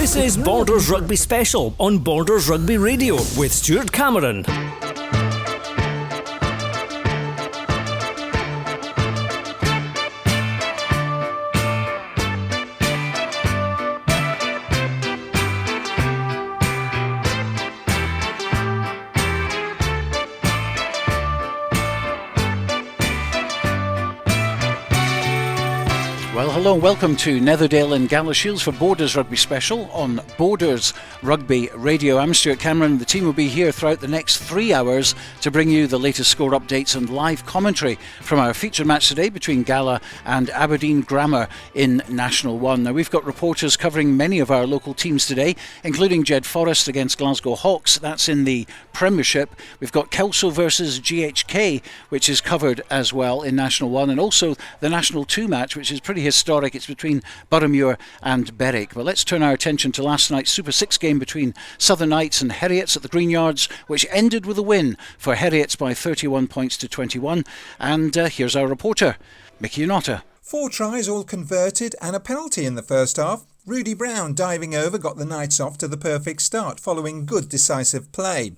This is Borders Rugby Special on Borders Rugby Radio with Stuart Cameron. Well, hello and welcome to Netherdale and Gala Shields for Borders Rugby Special on Borders Rugby Radio. I'm Stuart Cameron. The team will be here throughout the next 3 hours to bring you the latest score updates and live commentary from our featured match today between Gala and Aberdeen Grammar in National 1. Now, we've got reporters covering many of our local teams today, including Jed Forest against Glasgow Hawks. That's in the Premiership. We've got Kelso versus GHK, which is covered as well in National 1, and also the National 2 match, which is pretty historic. It's between Boroughmuir and Berwick. But let's turn our attention to last night's Super 6 game between Southern Knights and Heriots at the Green Yards, which ended with a win for Heriots by 31 points to 21. And here's our reporter, Mickey Unotta. 4 tries all converted and a penalty in the first half. Rudy Brown diving over got the Knights off to the perfect start following good decisive play.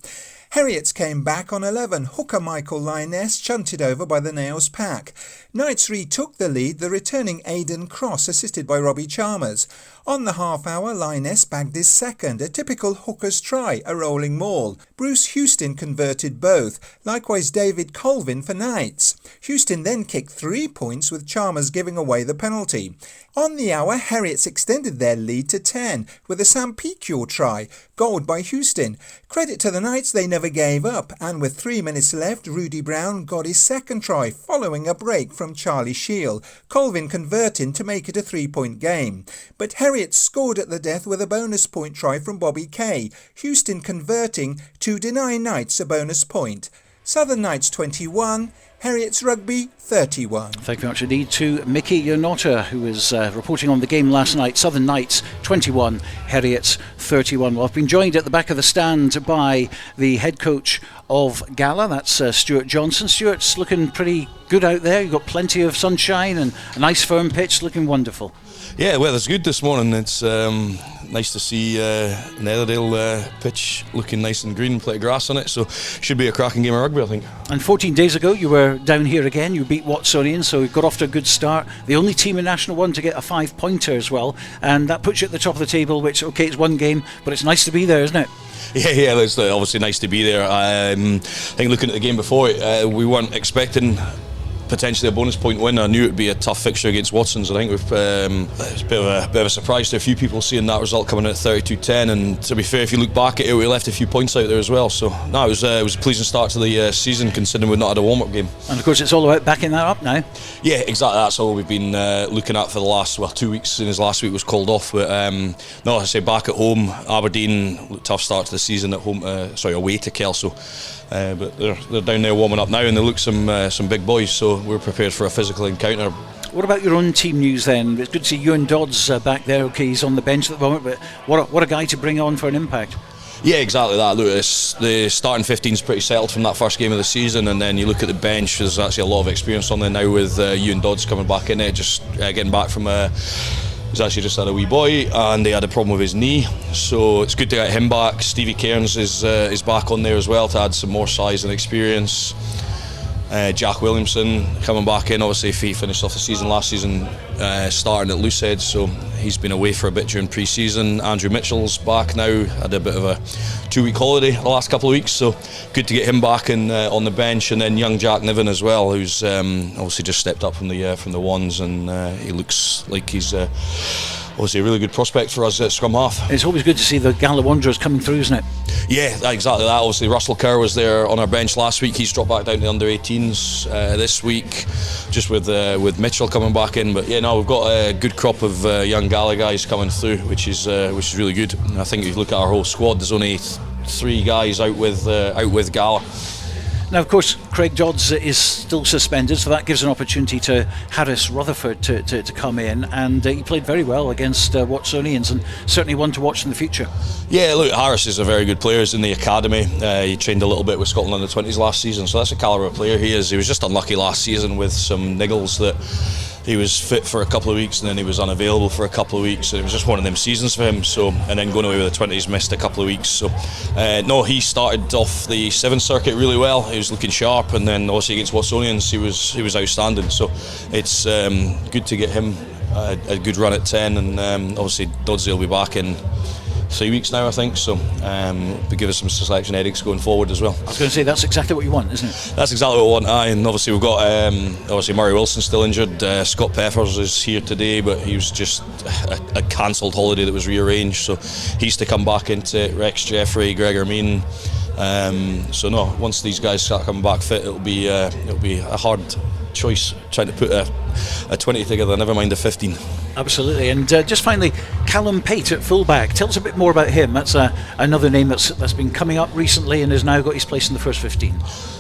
Heriots came back on 11. Hooker Michael Lyness shunted over by the Nails pack. Knights retook the lead, the returning Aidan Cross assisted by Robbie Chalmers. On the half hour, Lyness bagged his second, a typical Hooker's try, a rolling maul. Bruce Houston converted both, likewise David Colvin for Knights. Houston then kicked 3 points with Chalmers giving away the penalty. On the hour, Heriots extended their lead to 10 with a Sam Picure try, goaled by Houston. Credit to the Knights, they never gave up, and with 3 minutes left, Rudy Brown got his second try following a break from Charlie Shield, Colvin converting to make it a 3-point game. But Heriots scored at the death with a bonus point try from Bobby Kay, Houston converting to deny Knights a bonus point. Southern Knights 21, Heriots Rugby 31. Thank you very much indeed to Mickey Unotta, who was reporting on the game last night. Southern Knights 21, Heriots 31. Well, I've been joined at the back of the stand by the head coach of Gala, that's Stuart Johnson. Stuart's looking pretty good out there. You've got plenty of sunshine and a nice firm pitch, looking wonderful. Yeah, weather's good this morning. It's nice to see Netherdale pitch looking nice and green, plenty of grass on it, so should be a cracking game of rugby, I think. And 14 days ago you were down here again, you beat Watsonians, so you got off to a good start. The only team in National 1 to get a 5-pointer as well, and that puts you at the top of the table, which, okay, it's one game, but it's nice to be there, isn't it? Yeah, it's obviously nice to be there. I think looking at the game before, we weren't expecting potentially a bonus point win. I knew it would be a tough fixture against Watsons. I think it's a bit of a surprise to a few people seeing that result coming in at 32-10, and to be fair, if you look back at it, we left a few points out there as well, so no, it was a pleasing start to the season considering we've not had a warm-up game. And of course it's all about backing that up now. Yeah, exactly, that's all we've been looking at for the last 2 weeks since last week was called off, but no, I say back at home, Aberdeen, tough start to the season at home, away to Kelso. But they're down there warming up now, and they look some big boys, so we're prepared for a physical encounter. What about your own team news then? It's good to see Ewan Dodds back there. Okay, he's on the bench at the moment, but what a guy to bring on for an impact. Yeah, exactly that. Look, the starting 15's pretty settled from that first game of the season, and then you look at the bench, there's actually a lot of experience on there now with Ewan Dodds coming back in there, just getting back from he's actually just had a wee boy and he had a problem with his knee, so it's good to get him back. Stevie Cairns is back on there as well to add some more size and experience. Jack Williamson coming back in, obviously if he finished off the season last season starting at Loosehead, so he's been away for a bit during pre-season. Andrew Mitchell's back now, had a bit of a 2-week holiday the last couple of weeks, so good to get him back in, on the bench. And then young Jack Niven as well, who's obviously just stepped up from the ones, and he looks like he's obviously a really good prospect for us at scrum half. It's always good to see the Gala Wanderers coming through, isn't it? Yeah, exactly that. Obviously Russell Kerr was there on our bench last week. He's dropped back down to the under-18s this week, just with Mitchell coming back in. But yeah, no, we've got a good crop of young Gala guys coming through, which is really good. And I think if you look at our whole squad, there's only 3 guys out with Gala. Now, of course, Craig Dodds is still suspended, so that gives an opportunity to Harris Rutherford to come in, and he played very well against Watsonians, and certainly one to watch in the future. Yeah, look, Harris is a very good player. He's in the academy. He trained a little bit with Scotland under 20s last season, so that's a calibre of player he is. He was just unlucky last season with some niggles that he was fit for a couple of weeks and then he was unavailable for a couple of weeks, and it was just one of them seasons for him. So, and then going away with the 20s, missed a couple of weeks. So no, he started off the 7th circuit really well. He was looking sharp, and then obviously against Watsonians he was outstanding. So it's good to get him a good run at 10, and obviously Dodsey will be back in 3 weeks now, I think, so to give us some selection headaches going forward as well. I was going to say, that's exactly what you want, isn't it? That's exactly what we want, and obviously we've got obviously Murray Wilson still injured. Scott Peppers is here today, but he was just a cancelled holiday that was rearranged, so he's to come back into it. Rex Jeffrey, Gregor Mean. So no, once these guys start coming back fit, it'll be a hard choice trying to put a 20 together, never mind a 15. Absolutely. And just finally, Callum Pate at fullback. Tell us a bit more about him. That's another name that's been coming up recently and has now got his place in the first 15.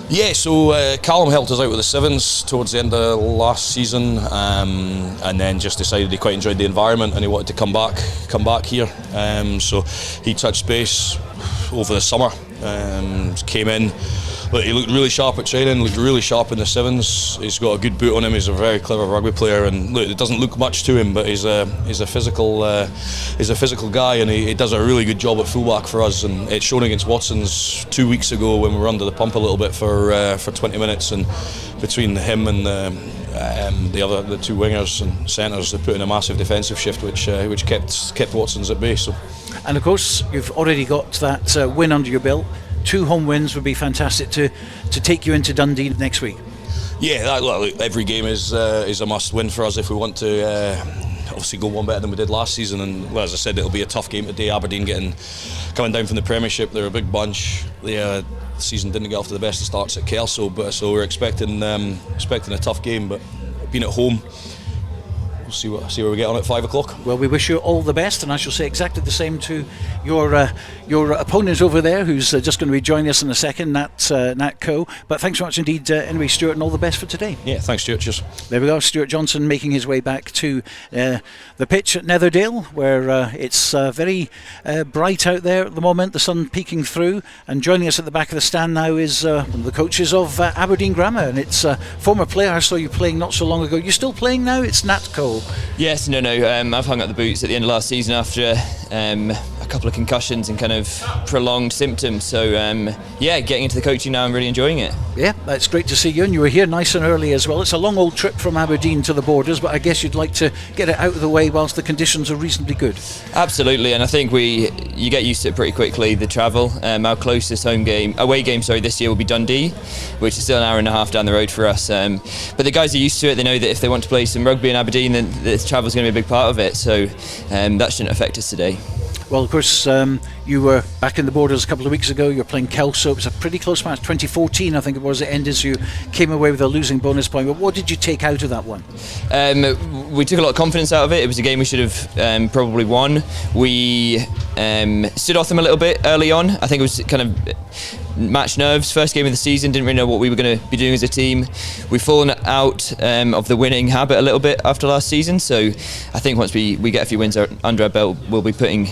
Yeah, so Callum helped us out with the 7s towards the end of last season, and then just decided he quite enjoyed the environment and he wanted to come back here. So he touched base over the summer, came in. But he looked really sharp at training, looked really sharp in the 7s. He's got a good boot on him. He's a very clever rugby player, and look, it doesn't look much to him, but he's a physical guy, and he does a really good job at fullback for us. And it's shown against Watsons 2 weeks ago when we were under the pump a little bit for 20 minutes, and between him and the two wingers and centres, they put in a massive defensive shift, which kept Watsons at bay. So. And of course, you've already got that win under your belt. 2 home wins would be fantastic to take you into Dundee next week. Yeah, look, every game is a must win for us if we want to obviously go one better than we did last season. And well, as I said, it'll be a tough game today. Aberdeen coming down from the Premiership, they're a big bunch. The season didn't get off to the best of starts at Kelso, so we're expecting a tough game. But being at home, we'll see where we get on at 5 o'clock. Well, we wish you all the best, and I shall say exactly the same to your opponent over there, who's just going to be joining us in a second, Nat Coe. But thanks so much indeed, anyway, Stuart, and all the best for today. Yeah, thanks, Stuart. Cheers. There we go, Stuart Johnson making his way back to the pitch at Netherdale, where it's very bright out there at the moment, the sun peeking through. And joining us at the back of the stand now is one of the coaches of Aberdeen Grammar, and it's a former player I saw you playing not so long ago. You're still playing now? It's Nat Coe. Yes, no. I've hung up the boots at the end of last season after a couple of concussions and kind of prolonged symptoms. So, getting into the coaching now, I'm really enjoying it. Yeah, that's great to see you. And you were here nice and early as well. It's a long old trip from Aberdeen to the Borders, but I guess you'd like to get it out of the way whilst the conditions are reasonably good. Absolutely, and I think you get used to it pretty quickly, the travel. Our closest away game this year will be Dundee, which is still an hour and a half down the road for us. But the guys are used to it. They know that if they want to play some rugby in Aberdeen, then the travel is going to be a big part of it. So that shouldn't affect us today. Well, of course, you were back in the Borders a couple of weeks ago. You're playing Kelso. It was a pretty close match. 2014, I think it was. It ended as you came away with a losing bonus point. But what did you take out of that one? We took a lot of confidence out of it. It was a game we should have probably won. We stood off them a little bit early on. I think it was kind of match nerves. First game of the season, didn't really know what we were going to be doing as a team. We've fallen out of the winning habit a little bit after last season. So I think once we get a few wins under our belt, we'll be putting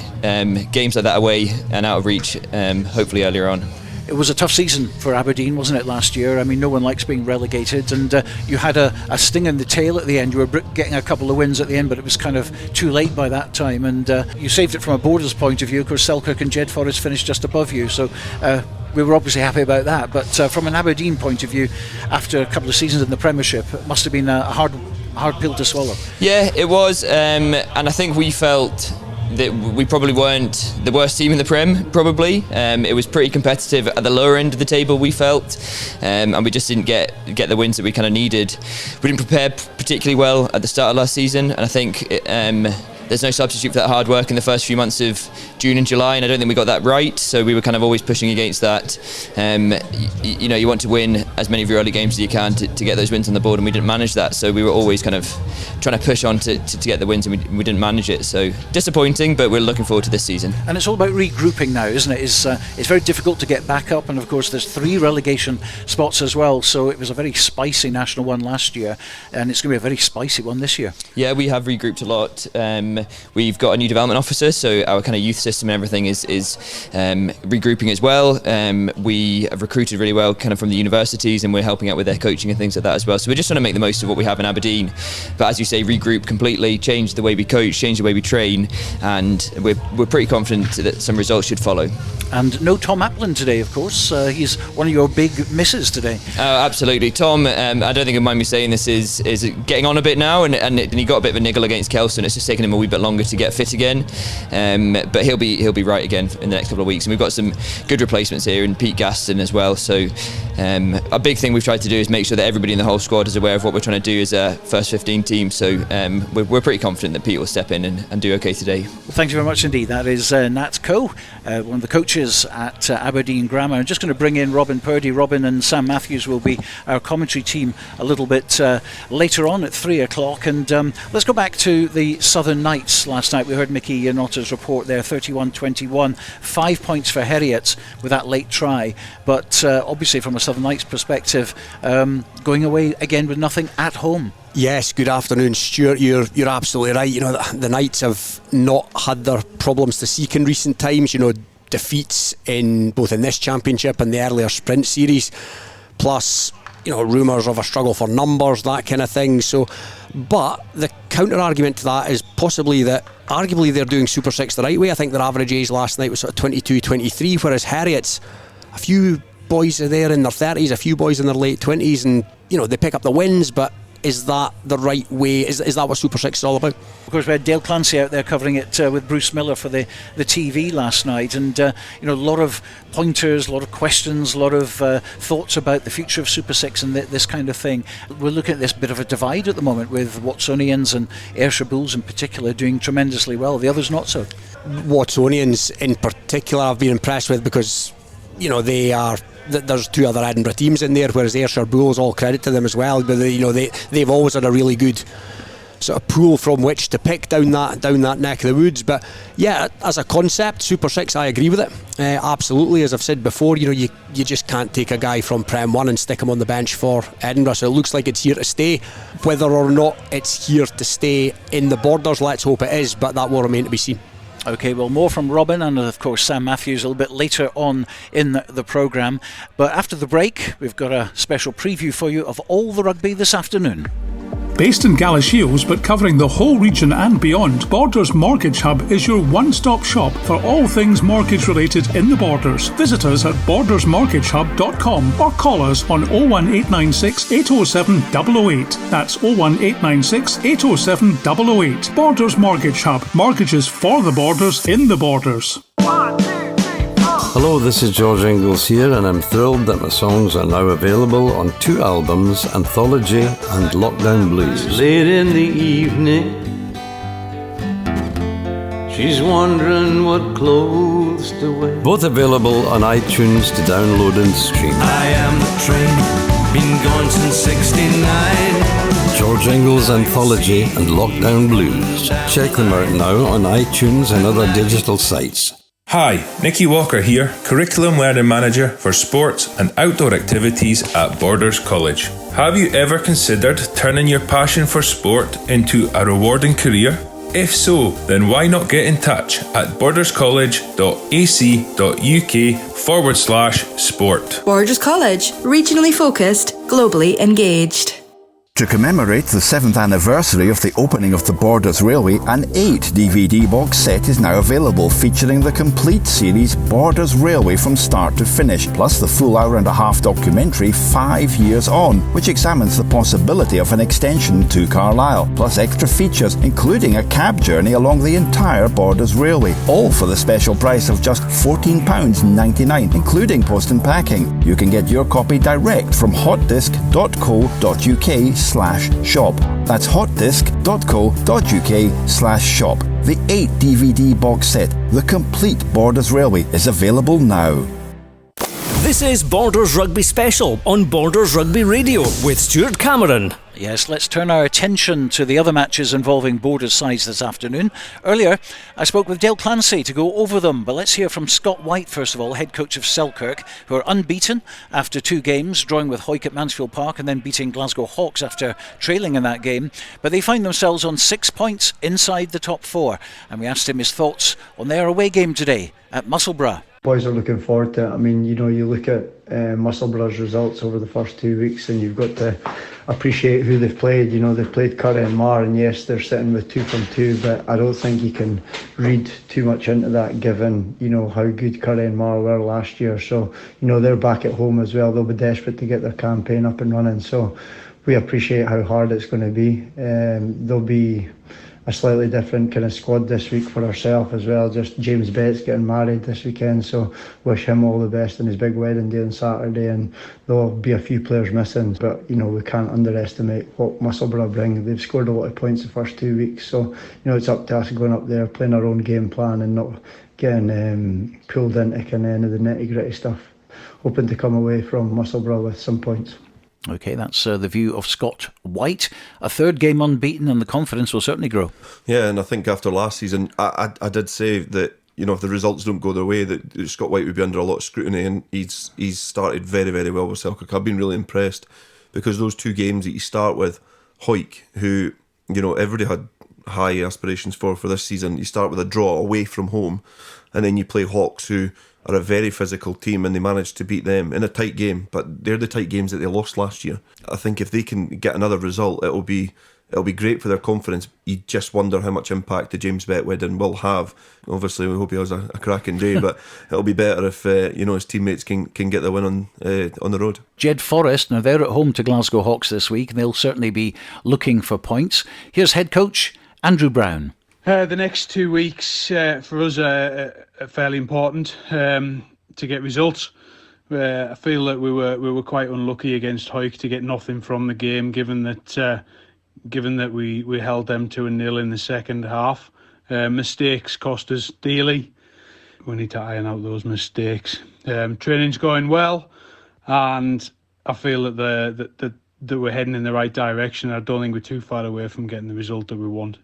games like that away and out of reach, hopefully earlier on. It was a tough season for Aberdeen, wasn't it, last year? I mean, no one likes being relegated, and you had a sting in the tail at the end. You were getting a couple of wins at the end, but it was kind of too late by that time, and you saved it from a Borders point of view. Of course, Selkirk and Jed Forest finished just above you, so we were obviously happy about that. But from an Aberdeen point of view, after a couple of seasons in the Premiership, it must have been a hard pill to swallow. Yeah, it was, and I think we felt that we probably weren't the worst team in the Prem, probably. It was pretty competitive at the lower end of the table, we felt, and we just didn't get the wins that we kind of needed. We didn't prepare particularly well at the start of last season, and I think there's no substitute for that hard work in the first few months of June and July, and I don't think we got that right, so we were kind of always pushing against that. You want to win as many of your early games as you can to get those wins on the board, and we didn't manage that, so we were always kind of trying to push on to get the wins, and we didn't manage it, so disappointing, but we're looking forward to this season. And it's all about regrouping now, isn't it? It's very difficult to get back up, and of course there's 3 relegation spots as well, so it was a very spicy national one last year, and it's going to be a very spicy one this year. Yeah, we have regrouped a lot. we've got a new development officer, so our kind of youth system and everything is regrouping as well. We have recruited really well kind of from the universities, and we're helping out with their coaching and things like that as well. So we're just trying to make the most of what we have in Aberdeen, but as you say, regroup completely, change the way we coach, change the way we train, and we're pretty confident that some results should follow. And no Tom Appland today, of course. He's one of your big misses today. Absolutely. Tom, I don't think he'll mind me saying this, is getting on a bit now, and he got a bit of a niggle against Kelso, and it's just taken him a wee bit longer to get fit again. But he'll be right again in the next couple of weeks. And we've got some good replacements here in Pete Gaston as well. So a big thing we've tried to do is make sure that everybody in the whole squad is aware of what we're trying to do as a first 15 team. So we're pretty confident that Pete will step in and do okay today. Well, thank you very much indeed. That is Nat Coe, one of the coaches at Aberdeen Grammar. I'm just going to bring in Robin Purdie. Robin and Sam Mathews will be our commentary team a little bit later on at 3 o'clock. And let's go back to the Southern Knights last night. We heard Mickey Yanota's report there, 31-21, 5 points for Heriots with that late try. But obviously from a Southern Knights perspective, going away again with nothing at home. Yes, good afternoon, Stuart. You're absolutely right. You know, the Knights have not had their problems to seek in recent times. You know, defeats in both in this championship and the earlier sprint series, plus, you know, rumours of a struggle for numbers, that kind of thing. So, but the counter argument to that is possibly that arguably they're doing Super 6 the right way. I think their average age last night was sort of 22-23, whereas Heriots, a few boys are there in their 30s, a few boys in their late 20s, and, you know, they pick up the wins, but is that the right way? Is that what Super 6 is all about? Of course, we had Dale Clancy out there covering it with Bruce Miller for the TV last night, and you know, a lot of pointers, a lot of questions, a lot of thoughts about the future of Super 6 and this kind of thing. We're looking at this bit of a divide at the moment, with Watsonians and Ayrshire Bulls in particular doing tremendously well, the others not so. Watsonians in particular I've been impressed with, because, you know, there's two other Edinburgh teams in there, whereas Ayrshire Bulls, all credit to them as well, but they've always had a really good sort of pool from which to pick down that neck of the woods. But yeah, as a concept, Super 6, I agree with it, absolutely. As I've said before, you know, you just can't take a guy from Prem 1 and stick him on the bench for Edinburgh, so it looks like it's here to stay. Whether or not it's here to stay in the Borders, let's hope it is, but that will remain to be seen. Okay, well, more from Robin and of course Sam Mathews a little bit later on in the programme. But after the break, we've got a special preview for you of all the rugby this afternoon. Based in Gala Shields but covering the whole region and beyond, Borders Mortgage Hub is your one-stop shop for all things mortgage related in the Borders. Visit us at bordersmortgagehub.com or call us on 01896 807 008. That's 01896 807 008. Borders Mortgage Hub. Mortgages for the Borders in the Borders. Hello, this is George Ingalls here, and I'm thrilled that my songs are now available on 2 albums, Anthology and Lockdown Blues. Late in the evening, she's wondering what clothes to wear. Both available on iTunes to download and stream. I am the train, been gone since 69. George Ingalls Anthology and Lockdown Blues. Check them out now on iTunes and other digital sites. Hi, Nicky Walker here, Curriculum Learning Manager for Sports and Outdoor Activities at Borders College. Have you ever considered turning your passion for sport into a rewarding career? If so, then why not get in touch at borderscollege.ac.uk/sport. Borders College, regionally focused, globally engaged. To commemorate the 7th anniversary of the opening of the Borders Railway, an 8 DVD box set is now available, featuring the complete series Borders Railway from start to finish, plus the full hour-and-a-half documentary 5 Years On, which examines the possibility of an extension to Carlisle, plus extra features including a cab journey along the entire Borders Railway, all for the special price of just £14.99, including post and packing. You can get your copy direct from hotdisc.co.uk/shop. That's hotdisc.co.uk/shop. The 8 DVD box set, The Complete Borders Railway, is available now. This is Borders Rugby Special on Borders Rugby Radio with Stuart Cameron. Yes, let's turn our attention to the other matches involving Borders sides this afternoon. Earlier, I spoke with Dale Clancy to go over them, but let's hear from Scott White first of all, head coach of Selkirk, who are unbeaten after 2 games, drawing with Hawick at Mansfield Park and then beating Glasgow Hawks after trailing in that game. But they find themselves on 6 points inside the top 4, and we asked him his thoughts on their away game today at Musselburgh. Boys are looking forward to it. I mean, you look at Musselburgh's results over the first 2 weeks and you've got to appreciate who they've played. They've played Purdie and Mar, and yes, they're sitting with 2 from 2, but I don't think you can read too much into that given, how good Purdie and Mar were last year. So, they're back at home as well. They'll be desperate to get their campaign up and running. So we appreciate how hard it's going to be. There'll be a slightly different kind of squad this week for ourselves as well. Just James Betts getting married this weekend, so wish him all the best on his big wedding day on Saturday, and there'll be a few players missing, but we can't underestimate what Musselburgh bring. They've scored a lot of points the first 2 weeks, so it's up to us going up there, playing our own game plan and not getting pulled into kind of any of the nitty gritty stuff. Hoping to come away from Musselburgh with some points. OK, that's the view of Scott White. A 3rd game unbeaten and the confidence will certainly grow. Yeah, and I think after last season, I did say that, if the results don't go their way, that Scott White would be under a lot of scrutiny, and he's started very, very well with Selkirk. I've been really impressed because those 2 games that you start with, Hawick, who, everybody had high aspirations for this season, you start with a draw away from home, and then you play Hawks, who are a very physical team, and they managed to beat them in a tight game, but they're the tight games that they lost last year. I think if they can get another result, it'll be great for their confidence. You just wonder how much impact the James Bett wedding will have. Obviously, we hope he has a cracking day, but it'll be better if his teammates can get the win on the road. Jed Forrest, now they're at home to Glasgow Hawks this week, and they'll certainly be looking for points. Here's head coach Andrew Brown. The next 2 weeks for us are fairly important to get results. I feel that we were quite unlucky against Hawick to get nothing from the game, given that we held them 2-0 in the second half. Mistakes cost us dearly. We need to iron out those mistakes. Training's going well, and I feel that we're heading in the right direction. I don't think we're too far away from getting the result that we want.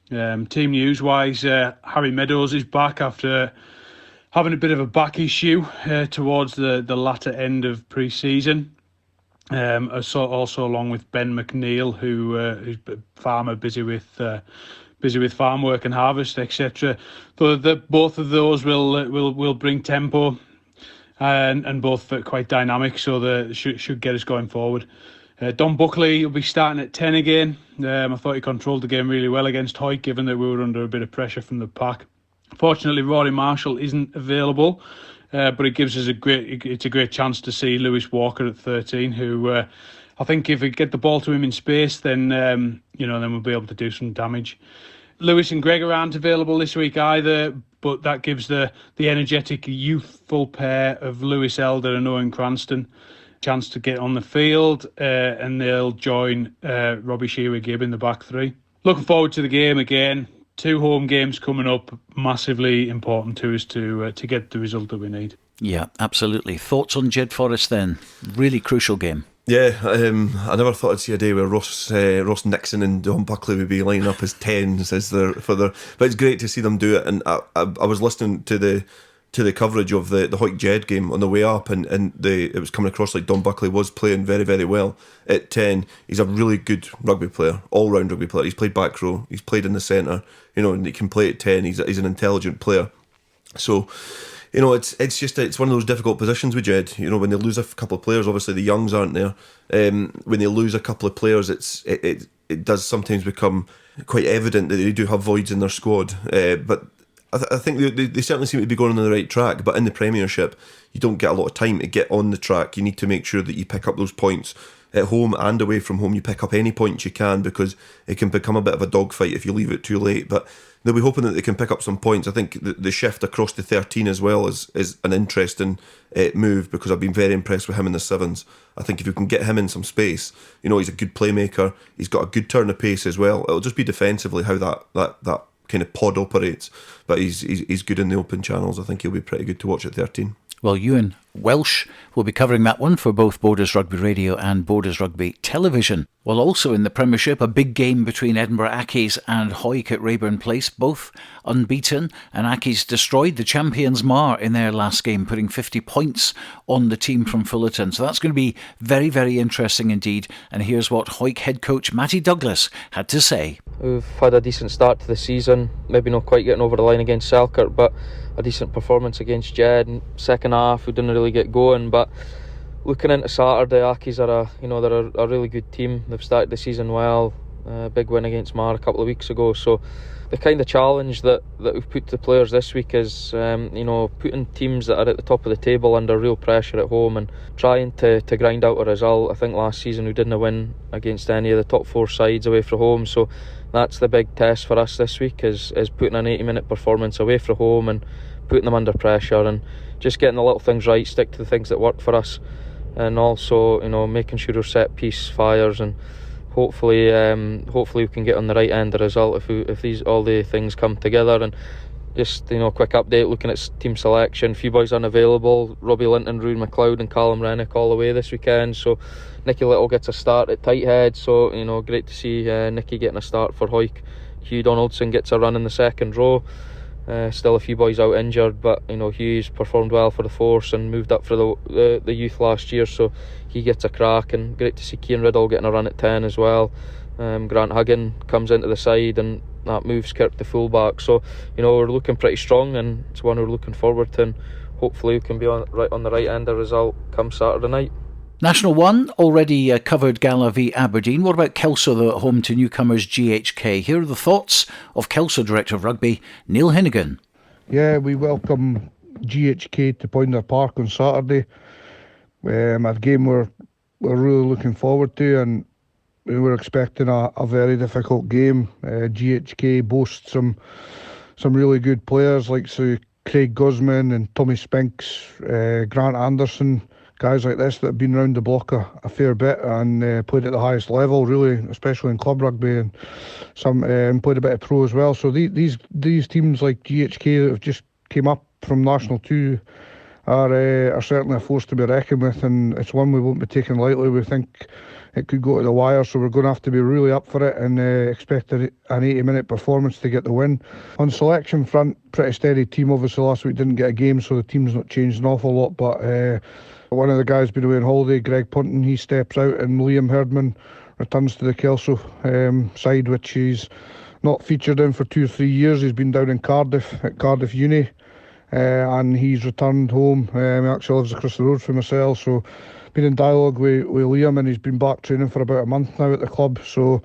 Team news wise, Harry Meadows is back after having a bit of a back issue towards the latter end of pre-season. Also along with Ben McNeil, who's a farmer busy with farm work and harvest, etc. Both of those will bring tempo and both quite dynamic, so they should get us going forward. Don Buckley will be starting at 10 again. I thought he controlled the game really well against Hawick, given that we were under a bit of pressure from the pack. Fortunately, Rory Marshall isn't available, but it gives us a great chance to see Lewis Walker at 13, who I think if we get the ball to him in space, then then we'll be able to do some damage. Lewis and Gregor aren't available this week either, but that gives the energetic, youthful pair of Lewis Elder and Owen Cranston chance to get on the field, and they'll join Robbie Shearer-Gibb in the back 3. Looking forward to the game again. 2 home games coming up, massively important to us to get the result that we need. Yeah, absolutely. Thoughts on Jed Forrest then? Really crucial game. Yeah, I never thought I'd see a day where Ross Nixon and Don Buckley would be lining up as 10s but it's great to see them do it. And I was listening to the coverage of the Hawick Jed game on the way up, and it was coming across like Don Buckley was playing very, very well at 10. He's a really good rugby player, all-round rugby player. He's played back row, he's played in the centre, and he can play at 10. He's an intelligent player. So, it's one of those difficult positions with Jed. When they lose a couple of players, obviously the youngs aren't there. When they lose a couple of players, it does sometimes become quite evident that they do have voids in their squad. But I think they certainly seem to be going on the right track, but in the Premiership, you don't get a lot of time to get on the track. You need to make sure that you pick up those points at home and away from home. You pick up any points you can, because it can become a bit of a dogfight if you leave it too late. But they'll be hoping that they can pick up some points. I think the shift across to 13 as well is an interesting move, because I've been very impressed with him in the 7s. I think if you can get him in some space, he's a good playmaker. He's got a good turn of pace as well. It'll just be defensively how that kind of pod operates, but he's good in the open channels. I think he'll be pretty good to watch at 13. Well, Ewan Welsh will be covering that one for both Borders Rugby Radio and Borders Rugby Television. Well, also in the Premiership, a big game between Edinburgh Accies and Hawick at Rayburn Place, both unbeaten, and Accies destroyed the champions Mar in their last game, putting 50 points on the team from Fullerton. So that's going to be very, very interesting indeed. And here's what Hawick head coach Matty Douglas had to say. We've had a decent start to the season, maybe not quite getting over the line against Selkirk, but a decent performance against Jed. Second half we didn't really get going, but looking into Saturday, Accies are they're a really good team. They've started the season well. Big win against Mar a couple of weeks ago. So the kind of challenge that we've put to the players this week is putting teams that are at the top of the table under real pressure at home and trying to grind out a result. I think last season we didn't win against any of the top 4 sides away from home, so that's the big test for us this week is putting an 80-minute performance away from home and putting them under pressure and just getting the little things right, stick to the things that work for us, and also making sure our set piece fires, and hopefully we can get on the right end of the result if these all the things come together. And just quick update looking at team selection, a few boys unavailable, Robbie Linton, Rune McLeod and Callum Rennick all away this weekend, so Nicky Little gets a start at tight head, so great to see Nicky getting a start for Hawick. Hugh Donaldson gets a run in the second row. Still a few boys out injured, but Hugh's performed well for the force and moved up for the youth last year, so he gets a crack. And great to see Cian Riddle getting a run at 10 as well. Grant Huggin comes into the side and that moves Kirk to fullback, so we're looking pretty strong, and it's one we're looking forward to, and hopefully we can be on the right end of the result come Saturday night. National 1 already covered Gala v Aberdeen. What about Kelso, the home to newcomers GHK? Here are the thoughts of Kelso Director of Rugby, Neil Hinnigan. Yeah, we welcome GHK to Poynter Park on Saturday. A game we're really looking forward to, and we were expecting a very difficult game. GHK boasts some really good players like Craig Guzman and Tommy Spinks, Grant Anderson, guys like this that have been around the block a fair bit and played at the highest level, really, especially in club rugby, and some played a bit of pro as well. So these teams like GHK that have just came up from National 2 are certainly a force to be reckoned with, and it's one we won't be taking lightly. We think it could go to the wire, so we're going to have to be really up for it and expect an 80-minute performance to get the win. On selection front, pretty steady team. Obviously last week didn't get a game, so the team's not changed an awful lot, but one of the guys been away on holiday, Greg Punton, he steps out, and Liam Herdman returns to the Kelso side, which he's not featured in for 2 or 3 years. He's been down in Cardiff at Cardiff Uni, and he's returned home. He actually lives across the road from myself, so been in dialogue with Liam, and he's been back training for about a month now at the club. So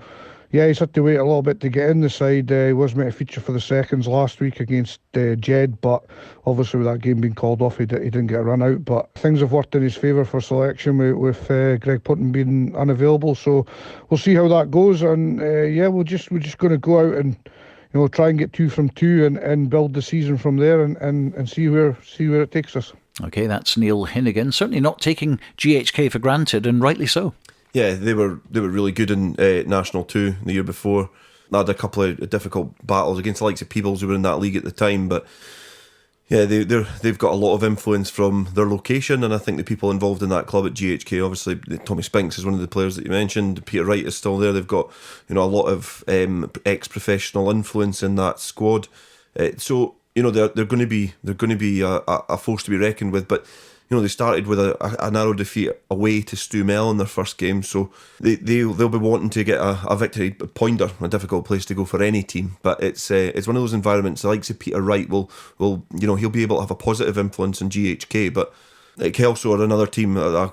yeah, he's had to wait a little bit to get in the side. He was meant to feature for the seconds last week against Jed, but obviously with that game being called off, he didn't get a run out. But things have worked in his favour for selection with Greg Punton being unavailable. So we'll see how that goes. And we're just going to go out and try and get 2 from 2 and build the season from there and see where it takes us. Okay, that's Neil Hinnigan. Certainly not taking GHK for granted, and rightly so. Yeah, they were really good in National 2 the year before. They had a couple of difficult battles against the likes of Peebles, who were in that league at the time, but yeah, they've got a lot of influence from their location, and I think the people involved in that club at GHK, obviously Tommy Spinks is one of the players that you mentioned, Peter Wright is still there. They've got a lot of ex-professional influence in that squad, so they're going to be a force to be reckoned with. But they started with a narrow defeat away to Stumel in their first game, so they'll be wanting to get a victory. Poynter, a difficult place to go for any team, but it's one of those environments. The likes of Peter Wright will he'll be able to have a positive influence on GHK, but Kelso are another team I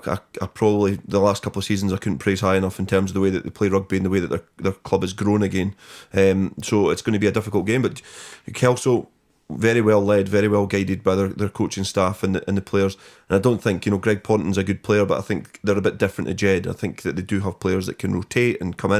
probably the last couple of seasons I couldn't praise high enough in terms of the way that they play rugby and the way that their club has grown again. So it's going to be a difficult game, but Kelso, very well led, very well guided by their coaching staff and the players. And I don't think, Greg Ponton's a good player, but I think they're a bit different to Jed. I think that they do have players that can rotate and come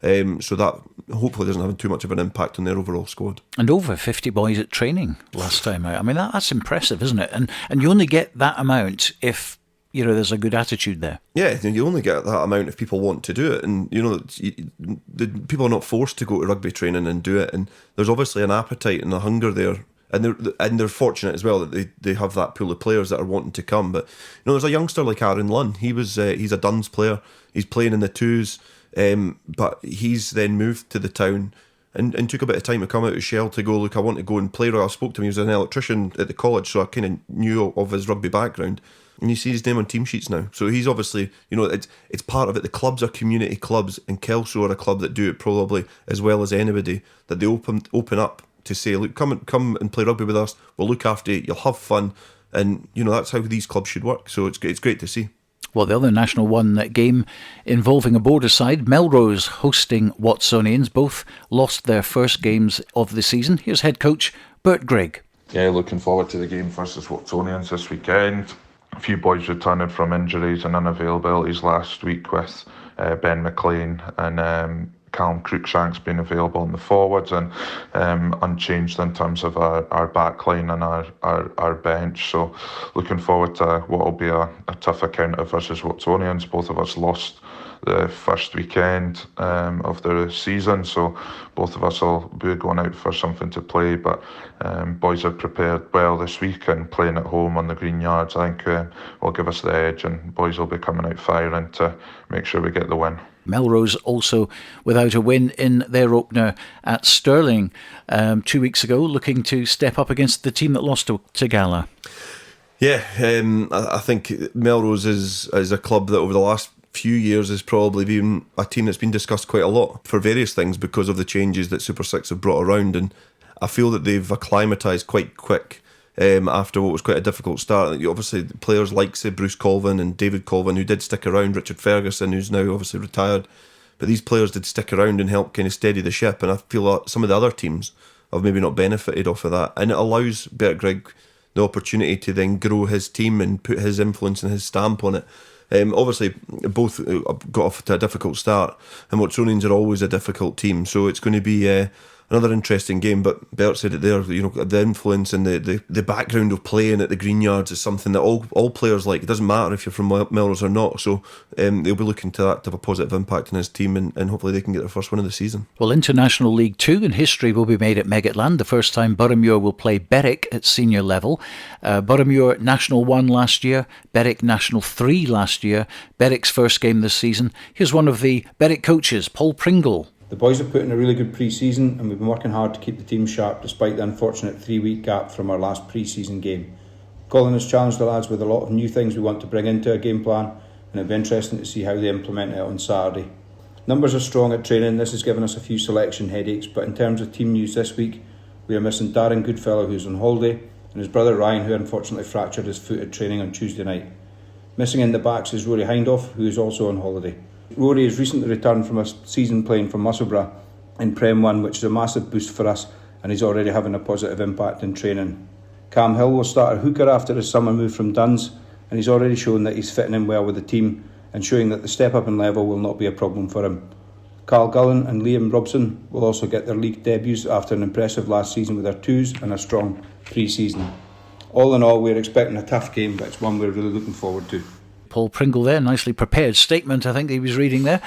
in, so that hopefully doesn't have too much of an impact on their overall squad. And over 50 boys at training last time out. I mean, that's impressive, isn't it? And you only get that amount if there's a good attitude there. Yeah, you only get that amount if people want to do it, and the people are not forced to go to rugby training and do it, and there's obviously an appetite and a hunger there And they're fortunate as well that they have that pool of players that are wanting to come. But there's a youngster like Aaron Lunn. He's a Duns player. He's playing in the twos, but he's then moved to the town and took a bit of time to come out of his shell to go, look, I want to go and play. I spoke to him. He was an electrician at the college, so I kind of knew of his rugby background. And you see his name on team sheets now. So he's obviously, it's part of it. The clubs are community clubs, and Kelso are a club that do it probably as well as anybody, that they open up to say, look, come and play rugby with us. We'll look after you. You'll have fun, and that's how these clubs should work. So it's great to see. Well, the other National 1 game involving a Border side, Melrose hosting Watsonians, both lost their first games of the season. Here's head coach Bert Grigg. Yeah, looking forward to the game versus Watsonians this weekend. A few boys returning from injuries and unavailabilities last week, with Ben McLean and Callum Cruikshank's been available in the forwards, and unchanged in terms of our back line and our bench. So looking forward to what will be a tough encounter versus Watsonians. Both of us lost the first weekend of the season, so both of us will be going out for something to play, but boys have prepared well this week, and playing at home on the green yards I think will give us the edge, and boys will be coming out firing to make sure we get the win. Melrose also without a win in their opener at Stirling 2 weeks ago, looking to step up against the team that lost to Gala. Yeah, I think Melrose is a club that over the last few years has probably been a team that's been discussed quite a lot for various things because of the changes that Super 6 have brought around, and I feel that they've acclimatised quite quick after what was quite a difficult start. Obviously players like, say, Bruce Colvin and David Colvin, who did stick around, Richard Ferguson, who's now obviously retired, but these players did stick around and help kind of steady the ship, and I feel like some of the other teams have maybe not benefited off of that, and it allows Bert Grigg the opportunity to then grow his team and put his influence and his stamp on it. Obviously both got off to a difficult start, and Watsonians are always a difficult team, so it's going to be another interesting game. But Bert said it there, the influence and the background of playing at the green yards is something that all players like. It doesn't matter if you're from Melrose or not, so they'll be looking to that to have a positive impact on his team, and hopefully they can get their first win of the season. Well, International League 2 and history will be made at Meggetland. The first time Boroughmuir will play Berwick at senior level. Boroughmuir National 1 last year, Berwick National 3 last year, Berwick's first game this season. Here's one of the Berwick coaches, Paul Pringle. The boys have put in a really good pre-season, and we've been working hard to keep the team sharp despite the unfortunate 3-week gap from our last pre-season game. Colin has challenged the lads with a lot of new things we want to bring into our game plan, and it'll be interesting to see how they implement it on Saturday. Numbers are strong at training. This has given us a few selection headaches, but in terms of team news this week, we are missing Darren Goodfellow, who's on holiday, and his brother Ryan, who unfortunately fractured his foot at training on Tuesday night. Missing in the backs is Rory Hindhoff, who is also on holiday. Rory has recently returned from a season playing for Musselburgh in Prem 1, which is a massive boost for us, and he's already having a positive impact in training. Cam Hill will start a hooker after his summer move from Duns, and he's already shown that he's fitting in well with the team and showing that the step up in level will not be a problem for him. Carl Gullen and Liam Robson will also get their league debuts after an impressive last season with their twos and a strong pre-season. All in all, we're expecting a tough game, but it's one we're really looking forward to. Paul Pringle there, nicely prepared statement I think he was reading there.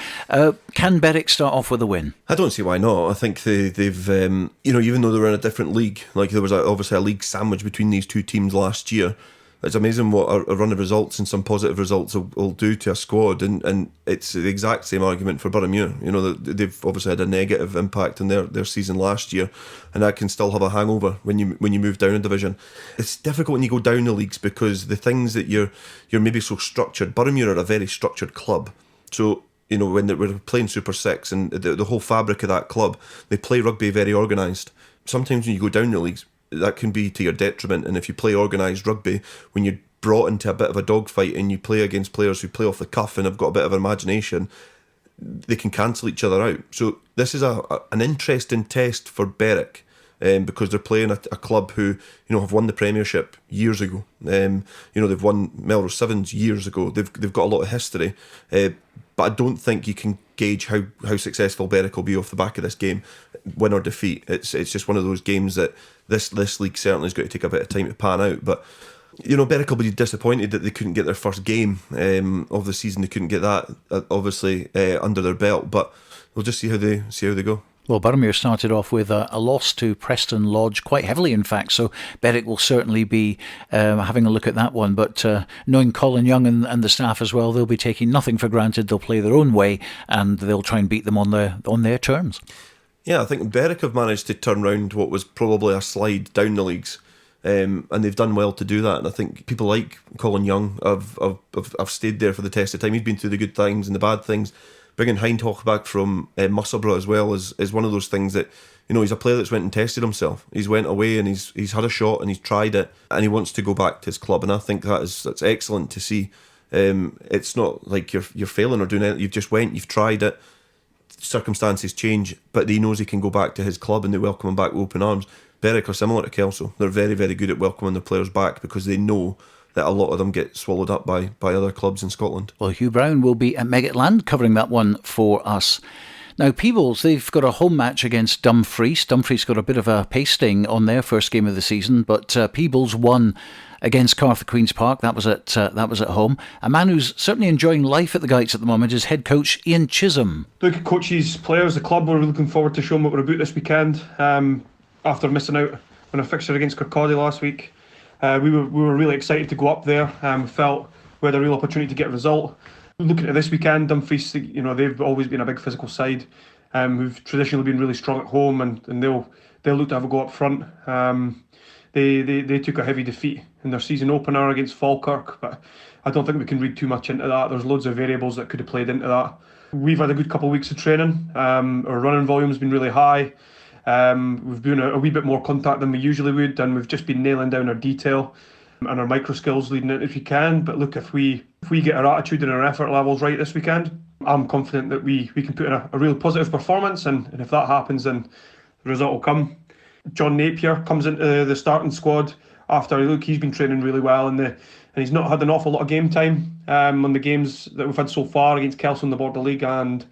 Can Berwick start off with a win? I don't see why not. I think they've even though they were in a different league, like there was obviously a league sandwich between these two teams last year, it's amazing what a run of results and some positive results will do to a squad, and it's the exact same argument for Boroughmuir. They've obviously had a negative impact on their season last year, and that can still have a hangover when you move down a division. It's difficult when you go down the leagues because the things that you're maybe so structured. Boroughmuir are a very structured club, so when we're playing Super 6 and the whole fabric of that club, they play rugby very organised. Sometimes when you go down the leagues, that can be to your detriment, and if you play organised rugby, when you're brought into a bit of a dogfight and you play against players who play off the cuff and have got a bit of imagination, they can cancel each other out. So this is an interesting test for Berwick, because they're playing a club who have won the Premiership years ago. They've won Melrose Sevens years ago. They've got a lot of history, but I don't think you can gauge how successful Berwick will be off the back of this game, win or defeat. It's just one of those games that this league certainly is going to take a bit of time to pan out. But Berwick will be disappointed that they couldn't get their first game of the season. They couldn't get that obviously under their belt, but we'll just see how they go. Well, Boroughmuir started off with a loss to Preston Lodge, quite heavily in fact, so Berwick will certainly be having a look at that one. But knowing Colin Young and the staff as well, they'll be taking nothing for granted. They'll play their own way and they'll try and beat them on their terms. Yeah, I think Berwick have managed to turn around what was probably a slide down the leagues, and they've done well to do that. And I think people like Colin Young have stayed there for the test of time. He's been through the good things and the bad things. Bringing Hindhoch back from Musselburgh as well is one of those things that, he's a player that's went and tested himself. He's went away and he's had a shot and he's tried it and he wants to go back to his club, and I think that's excellent to see. It's not like you're failing or doing anything. You've just went, you've tried it. Circumstances change, but he knows he can go back to his club and they welcome him back with open arms. Berwick are similar to Kelso. They're very, very good at welcoming their players back because they know that a lot of them get swallowed up by other clubs in Scotland. Well, Hugh Brown will be at Meggetland covering that one for us. Now, Peebles, they've got a home match against Dumfries. Dumfries got a bit of a pasting on their first game of the season, but Peebles won against Cartha Queen's Park. That was at home. A man who's certainly enjoying life at the Guides at the moment is head coach Ian Chisholm. Look at coaches, players, the club. We're looking forward to showing what we're about this weekend. After missing out on a fixture against Kirkcaldy last week, we were really excited to go up there. Felt we had a real opportunity to get a result. Looking at this weekend, Dumfries, they've always been a big physical side, who've traditionally been really strong at home, and they'll look to have a go up front. They took a heavy defeat in their season opener against Falkirk, but I don't think we can read too much into that. There's loads of variables that could have played into that. We've had a good couple of weeks of training. Our running volume's been really high. We've been a wee bit more contact than we usually would, and we've just been nailing down our detail and our micro skills leading into if we can. But look, if we get our attitude and our effort levels right this weekend, I'm confident that we can put in a real positive performance, and if that happens, then the result will come. John Napier comes into the starting squad after he's been training really well, and he's not had an awful lot of game time on the games that we've had so far against Kelso in the Border League and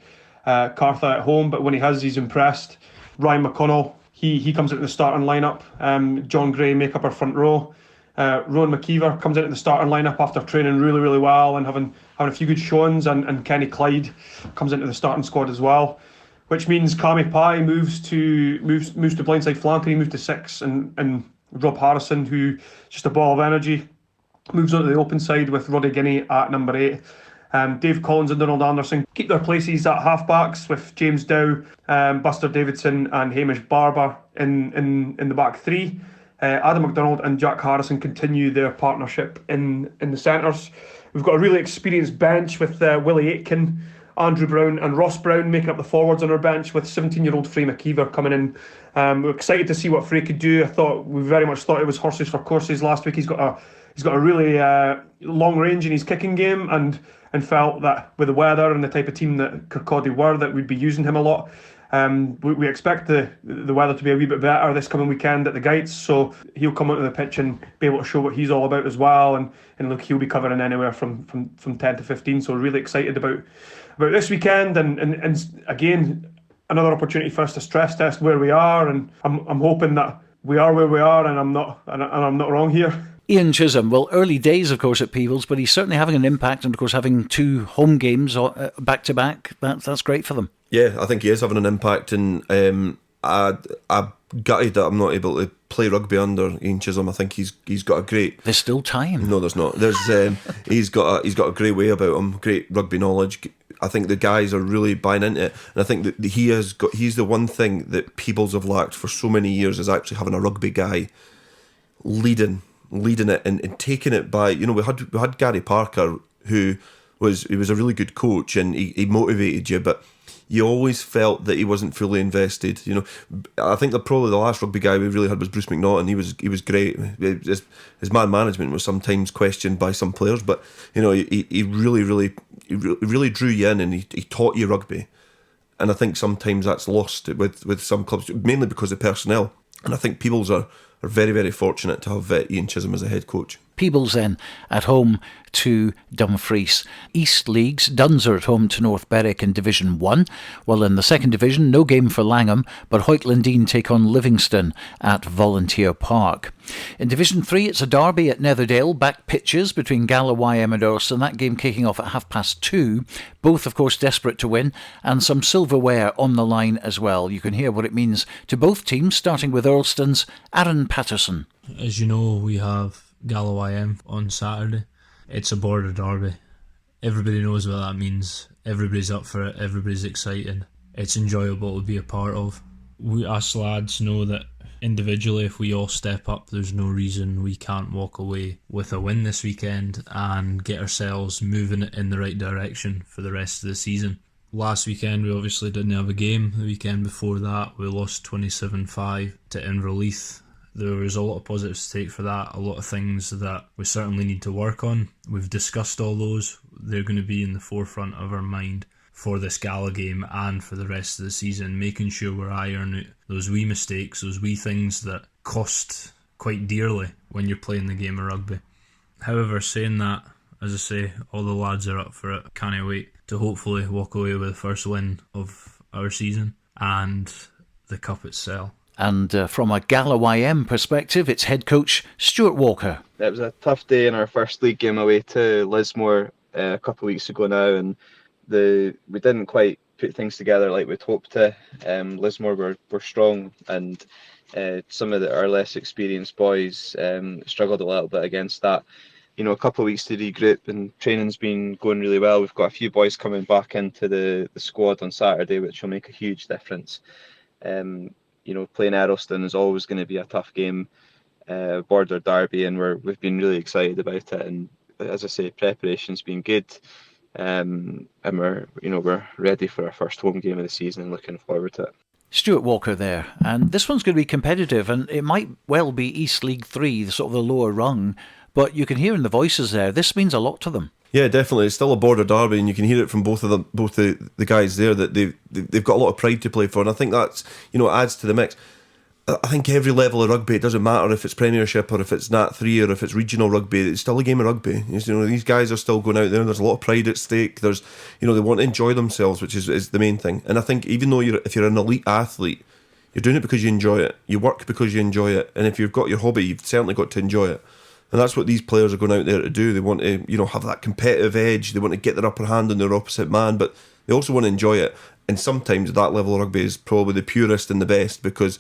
Cartha at home. But when he has, he's impressed. Ryan McConnell, he comes into the starting lineup. John Gray make up our front row. Rowan McKeever comes into the starting lineup after training really, really well and having a few good showings, and Kenny Clyde comes into the starting squad as well, which means Cammy Pye moves to blindside flank, and he moves to 6, and Rob Harrison, who just a ball of energy, moves onto the open side with Roddy Guinea at number 8. Dave Collins and Donald Anderson keep their places at halfbacks with James Dow, Buster Davidson and Hamish Barber in the back 3. Adam McDonald and Jack Harrison continue their partnership in the centres. We've got a really experienced bench with Willie Aitken, Andrew Brown and Ross Brown making up the forwards on our bench, with 17-year-old Frey McKeever coming in. We're excited to see what Frey could do. We very much thought it was horses for courses last week. He's got a really long range in his kicking game, and felt that with the weather and the type of team that Kirkcaldy were, that we'd be using him a lot. We expect the weather to be a wee bit better this coming weekend at the Guides, so he'll come onto the pitch and be able to show what he's all about as well. And look, he'll be covering anywhere from 10 to 15. So really excited about this weekend, and again another opportunity for us to stress test where we are. And I'm hoping that we are where we are, and I'm not wrong here. Ian Chisholm, well, early days, of course, at Peebles, but he's certainly having an impact, and, of course, having 2 home games back-to-back, that's great for them. Yeah, I think he is having an impact, and I'm gutted that I'm not able to play rugby under Ian Chisholm. I think he's got a great... There's still time. No, there's not. He's got a great way about him, great rugby knowledge. I think the guys are really buying into it, and I think that he's the one thing that Peebles have lacked for so many years, is actually having a rugby guy leading it and taking it by, we had Gary Parker, who was a really good coach, and he motivated you, but you always felt that he wasn't fully invested. I think that probably the last rugby guy we really had was Bruce McNaughton. He was great. His man management was sometimes questioned by some players, but he really drew you in, and he taught you rugby. And I think sometimes that's lost with some clubs, mainly because of personnel. And I think Peebles are very, very fortunate to have Ian Chisholm as a head coach. Peebles then at home to Dumfries. East Leagues, Duns are at home to North Berwick in Division 1, while in the second division, no game for Langham, but Hoytlandine take on Livingston at Volunteer Park. In Division 3, it's a derby at Netherdale, back pitches between Gala YM and Ulster, that game kicking off at 2:30. Both, of course, desperate to win, and some silverware on the line as well. You can hear what it means to both teams, starting with Ulster's Aaron Patterson. As you know, we have Gala YM on Saturday. It's a border derby. Everybody knows what that means. Everybody's up for it. Everybody's excited. It's enjoyable to be a part of. Us lads know that individually, if we all step up, there's no reason we can't walk away with a win this weekend and get ourselves moving in the right direction for the rest of the season. Last weekend we obviously didn't have a game. The weekend before that we lost 27-5 to Inverleith. There was a lot of positives to take for that, a lot of things that we certainly need to work on. We've discussed all those. They're going to be in the forefront of our mind for this Gala game and for the rest of the season, making sure we're ironing out those wee mistakes, those wee things that cost quite dearly when you're playing the game of rugby. However, saying that, as I say, all the lads are up for it. Can't wait to hopefully walk away with the first win of our season and the cup itself. And from a Gala YM perspective, it's head coach Stuart Walker. It was a tough day in our first league game away to Lismore a couple of weeks ago now, and we didn't quite put things together like we'd hoped to. Lismore were strong, and some of our less experienced boys struggled a little bit against that. You know, a couple of weeks to regroup, and training's been going really well. We've got a few boys coming back into the squad on Saturday, which will make a huge difference. You know, playing Eddleston is always going to be a tough game, border derby, and we've been really excited about it. And as I say, preparation's been good, and we're ready for our first home game of the season and looking forward to it. Stuart Walker there, and this one's going to be competitive, and it might well be East League 3, the sort of the lower rung, but you can hear in the voices there, this means a lot to them. Yeah, definitely. It's still a border derby, and you can hear it from both of them, both the guys there, that they've got a lot of pride to play for, and I think that's, adds to the mix. I think every level of rugby, it doesn't matter if it's Premiership or if it's Nat 3 or if it's regional rugby, it's still a game of rugby. These guys are still going out there, there's a lot of pride at stake, there's, they want to enjoy themselves, which is the main thing. And I think even though if you're an elite athlete, you're doing it because you enjoy it, you work because you enjoy it, and if you've got your hobby, you've certainly got to enjoy it. And that's what these players are going out there to do. They want to, have that competitive edge. They want to get their upper hand on their opposite man, but they also want to enjoy it. And sometimes that level of rugby is probably the purest and the best, because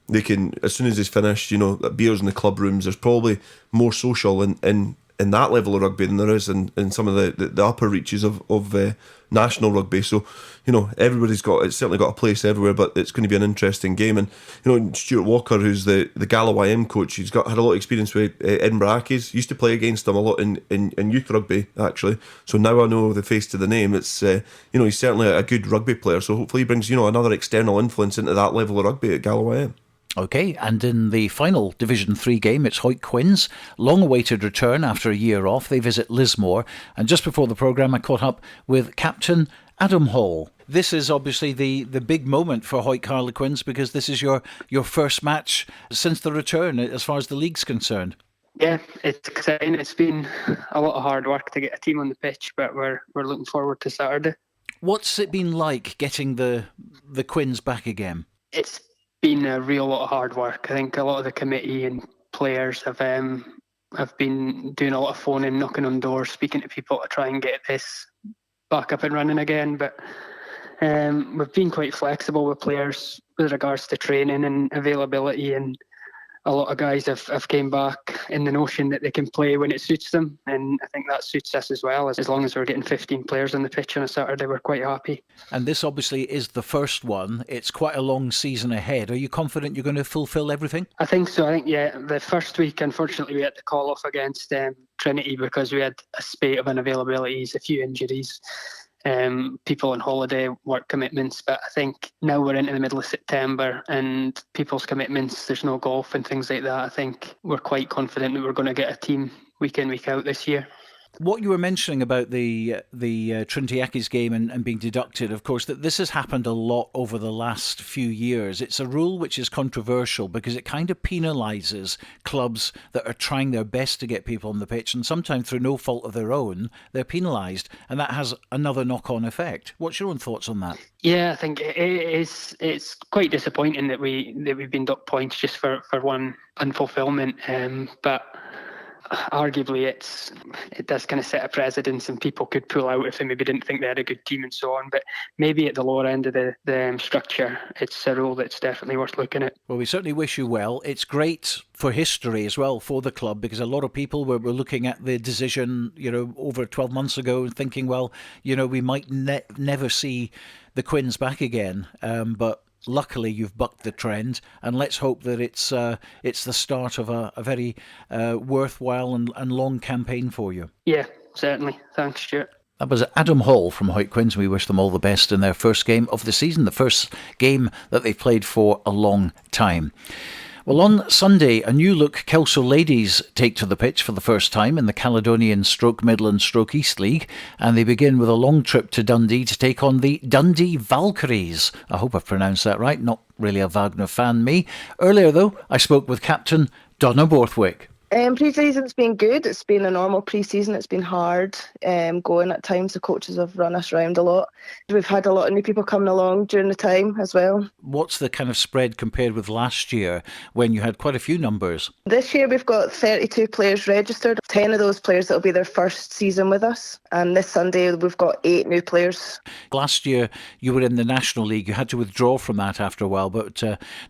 they can, as soon as it's finished, beers in the club rooms, there's probably more social in that level of rugby than there is in some of the upper reaches of national rugby. So, everybody's it's certainly got a place everywhere, but it's going to be an interesting game. And, Stuart Walker, who's the Gala YM coach, he's had a lot of experience with Edinburgh Accies. Used to play against them a lot in youth rugby, actually. So now I know the face to the name. It's, he's certainly a good rugby player. So hopefully he brings, another external influence into that level of rugby at Gala YM. OK, and in the final Division 3 game, it's Hoyt Quins. Long-awaited return after a year off. They visit Lismore. And just before the programme, I caught up with Captain Adam Hall. This is obviously the big moment for Hoyt Harlequins, because this is your first match since the return, as far as the league's concerned. Yeah, it's exciting. It's been a lot of hard work to get a team on the pitch, but we're looking forward to Saturday. What's it been like getting the Quins back again? It's been a real lot of hard work. I think a lot of the committee and players have been doing a lot of phoning, knocking on doors, speaking to people to try and get this back up and running again. But we've been quite flexible with players with regards to training and availability, and a lot of guys have came back in the notion that they can play when it suits them, and I think that suits us as well. As long as we're getting 15 players on the pitch on a Saturday, we're quite happy. And this obviously is the first one. It's quite a long season ahead. Are you confident you're going to fulfil everything? I think so. I think, yeah, the first week, unfortunately, we had to call off against Trinity because we had a spate of unavailabilities, a few injuries, people on holiday, work commitments. But I think now we're into the middle of September and people's commitments, there's no golf and things like that. I think we're quite confident that we're going to get a team week in, week out this year. What you were mentioning about the Trinity Accies game and being deducted, of course, that this has happened a lot over the last few years. It's a rule which is controversial because it kind of penalises clubs that are trying their best to get people on the pitch, and sometimes through no fault of their own, they're penalised, and that has another knock-on effect. What's your own thoughts on that? Yeah, I think it's quite disappointing that we've been docked points just for one unfulfillment, but arguably it does kind of set a precedence, and people could pull out if they maybe didn't think they had a good team and so on. But maybe at the lower end of the structure, it's a rule that's definitely worth looking at. Well, we certainly wish you well. It's great for history as well for the club, because a lot of people were looking at the decision, over 12 months ago and thinking, well, we might never see the Quins back again. But luckily, you've bucked the trend, and let's hope that it's the start of a very worthwhile and long campaign for you. Yeah, certainly. Thanks, Stuart. That was Adam Hall from Hawick Quins. We wish them all the best in their first game of the season, the first game that they've played for a long time. Well, on Sunday, a new-look Kelso ladies take to the pitch for the first time in the Caledonian Midland East League, and they begin with a long trip to Dundee to take on the Dundee Valkyries. I hope I've pronounced that right, not really a Wagner fan, me. Earlier, though, I spoke with Captain Donna Borthwick. Pre-season's been good. It's been a normal pre-season. It's been hard going at times. The coaches have run us around a lot. We've had a lot of new people coming along during the time as well. What's the kind of spread compared with last year when you had quite a few numbers? This year we've got 32 players registered. 10 of those players that'll be their first season with us. And this Sunday we've got 8 new players. Last year you were in the National League. You had to withdraw from that after a while, but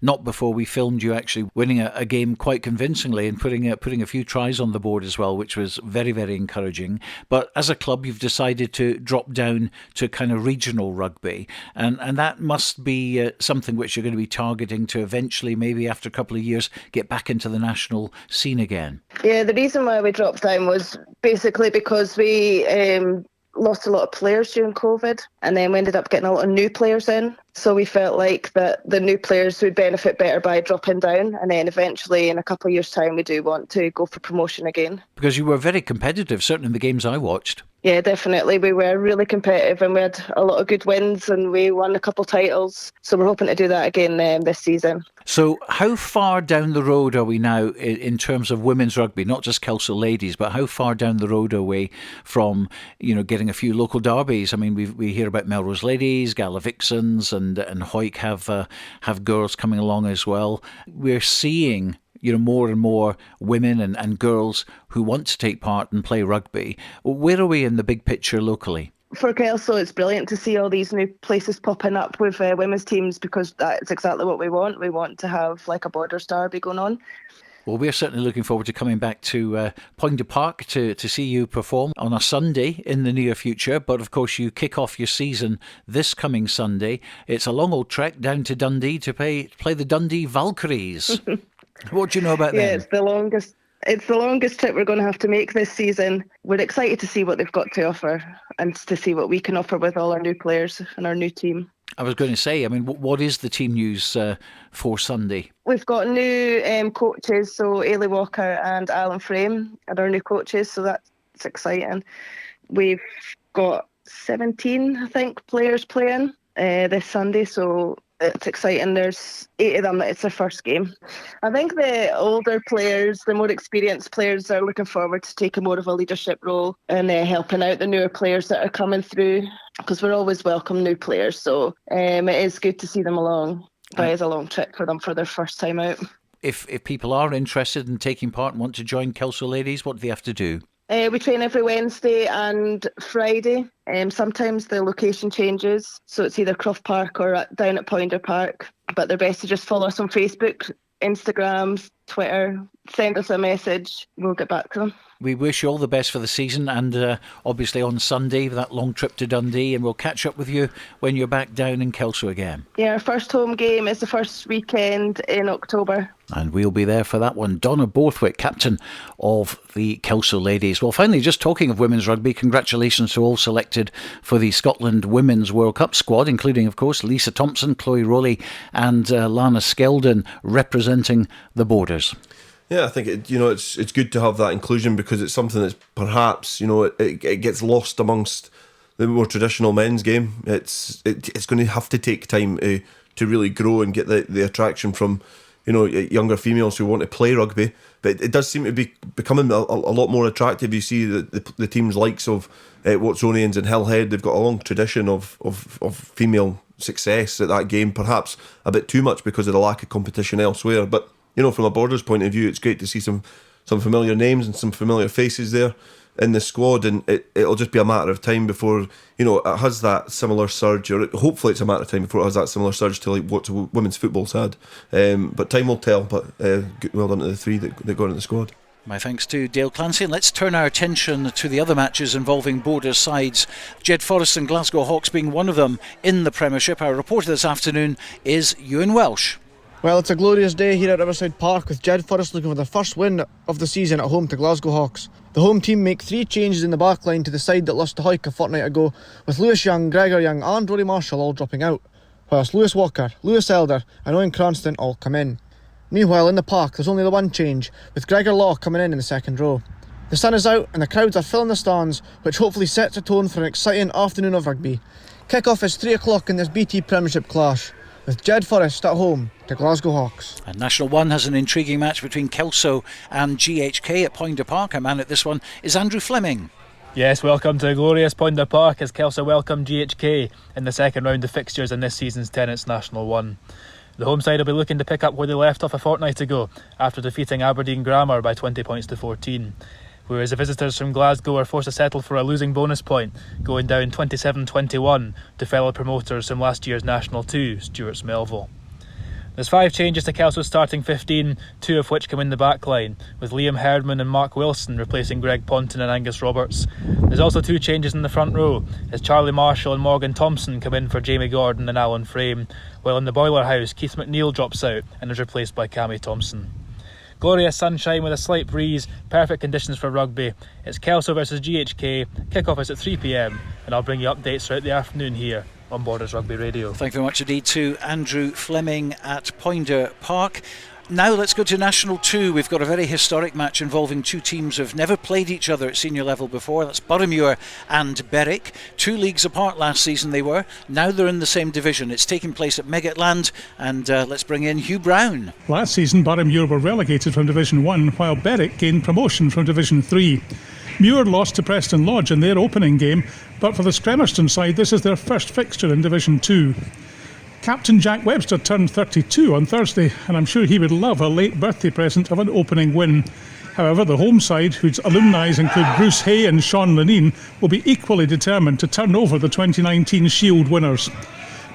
not before we filmed you actually winning a game quite convincingly and putting a few tries on the board as well, which was very, very encouraging. But as a club, you've decided to drop down to kind of regional rugby, and that must be something which you're going to be targeting to eventually, maybe after a couple of years, get back into the national scene again. Yeah, the reason why we dropped down was basically because we lost a lot of players during COVID, and then we ended up getting a lot of new players in. So we felt like that the new players would benefit better by dropping down, and then eventually in a couple of years' time we do want to go for promotion again. Because you were very competitive, certainly in the games I watched. Yeah, definitely. We were really competitive and we had a lot of good wins and we won a couple titles. So we're hoping to do that again this season. So how far down the road are we now in terms of women's rugby, not just Kelso ladies, but how far down the road are we from, getting a few local derbies? I mean, we hear about Melrose Ladies, Gala Vixens and Hawick have girls coming along as well. We're seeing more and more women and girls who want to take part and play rugby. Where are we in the big picture locally? For Kelso, it's brilliant to see all these new places popping up with women's teams, because that's exactly what we want. We want to have like a Borders derby going on. Well, we're certainly looking forward to coming back to Purdie Park to see you perform on a Sunday in the near future. But of course, you kick off your season this coming Sunday. It's a long old trek down to Dundee to play the Dundee Valkyries. What do you know about them? Yeah, it's the longest trip we're going to have to make this season. We're excited to see what they've got to offer and to see what we can offer with all our new players and our new team. I was going to say, I mean, what is the team news for Sunday? We've got new coaches, so Ailey Walker and Alan Frame are our new coaches, so that's exciting. We've got 17, I think, players playing this Sunday, so it's exciting. There's 8 of them that it's their first game. I think the older players, the more experienced players, are looking forward to taking more of a leadership role and helping out the newer players that are coming through, because we're always welcome new players. So it is good to see them along. But it is a long trip for them for their first time out. If people are interested in taking part and want to join Kelso Ladies, what do they have to do? We train every Wednesday and Friday. Sometimes the location changes, so it's either Croft Park or down at Purdie Park. But they're best to just follow us on Facebook, Instagram, Twitter. Send us a message. We'll get back to them. We wish you all the best for the season, and obviously on Sunday, that long trip to Dundee, and we'll catch up with you when you're back down in Kelso again. Yeah, our first home game is the first weekend in October. And we'll be there for that one. Donna Borthwick, captain of the Kelso Ladies. Well, finally, just talking of women's rugby, congratulations to all selected for the Scotland Women's World Cup squad, including, of course, Lisa Thompson, Chloe Rowley and Lana Skeldon representing the Borders. Yeah, I think it's good to have that inclusion, because it's something that's perhaps it gets lost amongst the more traditional men's game. It's going to have to take time to really grow and get the attraction from younger females who want to play rugby. But it does seem to be becoming a lot more attractive. You see the teams likes of Watsonians and Hillhead, they've got a long tradition of female success at that game, perhaps a bit too much because of the lack of competition elsewhere. But from a Borders point of view, it's great to see some familiar names and some familiar faces there in the squad, and it'll just be a matter of time before it has that similar surge, or hopefully it's a matter of time before it has that similar surge to like what women's football's had. But time will tell. But well done to the three that got in the squad. My thanks to Dale Clancy. And let's turn our attention to the other matches involving Borders sides. Jed Forest and Glasgow Hawks being one of them in the Premiership. Our reporter this afternoon is Ewan Welsh. Well, it's a glorious day here at Riverside Park, with Jed Forest looking for their first win of the season at home to Glasgow Hawks. The home team make 3 changes in the backline to the side that lost to Hawick a fortnight ago, with Lewis Young, Gregor Young and Rory Marshall all dropping out, whilst Lewis Walker, Lewis Elder and Owen Cranston all come in. Meanwhile, in the park there's only the one change, with Gregor Law coming in the second row. The sun is out and the crowds are filling the stands, which hopefully sets a tone for an exciting afternoon of rugby. Kick-off is 3 o'clock in this BT Premiership clash, with Jed Forest at home to Glasgow Hawks. And National 1 has an intriguing match between Kelso and GHK at Poynter Park. Our man at this one is Andrew Fleming. Yes, welcome to glorious Poynter Park as Kelso welcome GHK in the second round of fixtures in this season's Tennent's National 1. The home side will be looking to pick up where they left off a fortnight ago after defeating Aberdeen Grammar by 20 points to 14. Whereas the visitors from Glasgow are forced to settle for a losing bonus point, going down 27-21 to fellow promoters from last year's National 2, Stuart's Melville. There's 5 changes to Kelso's starting 15, 2 of which come in the back line, with Liam Herdman and Mark Wilson replacing Greg Ponton and Angus Roberts. There's also 2 changes in the front row, as Charlie Marshall and Morgan Thompson come in for Jamie Gordon and Alan Frame, while in the Boiler House, Keith McNeil drops out and is replaced by Cammy Thompson. Glorious sunshine with a slight breeze, perfect conditions for rugby. It's Kelso versus GHK, kick-off is at 3 p.m, and I'll bring you updates throughout the afternoon here on Borders Rugby Radio. Thank you very much indeed to Andrew Fleming at Poynter Park. Now let's go to National 2. We've got a very historic match involving 2 teams who've never played each other at senior level before. That's Boroughmuir and Berwick. 2 leagues apart last season they were. Now they're in the same division. It's taking place at Meggetland, and let's bring in Hugh Brown. Last season Boroughmuir were relegated from Division 1, while Berwick gained promotion from Division 3. Muir lost to Preston Lodge in their opening game, but for the Scremerston side this is their first fixture in Division 2. Captain Jack Webster turned 32 on Thursday, and I'm sure he would love a late birthday present of an opening win. However, the home side, whose alumni include Bruce Hay and Sean Lenine, will be equally determined to turn over the 2019 Shield winners.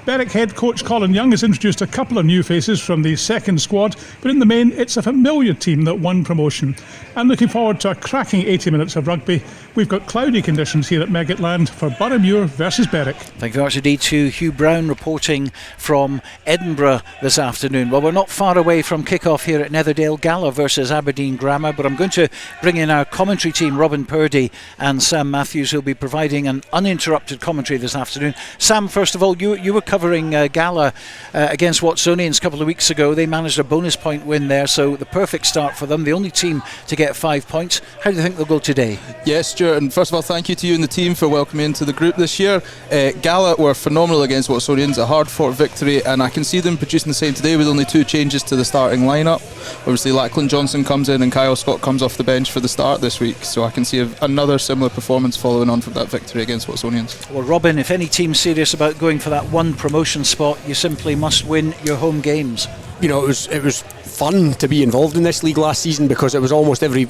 Berwick head coach Colin Young has introduced a couple of new faces from the second squad, but in the main it's a familiar team that won promotion. I'm looking forward to a cracking 80 minutes of rugby. We've got cloudy conditions here at Meggetland for Boroughmuir versus Berwick. Thank you very much indeed to Hugh Brown reporting from Edinburgh this afternoon. Well, we're not far away from kick-off here at Netherdale, Gala versus Aberdeen Grammar, but I'm going to bring in our commentary team, Robin Purdie and Sam Mathews, who'll be providing an uninterrupted commentary this afternoon. Sam, first of all, you were covering Gala against Watsonians a couple of weeks ago. They managed a bonus point win there, so the perfect start for them, the only team to get 5 points. How do you think they'll go today? Yes, Stuart, and first of all, thank you to you and the team for welcoming me into the group this year. Gala were phenomenal against Watsonians, a hard-fought victory, and I can see them producing the same today with only 2 changes to the starting lineup. Obviously, Lachlan Johnson comes in and Kyle Scott comes off the bench for the start this week, so I can see another similar performance following on from that victory against Watsonians. Well, Robin, if any team's serious about going for that one promotion spot, you simply must win your home games. You know, it was fun to be involved in this league last season because it was almost every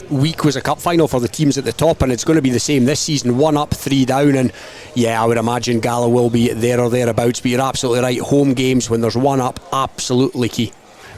week was a cup final for the teams at the top, and it's going to be the same this season. 1 up, 3 down, and yeah, I would imagine Gala will be there or thereabouts, but you're absolutely right, home games when there's 1 up, absolutely key.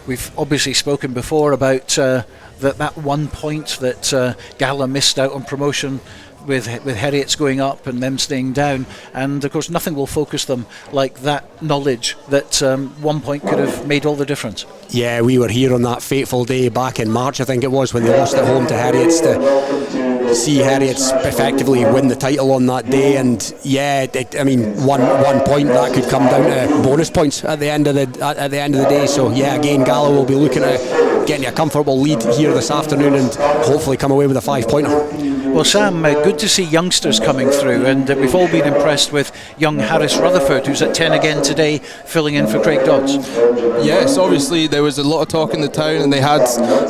We've obviously spoken before about that 1 point that Gala missed out on promotion with Heriots going up and them staying down, and of course nothing will focus them like that knowledge that 1 point could have made all the difference. Yeah, we were here on that fateful day back in March, I think it was, when they lost at home to Heriots, to see Heriots effectively win the title on that day. And yeah, I mean, one point that could come down to bonus points at the end of the day. So yeah, again, Gala will be looking at getting a comfortable lead here this afternoon and hopefully come away with a 5-pointer. Well, Sam, good to see youngsters coming through, and we've all been impressed with young Harris Rutherford, who's at 10 again today, filling in for Craig Dodds. Yes, obviously there was a lot of talk in the town, and they had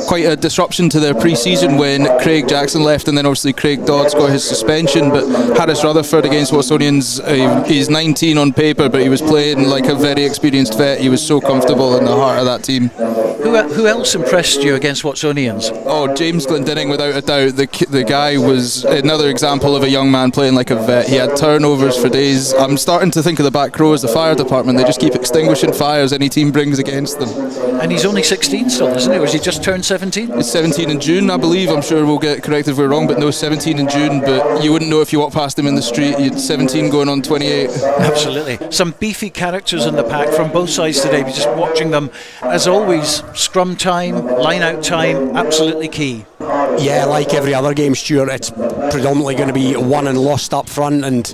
quite a disruption to their pre-season when Craig Jackson left, and then obviously Craig Dodds got his suspension. But Harris Rutherford against Watsonians, he's 19 on paper, but he was playing like a very experienced vet. He was so comfortable in the heart of that team. Who else impressed you against Watsonians? Oh, James Glendinning, without a doubt. The guy was another example of a young man playing like a vet. He had turnovers for days. I'm starting to think of the back row as the fire department. They just keep extinguishing fires any team brings against them. And he's only 16 still, isn't he? Or has he just turned 17? It's 17 in June, I believe. I'm sure we'll get corrected if we're wrong, but no, 17 in June. But you wouldn't know if you walked past him in the street. You'd 17 going on 28. Absolutely. Some beefy characters in the pack from both sides today. We're just watching them. As always, scrum time, line out time, absolutely key. Yeah, like every other game, Stuart, it's predominantly going to be won and lost up front, and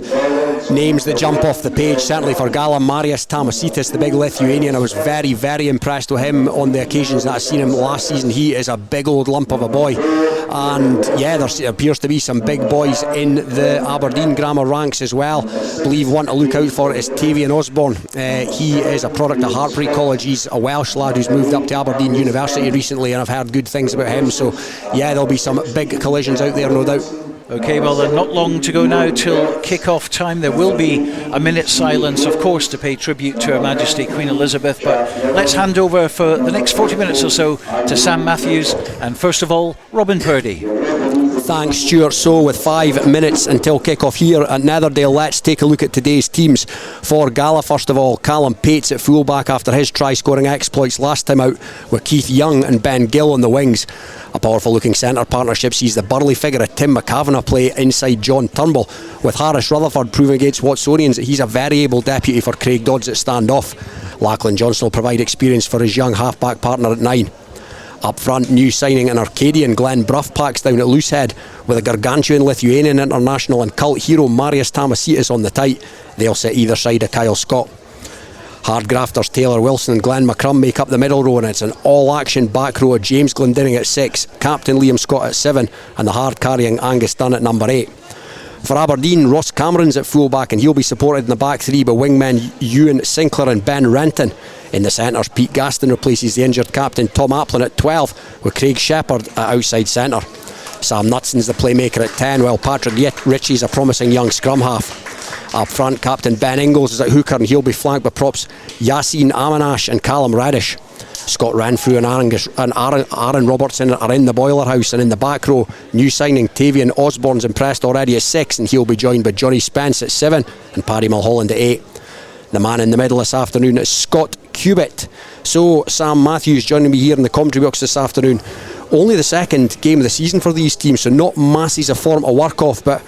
names that jump off the page. Certainly for Gala, Marius Tamasitis, the big Lithuanian. I was very, very impressed with him on the occasions that I've seen him last season. He is a big old lump of a boy. And yeah, there appears to be some big boys in the Aberdeen Grammar ranks as well. I believe one to look out for is Tavian Osborne. He is a product of Hartpury College. He's a Welsh lad who's moved up to Aberdeen University recently, and I've heard good things about him. So yeah, there'll be some big collisions out there, no doubt. Okay, well, not long to go now till kick-off time. There will be a minute's silence, of course, to pay tribute to Her Majesty Queen Elizabeth, but let's hand over for the next 40 minutes or so to Sam Mathews and, first of all, Robin Purdie. Thanks, Stuart. So with 5 minutes until kick-off here at Netherdale, let's take a look at today's teams. For Gala, first of all, Callum Pates at fullback after his try-scoring exploits last time out, with Keith Young and Ben Gill on the wings. A powerful looking centre partnership sees the burly figure of Tim McCavanagh play inside John Turnbull, with Harris Rutherford proving against Watsonians that he's a very able deputy for Craig Dodds at stand-off. Lachlan Johnson will provide experience for his young half-back partner at 9. Up front, new signing an Arcadian Glenn Bruff packs down at Loosehead, with a gargantuan Lithuanian international and cult hero Marius Tamasitis on the tight. They'll sit either side of Kyle Scott. Hard grafters Taylor Wilson and Glenn McCrum make up the middle row, and it's an all-action back row of James Glendinning at 6, Captain Liam Scott at 7, and the hard-carrying Angus Dunn at number 8. For Aberdeen, Ross Cameron's at full-back, and he'll be supported in the back three by wingmen Ewan Sinclair and Ben Renton. In the centres, Pete Gaston replaces the injured captain Tom Applin at 12, with Craig Shepherd at outside centre. Sam Knutson's the playmaker at 10, while Patrick Ritchie's a promising young scrum half. Up front, Captain Ben Ingalls is at hooker, and he'll be flanked by props Yassine Amanash and Callum Radish. Scott Renfrew and Aaron Robertson are in the boiler house, and in the back row, new signing Tavian Osborne's impressed already at 6, and he'll be joined by Johnny Spence at 7 and Paddy Mulholland at 8. The man in the middle this afternoon is Scott Cubitt. So Sam Mathews joining me here in the commentary box this afternoon. Only the second game of the season for these teams, so not masses of form to work off, but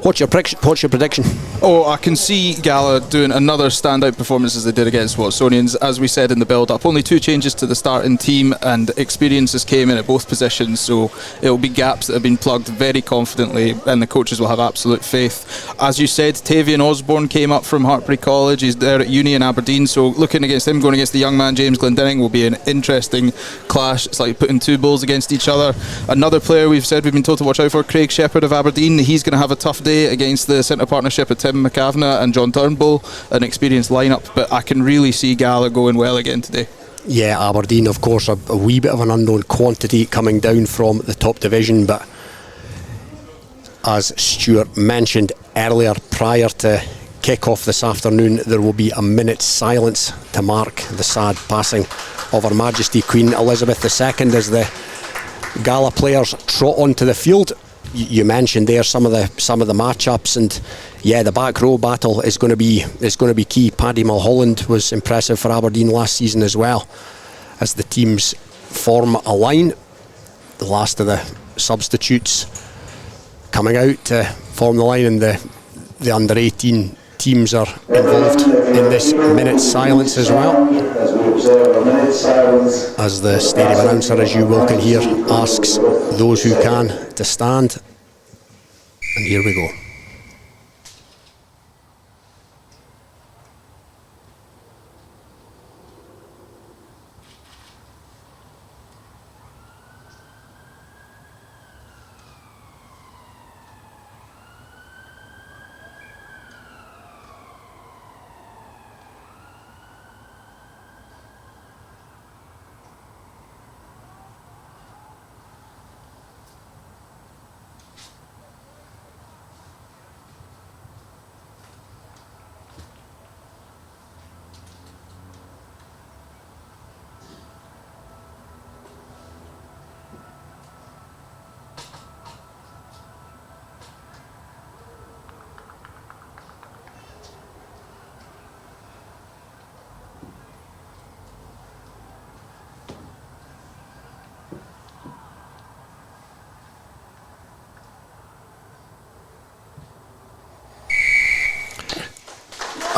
what's your prediction? Oh, I can see Gala doing another standout performance as they did against Watsonians. As we said in the build-up, only 2 changes to the starting team, and experiences came in at both positions, so it'll be gaps that have been plugged very confidently, and the coaches will have absolute faith. As you said, Tavian Osborne came up from Hartpury College. He's there at uni in Aberdeen, so looking against him, going against the young man James Glendinning, will be an interesting clash. It's like putting 2 bulls against each other. Another player we've been told to watch out for, Craig Shepherd of Aberdeen. He's going to have a tough day against the centre partnership of Tim McCavanagh and John Turnbull, an experienced lineup, but I can really see Gala going well again today. Yeah, Aberdeen, of course, a wee bit of an unknown quantity coming down from the top division, but as Stuart mentioned earlier, prior to kick-off this afternoon, there will be a minute's silence to mark the sad passing of Her Majesty Queen Elizabeth II as the Gala players trot onto the field. You mentioned there some of the matchups, and yeah, the back row battle is going to be key. Paddy Mulholland was impressive for Aberdeen last season as well. As the teams form a line, the last of the substitutes coming out to form the line, and the under 18 teams are involved in this minute's silence as well, as the stadium announcer, as you will can hear, asks those who can to stand. And here we go.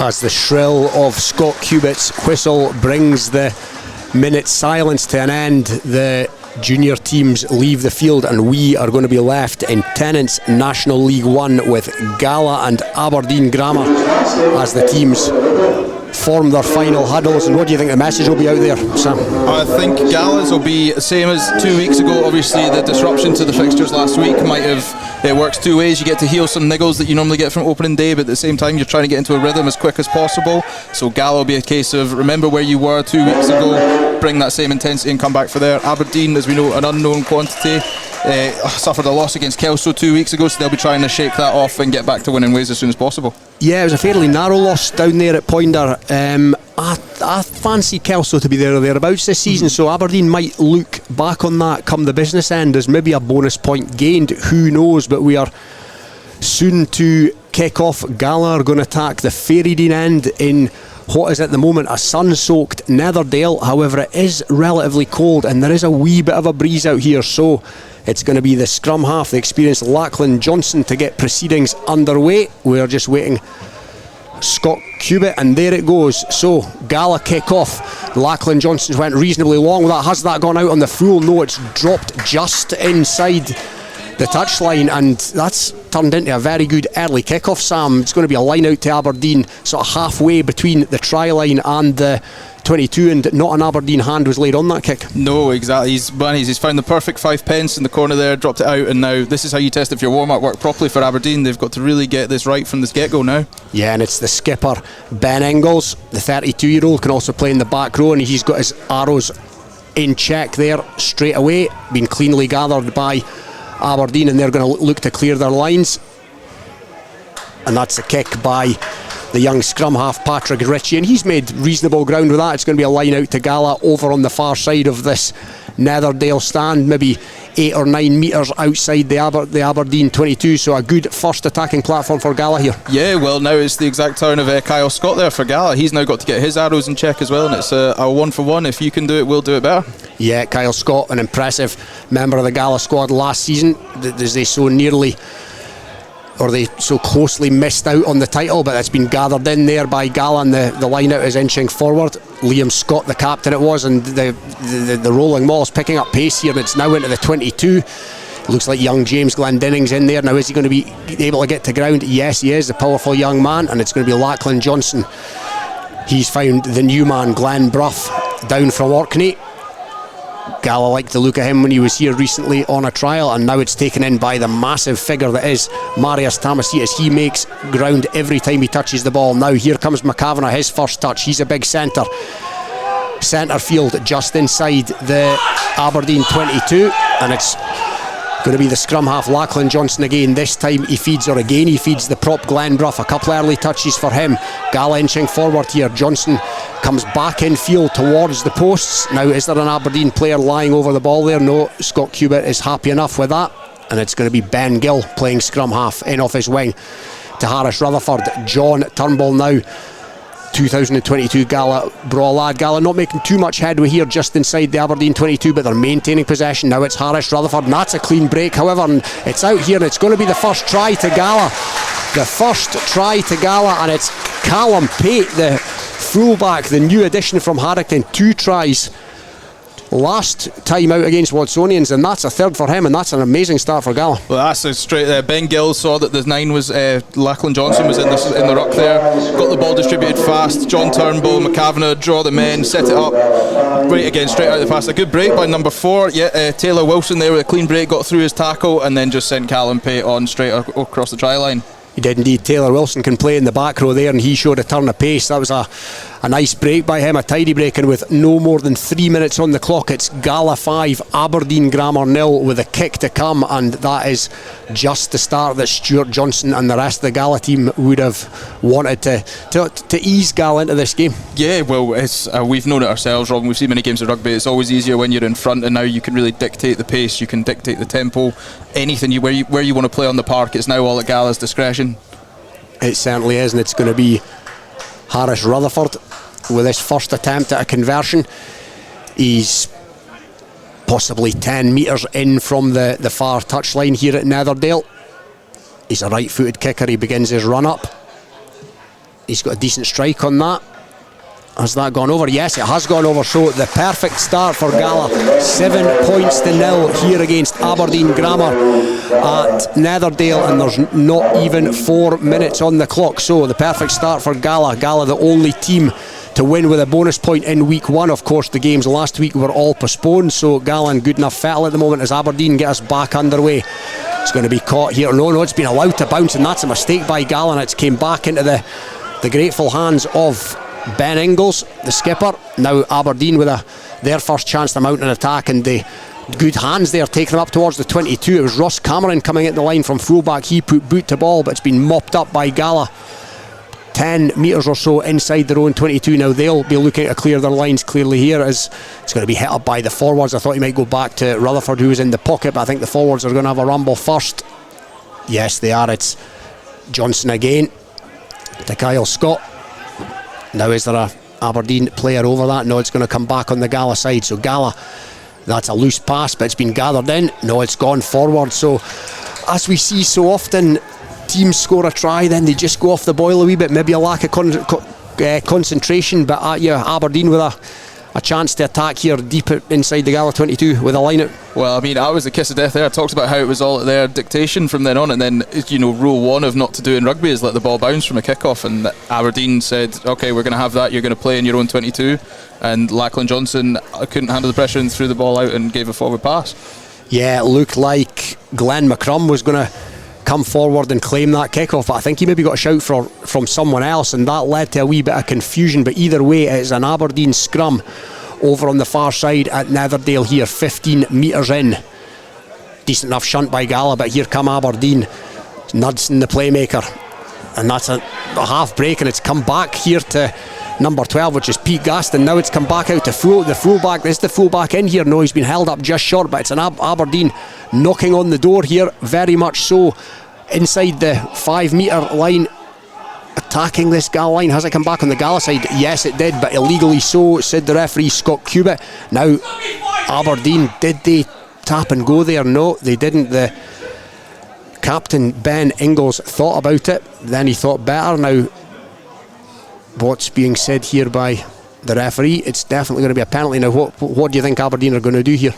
as the shrill of Scott Cubitt's whistle brings the minute silence to an end, the junior teams leave the field and we are going to be left in Tennent's National League 1 with Gala and Aberdeen Grammar as the teams form their final huddles. And what do you think the message will be out there, Sam? I think Gala's will be the same as 2 weeks ago. Obviously the disruption to the fixtures last week might have, it works two ways. You get to heal some niggles that you normally get from opening day, but at the same time you're trying to get into a rhythm as quick as possible. So Gala will be a case of remember where you were 2 weeks ago, bring that same intensity and come back for there. Aberdeen, as we know, an unknown quantity, suffered a loss against Kelso 2 weeks ago, so they'll be trying to shake that off and get back to winning ways as soon as possible. Yeah, it was a fairly narrow loss down there at Ponder. I fancy Kelso to be there or thereabouts this season, so Aberdeen might look back on that come the business end as maybe a bonus point gained. Who knows, but we are soon to kick off. Gala are going to attack the Ferrydean end in what is at the moment a sun-soaked Netherdale. However, it is relatively cold and there is a wee bit of a breeze out here, so it's going to be the scrum half, the experienced Lachlan Johnson, to get proceedings underway. We're just waiting Scott Cubitt, and there it goes. So Gala kick off. Lachlan Johnson's went reasonably long with that. Has that gone out on the full? No, it's dropped just inside the touchline, and that's turned into a very good early kick-off, Sam. It's going to be a line out to Aberdeen, sort of halfway between the try line and the 22, and not an Aberdeen hand was laid on that kick. No, exactly. He's found the perfect 5 pence in the corner there, dropped it out, and now this is how you test if your warm-up worked properly for Aberdeen. They've got to really get this right from the get-go now. Yeah, and it's the skipper, Ben Ingles, the 32-year-old, can also play in the back row, and he's got his arrows in check there straight away, been cleanly gathered by Aberdeen, and they're going to look to clear their lines. And that's a kick by the young scrum half Patrick Ritchie, and he's made reasonable ground with that. It's going to be a line out to Gala over on the far side of this Netherdale stand, maybe 8 or 9 metres outside the Aberdeen 22, so a good first attacking platform for Gala here. Yeah, well, now it's the exact turn of Kyle Scott there for Gala. He's now got to get his arrows in check as well, and it's a 1-for-1. If you can do it, we'll do it better. Yeah, Kyle Scott, an impressive member of the Gala squad last season, as they so closely missed out on the title, but it's been gathered in there by Gala, and the line out is inching forward. Liam Scott, the captain it was, and the rolling ball is picking up pace here, and it's now into the 22. Looks like young James Glendinnings's in there now. Is he going to be able to get to ground? Yes, he is, a powerful young man, and it's going to be Lachlan Johnson. He's found the new man, Glenn Bruff, down from Orkney. Gala liked the look of him when he was here recently on a trial, and now it's taken in by the massive figure that is Marius Tamasitas. He makes ground every time he touches the ball. Now here comes McCavanagh, his first touch. He's a big centre field just inside the Aberdeen 22, and it's going to be the scrum half Lachlan Johnson again. This time he feeds the prop Glenn Bruff. A couple early touches for him. Gala inching forward here. Johnson comes back in field towards the posts. Now, is there an Aberdeen player lying over the ball there? No, Scott Cubitt is happy enough with that, and it's going to be Ben Gill playing scrum half in off his wing to Harris Rutherford. John Turnbull now, 2022 Gala brawl lad. Gala not making too much headway here just inside the Aberdeen 22, but they're maintaining possession. Now it's Harris Rutherford, and that's a clean break, however, and it's out here, and it's going to be the first try to Gala. And it's Callum Pate, the fullback, the new addition from Harrington. 2 tries last time out against Watsonians, and that's a third for him, and that's an amazing start for Gala. Well, that's a straight Ben Gill saw that the 9 was Lachlan Johnson was in the ruck there, got the ball distributed fast. John Turnbull, McCavanagh draw the men, set it up right again, straight out of the pass. A good break by number 4. Taylor Wilson there with a clean break, got through his tackle, and then just sent Callum Pate on straight across the try line. He did indeed. Taylor Wilson can play in the back row there, and he showed a turn of pace. That was a nice break by him, a tidy break, and with no more than 3 minutes on the clock, it's Gala 5, Aberdeen Grammar 0 with a kick to come, and that is just the start that Stuart Johnson and the rest of the Gala team would have wanted to ease Gala into this game. Yeah, well, it's we've known it ourselves, Robin. We've seen many games of rugby. It's always easier when you're in front, and now you can really dictate the pace, you can dictate the tempo, anything where you want to play on the park. It's now all at Gala's discretion. It certainly is, and it's going to be Harris Rutherford with his first attempt at a conversion. He's possibly 10 metres in from the far touchline here at Netherdale. He's a right-footed kicker. He begins his run up. He's got a decent strike on that. Has that gone over? Yes, it has gone over. So the perfect start for Gala. 7 points to 0 here against Aberdeen Grammar at Netherdale, and there's not even 4 minutes on the clock. So the perfect start for Gala. Gala, the only team to win with a bonus point in week 1. Of course, the games last week were all postponed, so Gala in good enough fettle at the moment as Aberdeen get us back underway. It's going to be caught here. No, it's been allowed to bounce, and that's a mistake by Gala, and it's came back into the grateful hands of Ben Ingles, the skipper. Now Aberdeen with their first chance to mount an attack, and the good hands there taking them up towards the 22. It was Stuart Cameron coming at the line from fullback. He put boot to ball, but it's been mopped up by Gala. 10 metres or so inside their own 22. Now they'll be looking to clear their lines clearly here, as it's going to be hit up by the forwards. I thought he might go back to Rutherford, who was in the pocket, but I think the forwards are going to have a rumble first. Yes, they are. It's Johnson again to Kyle Scott. Now is there a Aberdeen player over that? No, it's going to come back on the Gala side. So Gala, that's a loose pass, but it's been gathered in. No, it's gone forward. So as we see so often, teams score a try, then they just go off the boil a wee bit. Maybe a lack of concentration, but Aberdeen with a chance to attack here deep inside the Gala 22 with a line out. Well, I mean, I was the kiss of death there. I talked about how it was all at their dictation from then on, and then, rule 1 of not to do in rugby is let the ball bounce from a kick-off, and Aberdeen said, okay, we're going to have that, you're going to play in your own 22, and Lachlan Johnson couldn't handle the pressure and threw the ball out and gave a forward pass. Yeah, it looked like Glenn McCrum was going to come forward and claim that kick-off, but I think he maybe got a shout from someone else, and that led to a wee bit of confusion. But either way, it's an Aberdeen scrum over on the far side at Netherdale here, 15 metres in. Decent enough shunt by Gala, but here come Aberdeen. Knudsen, the playmaker, and that's a half break, and it's come back here to number 12, which is Pete Gaston. Now it's come back out to the fullback. Is the fullback in here? No, he's been held up just short, but it's an Aberdeen knocking on the door here, very much so, inside the 5 metre line, attacking this Gala line. Has it come back on the Gala side? Yes, it did, but illegally so, said the referee Scott Cubitt. Now Aberdeen, did they tap and go there? No, they didn't. The captain Ben Ingles thought about it, then he thought better. Now what's being said here by the referee, it's definitely going to be a penalty. Now what do you think Aberdeen are going to do here?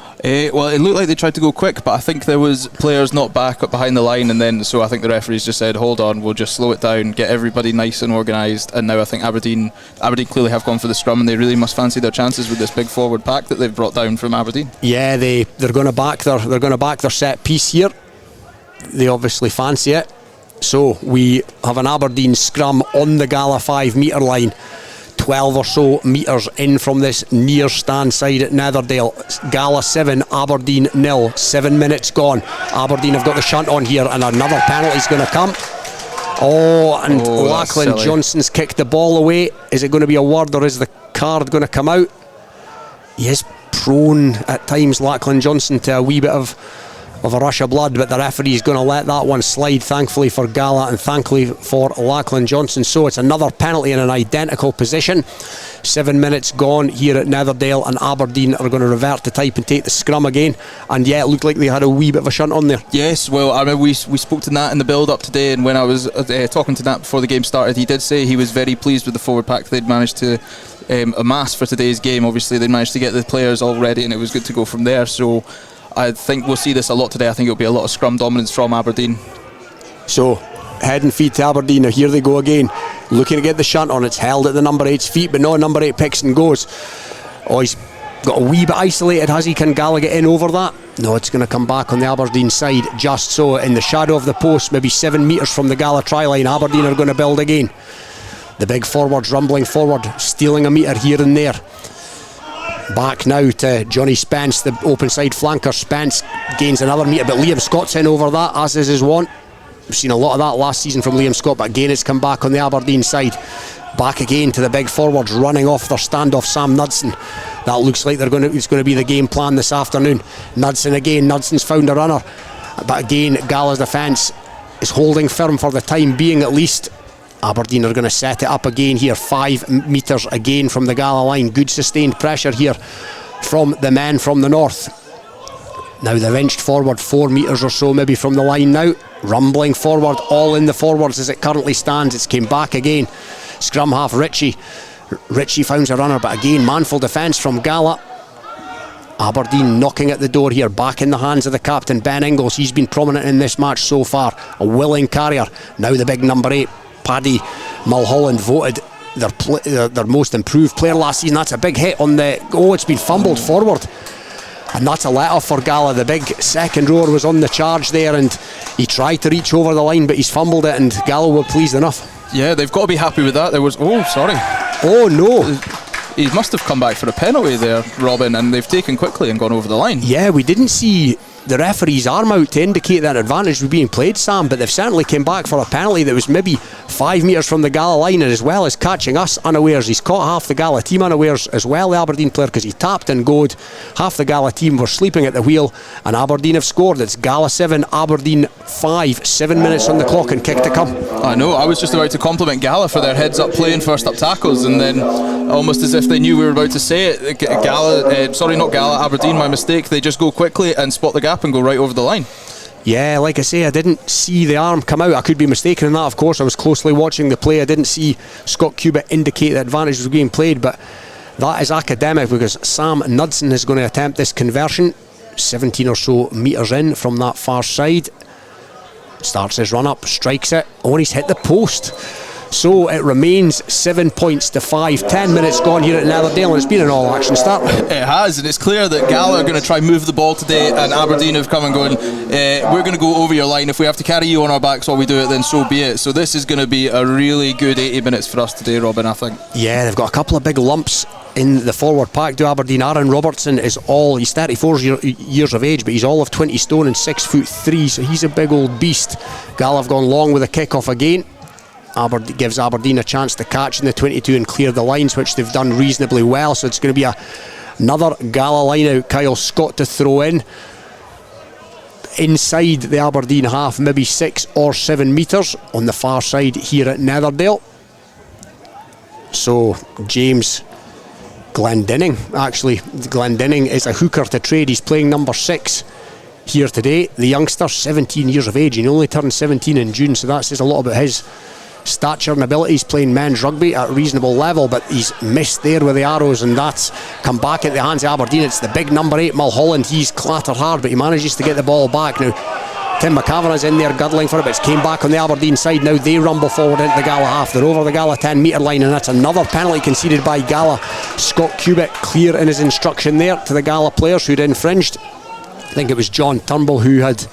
Well, it looked like they tried to go quick, but I think there was players not back up behind the line, and then so I think the referees just said, hold on, we'll just slow it down, get everybody nice and organised. And now I think Aberdeen clearly have gone for the scrum, and they really must fancy their chances with this big forward pack that they've brought down from Aberdeen. Yeah, they're going to back their set piece here. They obviously fancy it. So we have an Aberdeen scrum on the Gala 5 metre line, 12 or so metres in from this near stand side at Netherdale. Gala 7, Aberdeen 0, 7 minutes gone. Aberdeen have got the shunt on here, and another penalty's going to come. Lachlan Johnson's kicked the ball away. Is it going to be a word, or is the card going to come out? He is prone at times, Lachlan Johnson, to a wee bit of a rush of blood, but the referee's going to let that one slide, thankfully for Gala and thankfully for Lachlan Johnson. So it's another penalty in an identical position. 7 minutes gone here at Netherdale, and Aberdeen are going to revert to type and take the scrum again. And yeah, it looked like they had a wee bit of a shunt on there. Yes, well, I remember we spoke to Nat in the build up today, and when I was talking to Nat before the game started, he did say he was very pleased with the forward pack they'd managed to amass for today's game. Obviously they managed to get the players all ready, and it was good to go from there. So I think we'll see this a lot today. I think it'll be a lot of scrum dominance from Aberdeen. So head and feet to Aberdeen. Now here they go again, looking to get the shunt on. It's held at the number 8's feet, but no, number 8 picks and goes. He's got a wee bit isolated, has he? Can Gala get in over that? No, it's going to come back on the Aberdeen side, just so, in the shadow of the post, maybe 7 metres from the Gala try line. Aberdeen are going to build again. The big forwards rumbling forward, stealing a metre here and there. Back now to Johnny Spence, the open side flanker. Spence gains another metre, but Liam Scott's in over that, as is his want. We've seen a lot of that last season from Liam Scott, but again it's come back on the Aberdeen side. Back again to the big forwards, running off their standoff. Sam Knudsen. That looks like it's going to be the game plan this afternoon. Knudsen again. Knudsen's found a runner, but again Gala's defence is holding firm for the time being, at least. Aberdeen are going to set it up again here, 5 metres again from the Gala line. Good sustained pressure here from the men from the north. Now they've inched forward 4 metres or so maybe from the line now. Rumbling forward, all in the forwards as it currently stands. It's came back again. Scrum half Ritchie. Ritchie finds a runner, but again, manful defence from Gala. Aberdeen knocking at the door here, back in the hands of the captain, Ben Ingles. He's been prominent in this match so far, a willing carrier. Now the big number 8, Paddy Mulholland, voted their most improved player last season. That's a big hit on the... it's been fumbled forward. And that's a let-off for Gala. The big second rower was on the charge there, and he tried to reach over the line, but he's fumbled it, and Gala were pleased enough. Yeah, they've got to be happy with that. There was... Oh, no. He must have come back for a penalty there, Robin, and they've taken quickly and gone over the line. Yeah, we didn't see the referee's arm out to indicate that advantage was being played, Sam, but they've certainly came back for a penalty that was maybe 5 metres from the Gala line, and as well as catching us unawares, he's caught half the Gala team unawares as well, the Aberdeen player, because he tapped and goed. Half the Gala team were sleeping at the wheel, and Aberdeen have scored. It's Gala 7, Aberdeen 5, 7 minutes on the clock and kick to come. I know, I was just about to compliment Gala for their heads up play and first up tackles, and then almost as if they knew we were about to say it, Aberdeen, my mistake, they just go quickly and spot the gap and go right over the line. Yeah, like I say, I didn't see the arm come out. I could be mistaken in that, of course. I was closely watching the play. I didn't see Scott Cubitt indicate the advantage was being played, but that is academic, because Sam Knudsen is going to attempt this conversion 17 or so metres in from that far side. Starts his run up, strikes it. And he's hit the post. So it remains 7 points to 5. 10 minutes gone here at Netherdale, and it's been an all-action start. It has, and it's clear that Gala are going to try and move the ball today, and Aberdeen have come and gone, we're going to go over your line. If we have to carry you on our backs while we do it, then so be it. So this is going to be a really good 80 minutes for us today, Robin, I think. Yeah, they've got a couple of big lumps in the forward pack to Aberdeen. Aaron Robertson is he's 34 years of age, but he's all of 20 stone and 6'3", so he's a big old beast. Gala have gone long with a kick-off again. Gives Aberdeen a chance to catch in the 22 and clear the lines, which they've done reasonably well. So it's going to be another Gala line out. Kyle Scott to throw in inside the Aberdeen half, maybe 6 or 7 metres on the far side here at Netherdale. So James Glendinning, actually Glendinning is a hooker to trade. He's playing number 6 here today. The youngster, 17 years of age, and he only turned 17 in June, so that says a lot about his stature and abilities playing men's rugby at a reasonable level, but he's missed there with the arrows, and that's come back at the hands of Aberdeen. It's the big number 8, Mulholland. He's clattered hard, but he manages to get the ball back. Now Tim McCavern's in there guddling for it, but it's came back on the Aberdeen side. Now they rumble forward into the Gala half. They're over the Gala 10 metre line, and that's another penalty conceded by Gala. Scott Cubitt clear in his instruction there to the Gala players who'd infringed. I think it was John Turnbull who had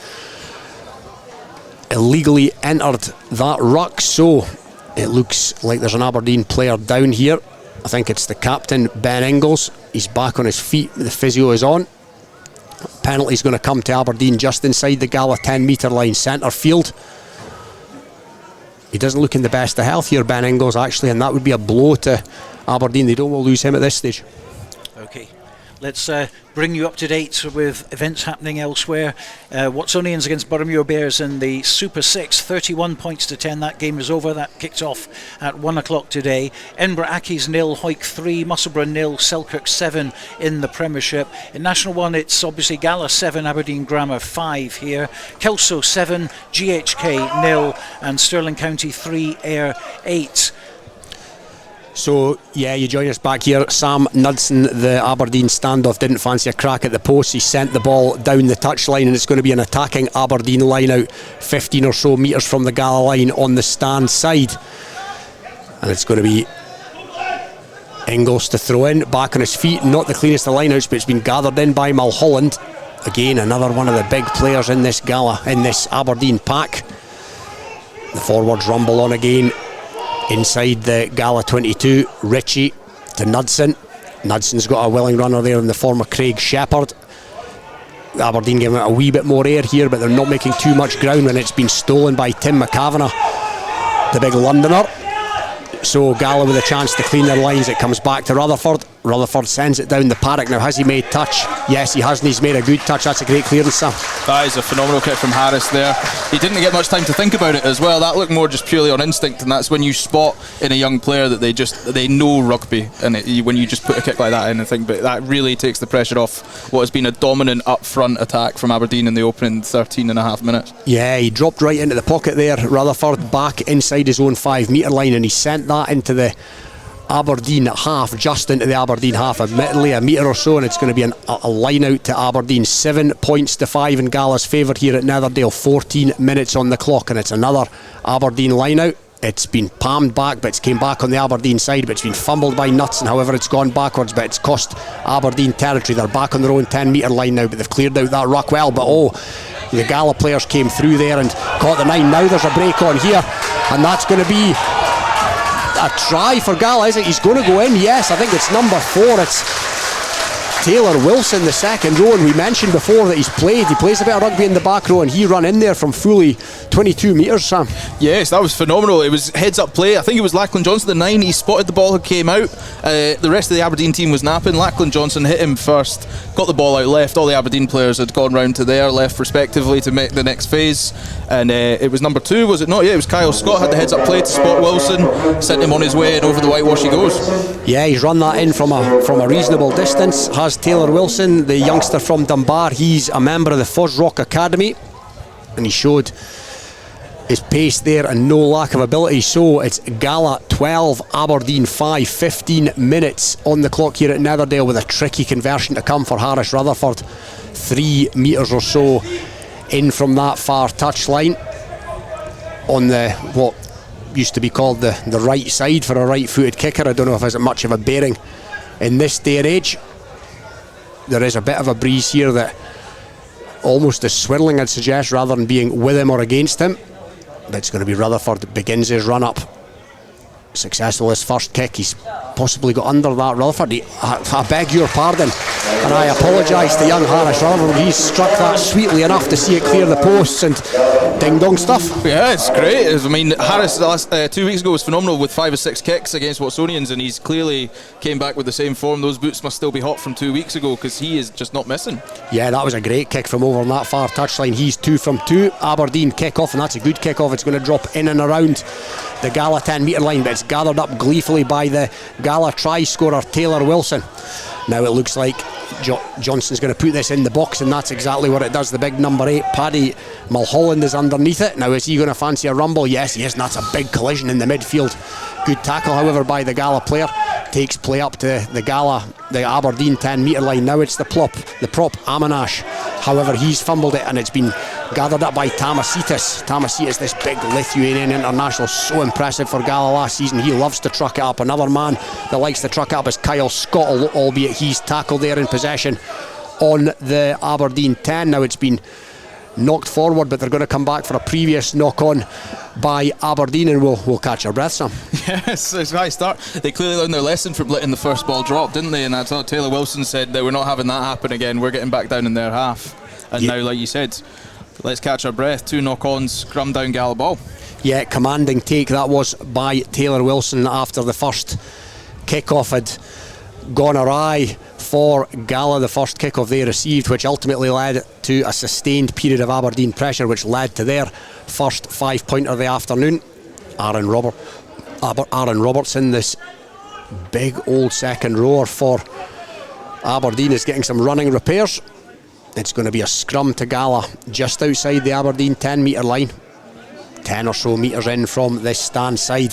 illegally entered that ruck, so it looks like there's an Aberdeen player down here. I think it's the captain, Ben Ingles. He's back on his feet, the physio is on. Penalty's going to come to Aberdeen just inside the Gala 10 metre line, centre field. He doesn't look in the best of health here, Ben Ingles, actually, and that would be a blow to Aberdeen. They don't want to lose him at this stage. Okay, let's bring you up to date with events happening elsewhere. Watsonians against Boroughmuir Bears in the Super 6, 31 points to 10. That game is over. That kicked off at 1 o'clock today. Edinburgh Accies 0, Hawick 3, Musselburgh 0, Selkirk 7 in the Premiership. In National 1, it's obviously Gala 7, Aberdeen Grammar 5 here. Kelso 7, GHK 0, and Stirling County 3, Ayr 8. So, yeah, you join us back here. Sam Knudsen, the Aberdeen standoff, didn't fancy a crack at the post. He sent the ball down the touchline, and it's going to be an attacking Aberdeen line out 15 or so metres from the Gala line on the stand side. And it's going to be Ingles to throw in, back on his feet. Not the cleanest of lineouts, but it's been gathered in by Mulholland. Again, another one of the big players in this Gala, in this Aberdeen pack. The forwards rumble on again. Inside the Gala 22, Ritchie to Knudsen. Knudsen's got a willing runner there in the form of Craig Shepherd. Aberdeen giving it a wee bit more air here, but they're not making too much ground when it's been stolen by Tim McCavanagh, the big Londoner. So Gala with a chance to clean their lines. It comes back to Rutherford. Rutherford sends it down the paddock. Now, has he made touch? Yes, he has, and he's made a good touch. That's a great clearance, Sam. That is a phenomenal kick from Harris there. He didn't get much time to think about it as well. That looked more just purely on instinct, and that's when you spot in a young player that they know rugby, and when you just put a kick like that in, I think, but that really takes the pressure off what has been a dominant up-front attack from Aberdeen in the opening 13 and a half minutes. Yeah, he dropped right into the pocket there, Rutherford, back inside his own 5 metre line, and he sent that into the Aberdeen half, just into the Aberdeen half, admittedly a metre or so, and it's going to be a line out to Aberdeen. 7 points to 5 in Gala's favour here at Netherdale. 14 minutes on the clock, and it's another Aberdeen line out. It's been palmed back, but it's came back on the Aberdeen side, but it's been fumbled by Nuts, and however it's gone backwards, but it's cost Aberdeen territory. They're back on their own 10 metre line now, but they've cleared out that ruck well. But the Gala players came through there and caught the 9. Now there's a break on here, and that's going to be a try for Gala, is it? He's going to go in. Yes, I think it's number 4. It's Taylor Wilson, the second row, and we mentioned before that he plays a bit of rugby in the back row, and he run in there from fully 22 metres, Sam. Yes, that was phenomenal. It was heads up play. I think it was Lachlan Johnson, the 9. He spotted the ball, came out. The rest of the Aberdeen team was napping. Lachlan Johnson hit him first, got the ball out left. All the Aberdeen players had gone round to their left respectively to make the next phase, and it was number 2, was it not? Yeah, it was Kyle Scott had the heads up play to spot Wilson, sent him on his way, and over the whitewash he goes. Yeah, he's run that in from a reasonable distance. Has Taylor Wilson, the youngster from Dunbar. He's a member of the Fosrock Academy, and he showed his pace there and no lack of ability. So it's Gala 12, Aberdeen 5, 15 minutes on the clock here at Netherdale, with a tricky conversion to come for Harris Rutherford. 3 metres or so in from that far touchline on the what used to be called the right side for a right-footed kicker. I don't know if there's much of a bearing in this day and age. There is a bit of a breeze here that almost is swirling, I'd suggest, rather than being with him or against him. But it's going to be Rutherford that begins his run up. Successful his first kick. He's possibly got under that. Rutherford, I beg your pardon, and I apologise to young Harris Rutherford. He's struck that sweetly enough to see it clear the posts and ding dong stuff. Yeah, it's great. I mean, Harris last 2 weeks ago was phenomenal with 5 or 6 kicks against Watsonians, and he's clearly came back with the same form. Those boots must still be hot from 2 weeks ago, because he is just not missing. Yeah, that was a great kick from over on that far touchline. He's 2 from 2. Aberdeen kick off, and that's a good kick off. It's going to drop in and around the Gala 10 metre line, but it's gathered up gleefully by the Gala try scorer Taylor Wilson. Now it looks like Johnson's going to put this in the box, and that's exactly what it does. The big number 8, Paddy Mulholland, is underneath it. Now, is he going to fancy a rumble? Yes, he is, and that's a big collision in the midfield. Good tackle, however, by the Gala player. Takes play up to the Aberdeen 10 metre line. Now it's the prop Amanash. However, he's fumbled it, and it's been gathered up by Tamasitis. Tamasitis, this big Lithuanian international, so impressive for Gala last season. He loves to truck it up. Another man that likes to truck it up is Kyle Scott, albeit he's tackled there in possession on the Aberdeen 10. Now it's been knocked forward, but they're going to come back for a previous knock on by Aberdeen, and we'll catch our breath, Sam. Yes, it's a high start. They clearly learned their lesson from letting the first ball drop, didn't they? And that's what Taylor Wilson said, that we're not having that happen again. We're getting back down in their half. And now, like you said, let's catch our breath. 2 knock-ons, scrum down Gala ball. Yeah, commanding take that was by Taylor Wilson after the first kick-off had gone awry for Gala. The first kick-off they received, which ultimately led to a sustained period of Aberdeen pressure, which led to their first 5-pointer of the afternoon. Aaron Robertson, this big old second rower for Aberdeen, is getting some running repairs. It's going to be a scrum to Gala just outside the Aberdeen 10 metre line, 10 or so metres in from this stand side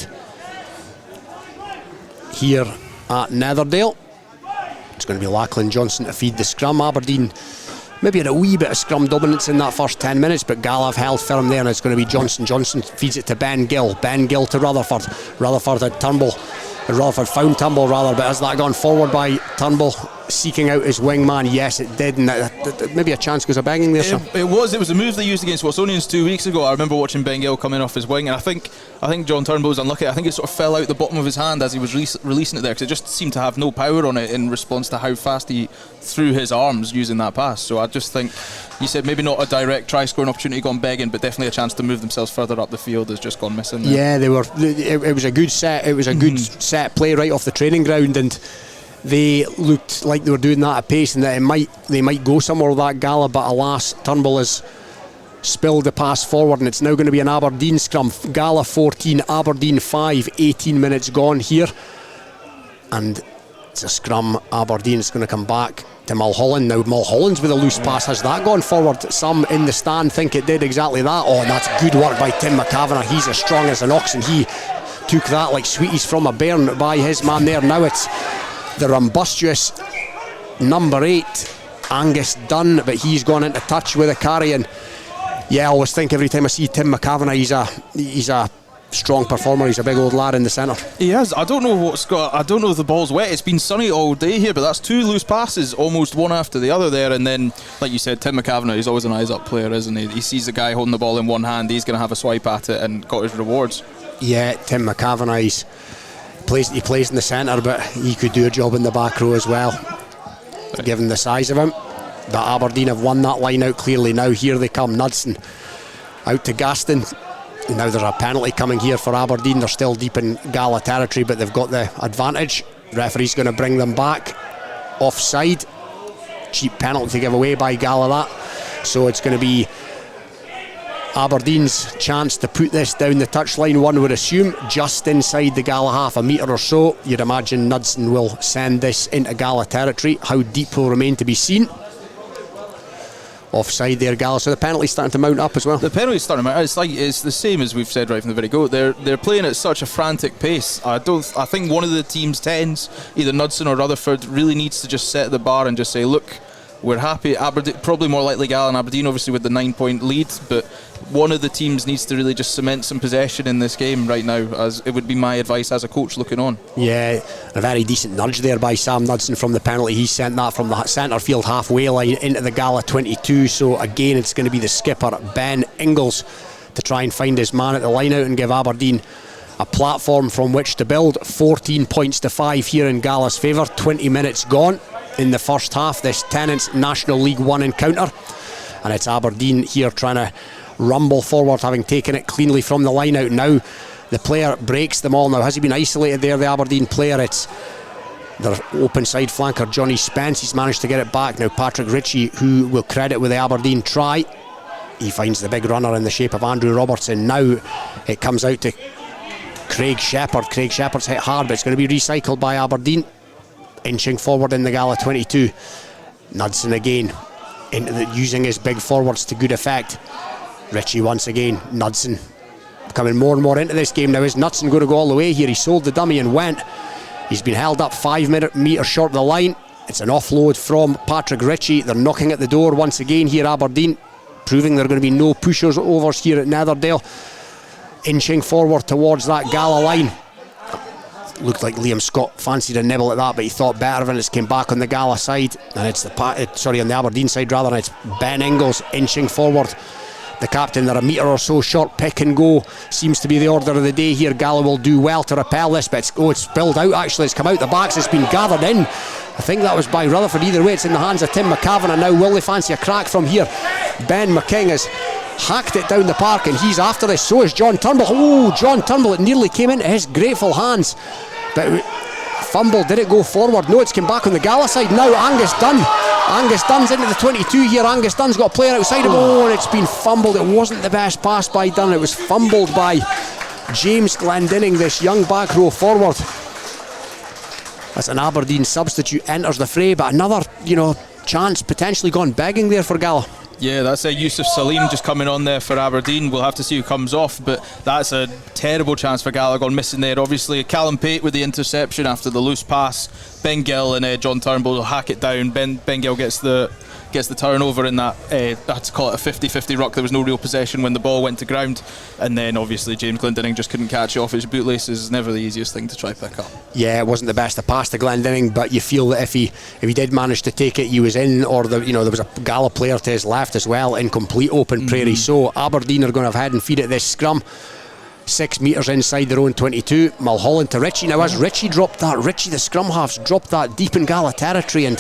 here at Netherdale. It's going to be Lachlan Johnson to feed the scrum. Aberdeen maybe had a wee bit of scrum dominance in that first 10 minutes, but Gala have held firm there, and it's going to be Johnson feeds it to Ben Gill to Rutherford had Turnbull. Rutherford found Turnbull but has that gone forward by Turnbull seeking out his wingman? Yes, it did, and maybe a chance goes a banging there. It was a move they used against Watsonians 2 weeks ago. I remember watching Ben Gill come in off his wing, and I think John Turnbull was unlucky. I think it sort of fell out the bottom of his hand as he was releasing it there, because it just seemed to have no power on it in response to how fast he threw his arms using that pass. So I just think, you said maybe not a direct try scoring opportunity gone begging, but definitely a chance to move themselves further up the field has just gone missing there. Yeah, it was a good set. It was a good set play right off the training ground, and they looked like they were doing that at pace and that they might go somewhere with that, Gala, but alas, Turnbull has spilled the pass forward and it's now going to be an Aberdeen scrum. Gala 14, Aberdeen 5, 18 minutes gone here, and it's a scrum. Aberdeen is going to come back to Mulholland. Now Mulholland's with a loose pass. Has that gone forward? Some in the stand think it did exactly that. Oh, and that's good work by Tim McCavanagh. He's as strong as an ox and he took that like sweeties from a bairn by his man there. Now it's the rumbustious number 8, Angus Dunn, but he's gone into touch with a carry. And yeah, I always think every time I see Tim McCavanagh, he's a strong performer. He's a big old lad in the centre. He is. I don't know if the ball's wet. It's been sunny all day here, but that's 2 loose passes, almost one after the other there. And then, like you said, Tim McCavanagh, he's always an eyes up player, isn't he? He sees the guy holding the ball in one hand, he's going to have a swipe at it and got his rewards. Yeah, Tim McCavanagh, he plays in the centre, but he could do a job in the back row as well, given the size of him. But Aberdeen have won that line out clearly. Now here they come. Knudsen out to Gaston. Now there's a penalty coming here for Aberdeen. They're still deep in Gala territory, but they've got the advantage. Referee's going to bring them back. Offside. Cheap penalty to give away by Gala, that. So it's going to be Aberdeen's chance to put this down the touchline, one would assume, just inside the Gala half, a metre or so. You'd imagine Knudsen will send this into Gala territory. How deep will remain to be seen. Offside there, Gala. So the penalty's starting to mount up as well. The penalty's starting to mount up. It's the same as we've said right from the very go. They're playing at such a frantic pace. I think one of the team's 10s, either Knudsen or Rutherford, really needs to just set the bar and just say, look, we're happy. Aberdeen, probably more likely Gala and Aberdeen, obviously with the 9-point lead, but one of the teams needs to really just cement some possession in this game right now, as it would be my advice as a coach looking on. Yeah, a very decent nudge there by Sam Knudsen from the penalty. He sent that from the centre field halfway line into the Gala 22. So again, it's going to be the skipper Ben Ingalls to try and find his man at the line out and give Aberdeen a platform from which to build. 14 points to 5 here in Gala's favour. 20 minutes gone in the first half, this Tennent's National League 1 encounter, and it's Aberdeen here trying to rumble forward, having taken it cleanly from the line out. Now the player breaks them all. Now has he been isolated there, the Aberdeen player? It's their open side flanker Johnny Spence. He's managed to get it back. Now Patrick Ritchie, who will credit with the Aberdeen try, he finds the big runner in the shape of Andrew Robertson. Now it comes out to Craig Shepherd. Craig Shepherd's hit hard, but it's going to be recycled by Aberdeen. Inching forward in the Gala 22. Knudsen again using his big forwards to good effect. Ritchie once again. Knudsen coming more and more into this game now. Is Knudsen going to go all the way here? He sold the dummy and went. He's been held up 5 metres short of the line. It's an offload from Patrick Ritchie. They're knocking at the door once again here, Aberdeen, proving there are going to be no pushers overs here at Netherdale. Inching forward towards that Gala line. Looked like Liam Scott fancied a nibble at that, but he thought better of it. It's came back on the Gala side, and it's on the Aberdeen side rather, and it's Ben Ingalls inching forward. The captain, they're a metre or so short. Pick and go seems to be the order of the day here. Gala will do well to repel this, but it's spilled out actually. It's come out the backs, it's been gathered in. I think that was by Rutherford. Either way, it's in the hands of Tim McCavanagh. Now will they fancy a crack from here? Ben McKing has hacked it down the park and he's after this. So is John Turnbull. Oh, John Turnbull, it nearly came into his grateful hands, but fumble. Did it go forward? No, it's come back on the Gala side. Now Angus Dunn's into the 22 here. Angus Dunn's got a player outside him. Oh, and it's been fumbled. It wasn't the best pass by Dunn. It was fumbled by James Glendinning, this young back row forward. As an Aberdeen substitute enters the fray, but another, chance potentially gone begging there for Gala. Yeah, that's Yusuf Salim just coming on there for Aberdeen. We'll have to see who comes off, but that's a terrible chance for Gala gone missing there. Obviously, Callum Pate with the interception after the loose pass. Ben Gill and John Turnbull will hack it down. Ben Gill gets the turnover in that, I had to call it a 50-50 ruck. There was no real possession when the ball went to ground, and then obviously James Glendinning just couldn't catch it off his bootlaces. Never the easiest thing to try pick up. Yeah, it wasn't the best to pass to Glendinning, but you feel that if he did manage to take it, he was in, or there was a Gala player to his left as well in complete open prairie. So Aberdeen are going to have head and feet at this scrum. 6 metres inside their own 22. Mulholland to Ritchie. Now as Ritchie dropped that, the scrum halves dropped that deep in Gala territory, and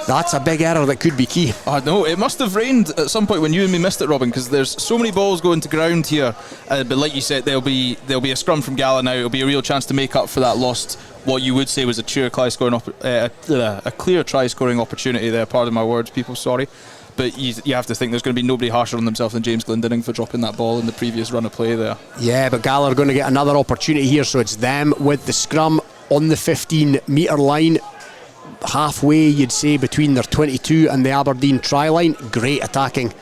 That's a big error that could be key. Oh no, it must have rained at some point when you and me missed it, Robin, because there's so many balls going to ground here. But like you said, there'll be a scrum from Gala now. It'll be a real chance to make up for that lost, what you would say was a clear try scoring opportunity there. Pardon my words, people. Sorry. But you have to think there's going to be nobody harsher on themselves than James Glendinning for dropping that ball in the previous run of play there. Yeah, but Gala are going to get another opportunity here, so it's them with the scrum on the 15-metre line, halfway, you'd say, between their 22 and the Aberdeen try line. Great attacking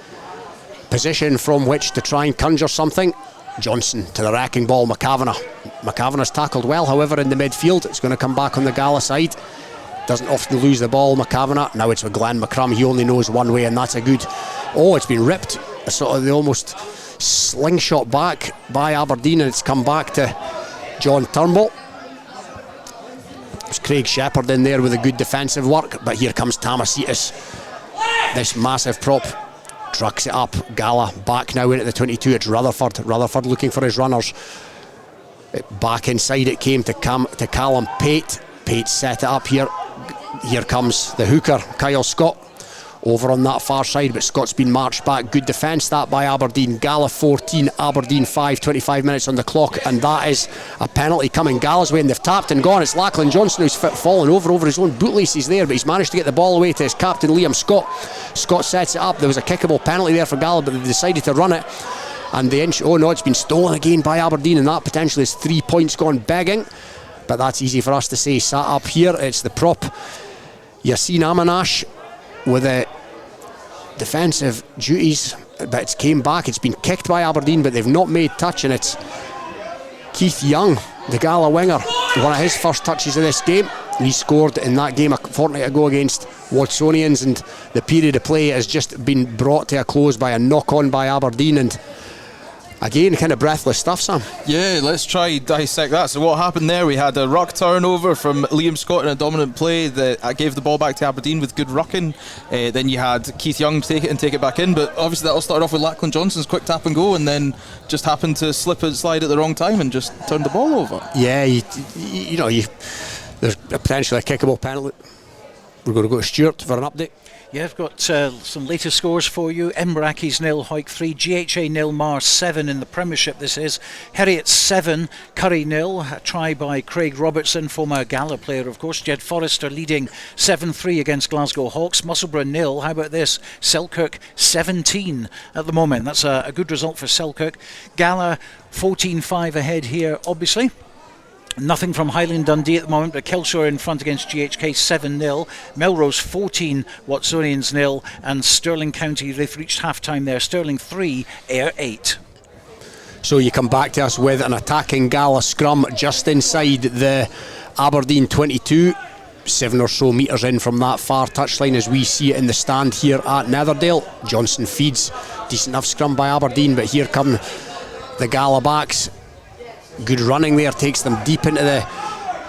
position from which to try and conjure something. Johnson to the wrecking ball, McCavanagh's tackled well, however, in the midfield. It's going to come back on the Gala side. Doesn't often lose the ball, McCavanagh. Now it's with Glenn McCrum. He only knows one way, and that's a good... Oh, it's been ripped. Sort of the almost slingshot back by Aberdeen, and it's come back to John Turnbull. It's Craig Shepherd in there with a good defensive work, but here comes Tamasitis. This massive prop trucks it up. Gala back now into the 22. It's Rutherford looking for his runners. Back inside it came to Callum Pate. Pate set it up here. Here comes the hooker, Kyle Scott, over on that far side, but Scott's been marched back. Good defence that by Aberdeen. Gala 14, Aberdeen 5, 25 minutes on the clock, and that is a penalty coming Gala's way, and they've tapped and gone. It's Lachlan Johnson who's fallen over his own bootlaces there, but he's managed to get the ball away to his captain Liam Scott. Scott sets it up. There was a kickable penalty there for Gala, but they decided to run it, and it's been stolen again by Aberdeen, and that potentially is 3 points gone begging, but that's easy for us to say. Sat up here, it's the prop Yassine Amanash with a defensive duties, but it's came back. It's been kicked by Aberdeen, but they've not made touch, and it's Keith Young, the Gala winger, one of his first touches of this game. He scored in that game a fortnight ago against Watsonians, and the period of play has just been brought to a close by a knock-on by Aberdeen, and again, kind of breathless stuff, Sam. Yeah, let's try dissect that. So what happened there? We had a ruck turnover from Liam Scott in a dominant play that gave the ball back to Aberdeen with good rucking. Then you had Keith Young take it back in, but obviously that all started off with Lachlan Johnson's quick tap and go, and then just happened to slip and slide at the wrong time and just turned the ball over. Yeah, there's potentially a kickable penalty. We're going to go to Stuart for an update. Yeah, I've got some latest scores for you. Embrackie's 0, Hawick 3, GHA 0, Mar 7 in the Premiership this is. Heriot 7, Curry 0, a try by Craig Robertson, former Gala player of course. Jed Forrester leading 7-3 against Glasgow Hawks. Musselburgh 0, how about this? Selkirk 17 at the moment. That's a good result for Selkirk. Gala 14-5 ahead here obviously. Nothing from Highland Dundee at the moment, but Kelshire in front against GHK 7-0. Melrose 14, Watsonians 0, and Stirling County, they've reached half-time there. Stirling 3, Ayr 8. So you come back to us with an attacking Gala scrum just inside the Aberdeen 22. 7 or so metres in from that far touchline as we see it in the stand here at Netherdale. Johnson feeds. Decent enough scrum by Aberdeen, but here come the Gala backs. Good running there, takes them deep into the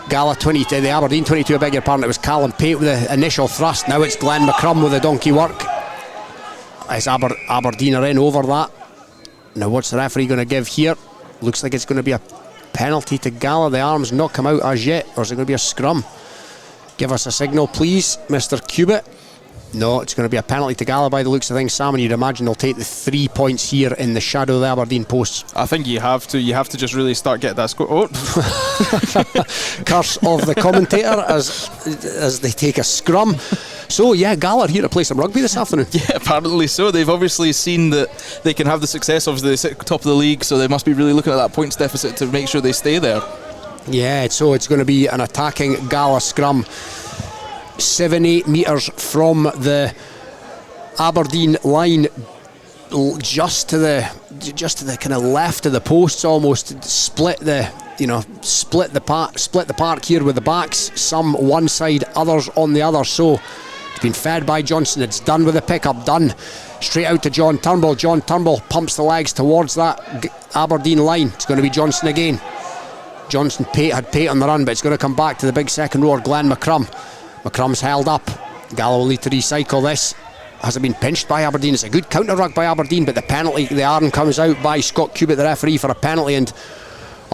Gala 22, the Aberdeen 22, I beg your pardon. It was Callum Pate with the initial thrust. Now it's Glenn McCrum with the donkey work. As Aberdeen are in over that. Now what's the referee going to give here? Looks like it's going to be a penalty to Gala. The arm's not come out as yet, or is it going to be a scrum? Give us a signal please, Mr. Cubitt. No, it's going to be a penalty to Gala by the looks of things, Sam, and you'd imagine they'll take the 3 points here in the shadow of the Aberdeen posts. I think you have to just really start getting that score. Oh. Curse of the commentator as they take a scrum. So yeah, Gala are here to play some rugby this afternoon. Yeah, apparently so. They've obviously seen that they can have the success. Obviously they sit at the top of the league, so they must be really looking at that points deficit to make sure they stay there. Yeah, so it's going to be an attacking Gala scrum. 7-8 metres from the Aberdeen line, just to the kind of left of the posts, almost split the park here with the backs, some one side, others on the other. So it's been fed by Johnson. It's done with the pickup, done straight out to John Turnbull. John Turnbull pumps the legs towards that Aberdeen line. It's going to be Johnson again. Johnson had Pate on the run, but it's going to come back to the big second rower, Glenn McCrum. McCrum's held up. Gala will need to recycle this. Has it been pinched by Aberdeen? It's a good counter ruck by Aberdeen, but the penalty, the arm comes out by Scott Cubitt, the referee, for a penalty, and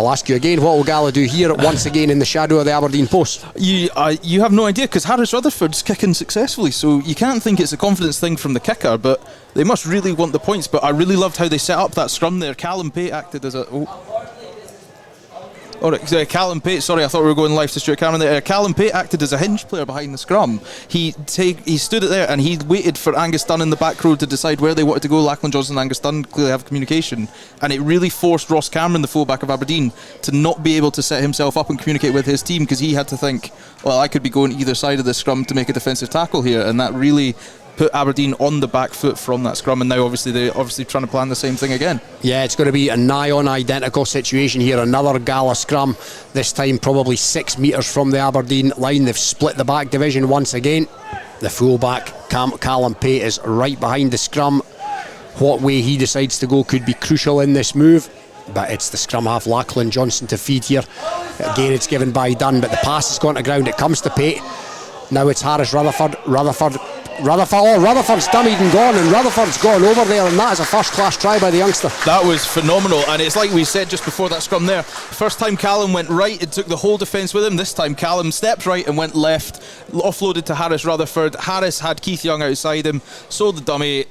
I'll ask you again, what will Gala do here once again in the shadow of the Aberdeen post? You have no idea, because Harris Rutherford's kicking successfully, so you can't think it's a confidence thing from the kicker, but they must really want the points. But I really loved how they set up that scrum there. Callum Pate acted as a... Alright, Callum Pate, sorry, I thought we were going live to Stuart Cameron there. Callum Pate acted as a hinge player behind the scrum. He stood it there and he waited for Angus Dunn in the back row to decide where they wanted to go. Lachlan Johnson and Angus Dunn clearly have communication, and it really forced Ross Cameron, the fullback of Aberdeen, to not be able to set himself up and communicate with his team, because he had to think, well, I could be going either side of the scrum to make a defensive tackle here, and that really put Aberdeen on the back foot from that scrum. And now they're obviously trying to plan the same thing again. Yeah, it's going to be a nigh on identical situation here. Another Gala scrum, this time probably 6 metres from the Aberdeen line. They've split the back division once again. The fullback Callum Pate is right behind the scrum. What way he decides to go could be crucial in this move, but it's the scrum half Lachlan Johnson to feed here. Again, it's given by Dunn, but the pass has gone to ground. It comes to Pate. Now it's Harris Rutherford, Rutherford's dummied and gone, and Rutherford's gone over there, and that is a first class try by the youngster. That was phenomenal, and it's like we said just before that scrum there, first time Callum went right, it took the whole defence with him. This time Callum stepped right and went left, offloaded to Harris Rutherford. Harris had Keith Young outside him, so the dummy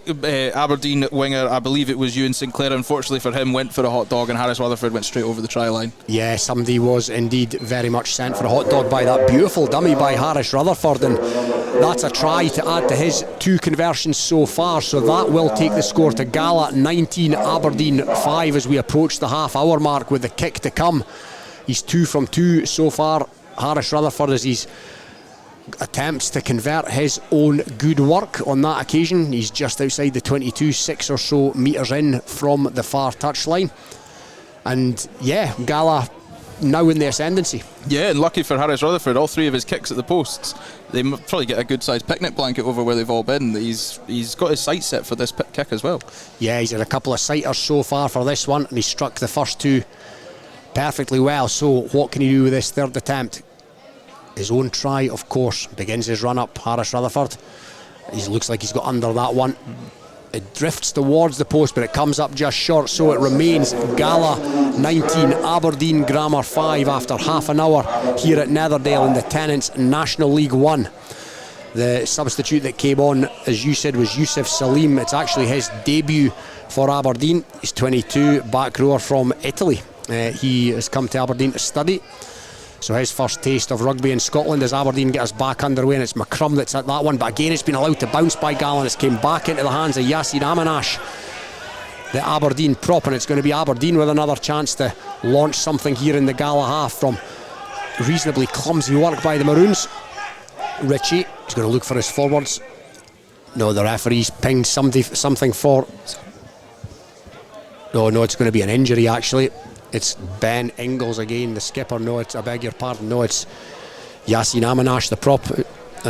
Aberdeen winger, I believe it was Ewan Sinclair, unfortunately for him, went for a hot dog, and Harris Rutherford went straight over the try line. Yeah, somebody was indeed very much sent for a hot dog by that beautiful dummy by Harris Rutherford, and that's a try to add to his 2 conversions so far, so that will take the score to Gala 19, Aberdeen 5 as we approach the half hour mark with the kick to come. He's 2 from 2 so far, Harris Rutherford, as he's attempts to convert his own good work on that occasion. He's just outside the 22, 6 or so metres in from the far touchline, and yeah, Gala now in the ascendancy. Yeah, and lucky for Harris Rutherford, all 3 of his kicks at the posts, they probably get a good sized picnic blanket over where they've all been. He's got his sights set for this kick as well. Yeah, he's had a couple of sighters so far for this one, and he struck the first 2 perfectly well. So what can he do with this third attempt? His own try, of course, begins his run up. Harris Rutherford, he looks like he's got under that one. It drifts towards the post, but it comes up just short, so it remains Gala 19, Aberdeen Grammar 5 after half an hour here at Netherdale in the Tennent's National League 1. The substitute that came on, as you said, was Yusuf Salim. It's actually his debut for Aberdeen. He's 22, back rower from Italy. He has come to Aberdeen to study. So his first taste of rugby in Scotland as Aberdeen get us back underway, and it's McCrum that's at that one, but again it's been allowed to bounce by Gala, and it's came back into the hands of Yassine Amanash, the Aberdeen prop, and it's going to be Aberdeen with another chance to launch something here in the Gala half from reasonably clumsy work by the Maroons. Ritchie is going to look for his forwards. No, the referee's pinged something for... No, it's going to be an injury actually. It's Ben Ingalls again, the skipper. No, I beg your pardon. No, it's Yassine Amanash, the prop. And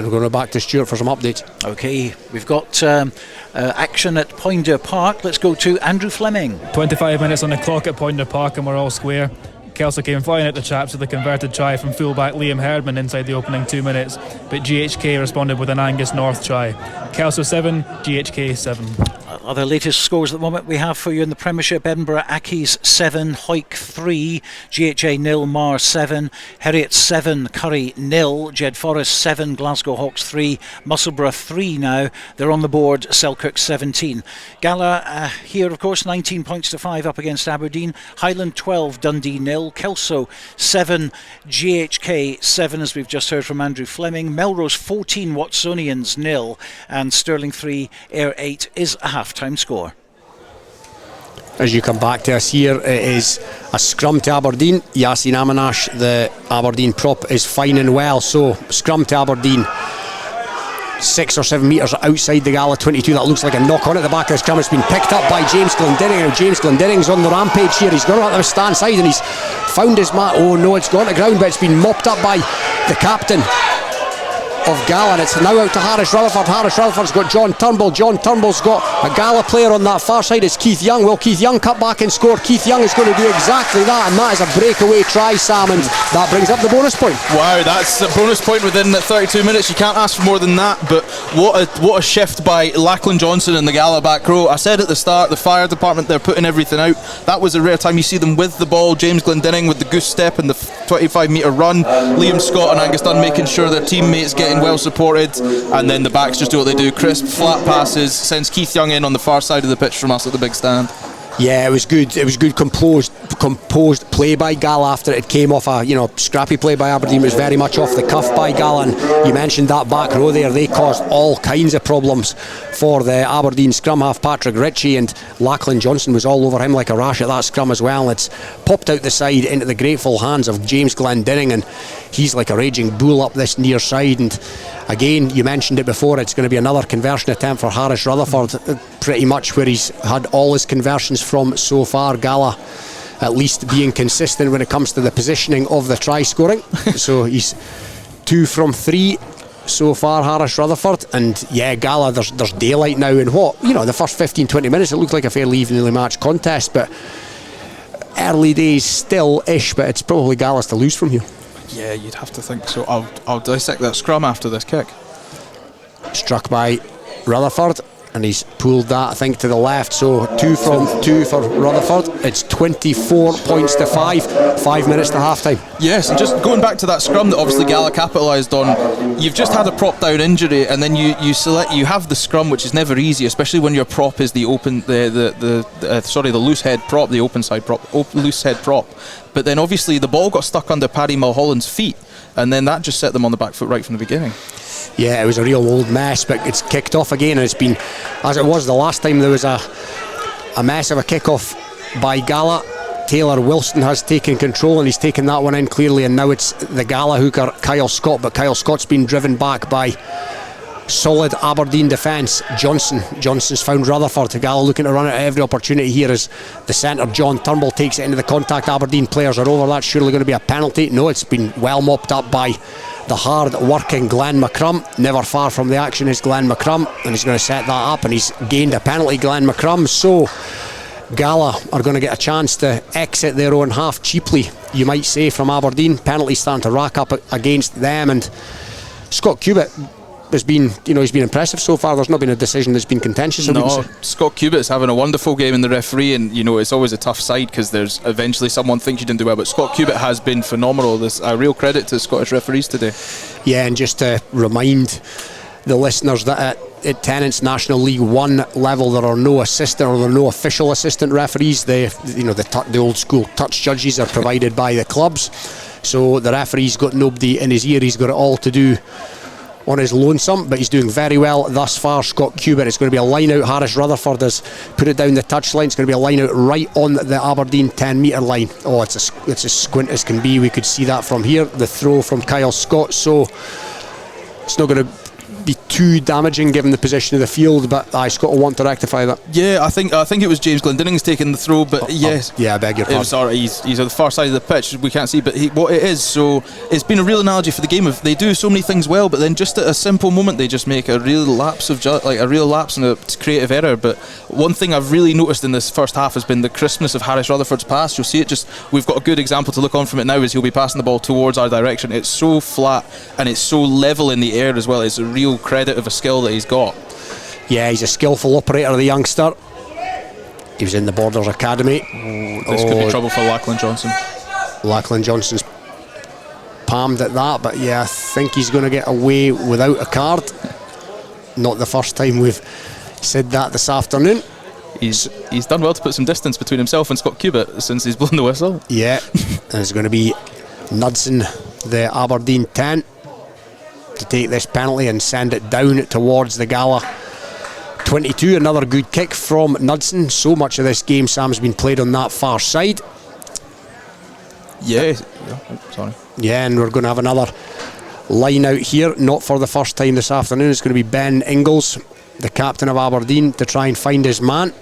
we're going back to Stuart for some updates. Okay, we've got action at Poynter Park. Let's go to Andrew Fleming. 25 minutes on the clock at Poynter Park, and we're all square. Kelso came flying at the chaps with a converted try from fullback Liam Herdman inside the opening 2 minutes, but GHK responded with an Angus North try. Kelso 7, GHK 7. Other latest scores at the moment we have for you in the Premiership: Edinburgh Accies 7, Hawick 3, GHA 0, Mar 7, Heriot 7, Curry 0, Jed Forest 7, Glasgow Hawks 3, Musselburgh 3 now. They're on the board, Selkirk 17. Gala here, of course, 19 points to 5 up against Aberdeen. Highland 12, Dundee 0, Kelso 7, GHK 7, as we've just heard from Andrew Fleming. Melrose 14, Watsonians 0, and Stirling 3, Ayr 8 is a half-time score. As you come back to us here, it is a scrum to Aberdeen. Yassine Amanash, the Aberdeen prop, is fine and well. So scrum to Aberdeen, 6 or 7 metres outside the Gala 22. That looks like a knock on at the back of the scrum. It's been picked up by James Glendinning. Now James Glendinnings's on the rampage here. He's gone out the stand side and he's found his mat. Oh no, it's gone to ground, but it's been mopped up by the captain. of Gala, and it's now out to Harris Rutherford. Harris Rutherford's got John Turnbull. John Turnbull's got a Gala player on that far side. It's Keith Young. Will Keith Young cut back and score? Keith Young is going to do exactly that, and that is a breakaway try, Sam, and that brings up the bonus point. Wow, that's a bonus point within 32 minutes. You can't ask for more than that. But what a shift by Lachlan Johnson and the Gala back row. I said at the start, the fire department, they're putting everything out. That was a rare time you see them with the ball. James Glendinning with the goose step and the 25-metre run. Liam Scott and Angus Dunn making sure their teammates getting well supported, and then the backs just do what they do. Crisp, flat passes, sends Keith Young in on the far side of the pitch from us at the big stand. Yeah, it was good. It was good composed play by Gala after it came off a scrappy play by Aberdeen. It was very much off the cuff by Gala, and you mentioned that back row there. They caused all kinds of problems for the Aberdeen scrum half Patrick Ritchie, and Lachlan Johnson was all over him like a rash at that scrum as well. It's popped out the side into the grateful hands of James Glendinning, and he's like a raging bull up this near side. And again, you mentioned it before, it's going to be another conversion attempt for Harris Rutherford, pretty much where he's had all his conversions from so far. Gala at least being consistent when it comes to the positioning of the try scoring. So he's 2 from 3 so far, Harris Rutherford, and yeah, Gala, there's daylight now in the first 15-20 minutes it looked like a fairly evenly matched contest, but early days still-ish, but it's probably Gala's to lose from here. Yeah, you'd have to think so. I'll dissect that scrum after this kick. Struck by Rutherford, and he's pulled that, I think, to the left. So 2 from 2 for Rutherford. It's 24 points to 5 minutes to half time. Yes, and just going back to that scrum that obviously Gala capitalised on, you've just had a prop down injury, and then you have the scrum, which is never easy, especially when your prop is the loose head prop, the open side prop, loose head prop. But then obviously the ball got stuck under Paddy Mulholland's feet, and then that just set them on the back foot right from the beginning. Yeah, it was a real old mess, but it's kicked off again, and it's been as it was the last time there was a mess of a kick-off by Gala. Taylor Wilson has taken control, and he's taken that one in clearly, and now it's the Gala hooker Kyle Scott, but Kyle Scott's been driven back by solid Aberdeen defence. Johnson's found Rutherford. Gala looking to run it at every opportunity here as the centre John Turnbull takes it into the contact. Aberdeen players are over. That's surely going to be a penalty. No, it's been well mopped up by the hard working Glenn McCrum. Never far from the action is Glenn McCrum, and he's going to set that up, and he's gained a penalty, Glenn McCrum. So Gala are going to get a chance to exit their own half cheaply, you might say, from Aberdeen. Penalties starting to rack up against them, and Scott Cubitt has been, he's been impressive so far. There's not been a decision that's been contentious. No, Scott Cubitt's having a wonderful game in the referee, and it's always a tough side because there's eventually someone thinks you didn't do well, but Scott Cubitt has been phenomenal. There's a real credit to Scottish referees today. Yeah, and just to remind the listeners that at Tennent's National League 1 level there are no assistant, or there are no official assistant referees. The old school touch judges are provided by the clubs, so the referee's got nobody in his ear. He's got it all to do on his lonesome, but he's doing very well thus far. Scott Cubitt. It's going to be a line out. Harris Rutherford has put it down the touchline. It's going to be a line out right on the Aberdeen 10 metre line. Oh, it's as squint as can be. We could see that from here. The throw from Kyle Scott, so it's not going to be too damaging given the position of the field, but Scott will want to rectify that. Yeah, I think it was James Glendinning's taking the throw, but yes. Yeah, I beg your pardon. It was alright. He's at the far side of the pitch. We can't see, but what it is. So it's been a real analogy for the game of they do so many things well, but then just at a simple moment they just make a real lapse and a creative error. But one thing I've really noticed in this first half has been the crispness of Harris Rutherford's pass. You'll see it. We've got a good example to look on from it now as he'll be passing the ball towards our direction. It's so flat and it's so level in the air as well. It's a real credit of a skill that he's got. Yeah, he's a skillful operator, the youngster. He was in the Borders Academy. This could be trouble for Lachlan Johnson. Lachlan Johnson's palmed at that, but yeah, I think he's going to get away without a card. Not the first time we've said that this afternoon. He's done well to put some distance between himself and Scott Cubitt since he's blown the whistle. Yeah, and it's going to be Knudsen, the Aberdeen 10, to take this penalty and send it down towards the Gala 22. Another good kick from Knudsen. So much of this game, Sam's been played on that far side. Yeah, sorry. Yeah, and we're going to have another line out here, not for the first time this afternoon. It's going to be Ben Ingalls, the captain of Aberdeen, to try and find his man.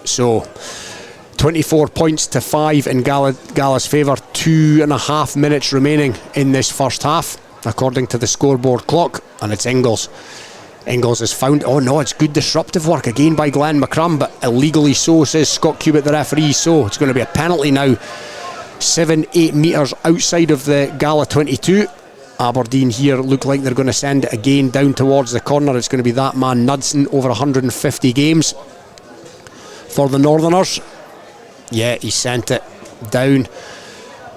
So 24 points to 5 in Gala's favour. 2.5 minutes remaining in this first half. according to the scoreboard clock, and it's Ingles. Ingles has found, oh no, it's good disruptive work again by Glenn McCrum, but illegally so, says Scott Cubitt, the referee. So it's going to be a penalty now, 7-8 metres outside of the Gala 22. Aberdeen here look like they're going to send it again down towards the corner. It's going to be that man Knudsen, over 150 games for the Northerners. Yeah, he sent it down,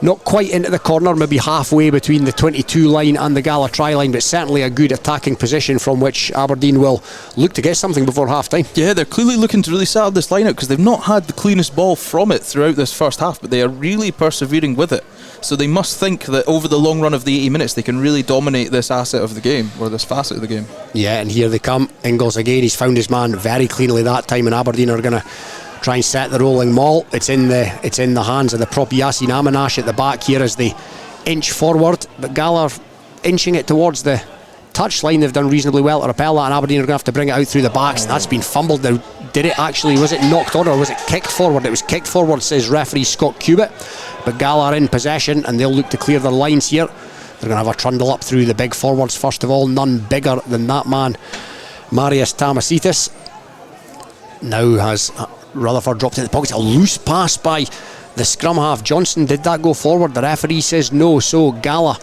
not quite into the corner, maybe halfway between the 22 line and the Gala try line, but certainly a good attacking position from which Aberdeen will look to get something before half time. Yeah, they're clearly looking to really set up this line out, because they've not had the cleanest ball from it throughout this first half, but they are really persevering with it. So they must think that over the long run of the 80 minutes they can really dominate this asset of the game, or this facet of the game. Yeah, and here they come. Ingles again, he's found his man very cleanly that time, and Aberdeen are going to try and set the rolling maul. It's in the hands of the prop Yasin Amanash at the back here as they inch forward, but Gala inching it towards the touchline. They've done reasonably well to repel that, and Aberdeen are going to have to bring it out through the backs. That's been fumbled now. Did it actually, was it knocked on, or was it kicked forward? It was kicked forward, says referee Scott Cubitt, but Gala are in possession and they'll look to clear their lines here. They're going to have a trundle up through the big forwards first of all, none bigger than that man Marius Tamasitis. Now has Rutherford dropped in the pocket. A loose pass by the scrum half Johnson. Did that go forward? The referee says no. So Gala,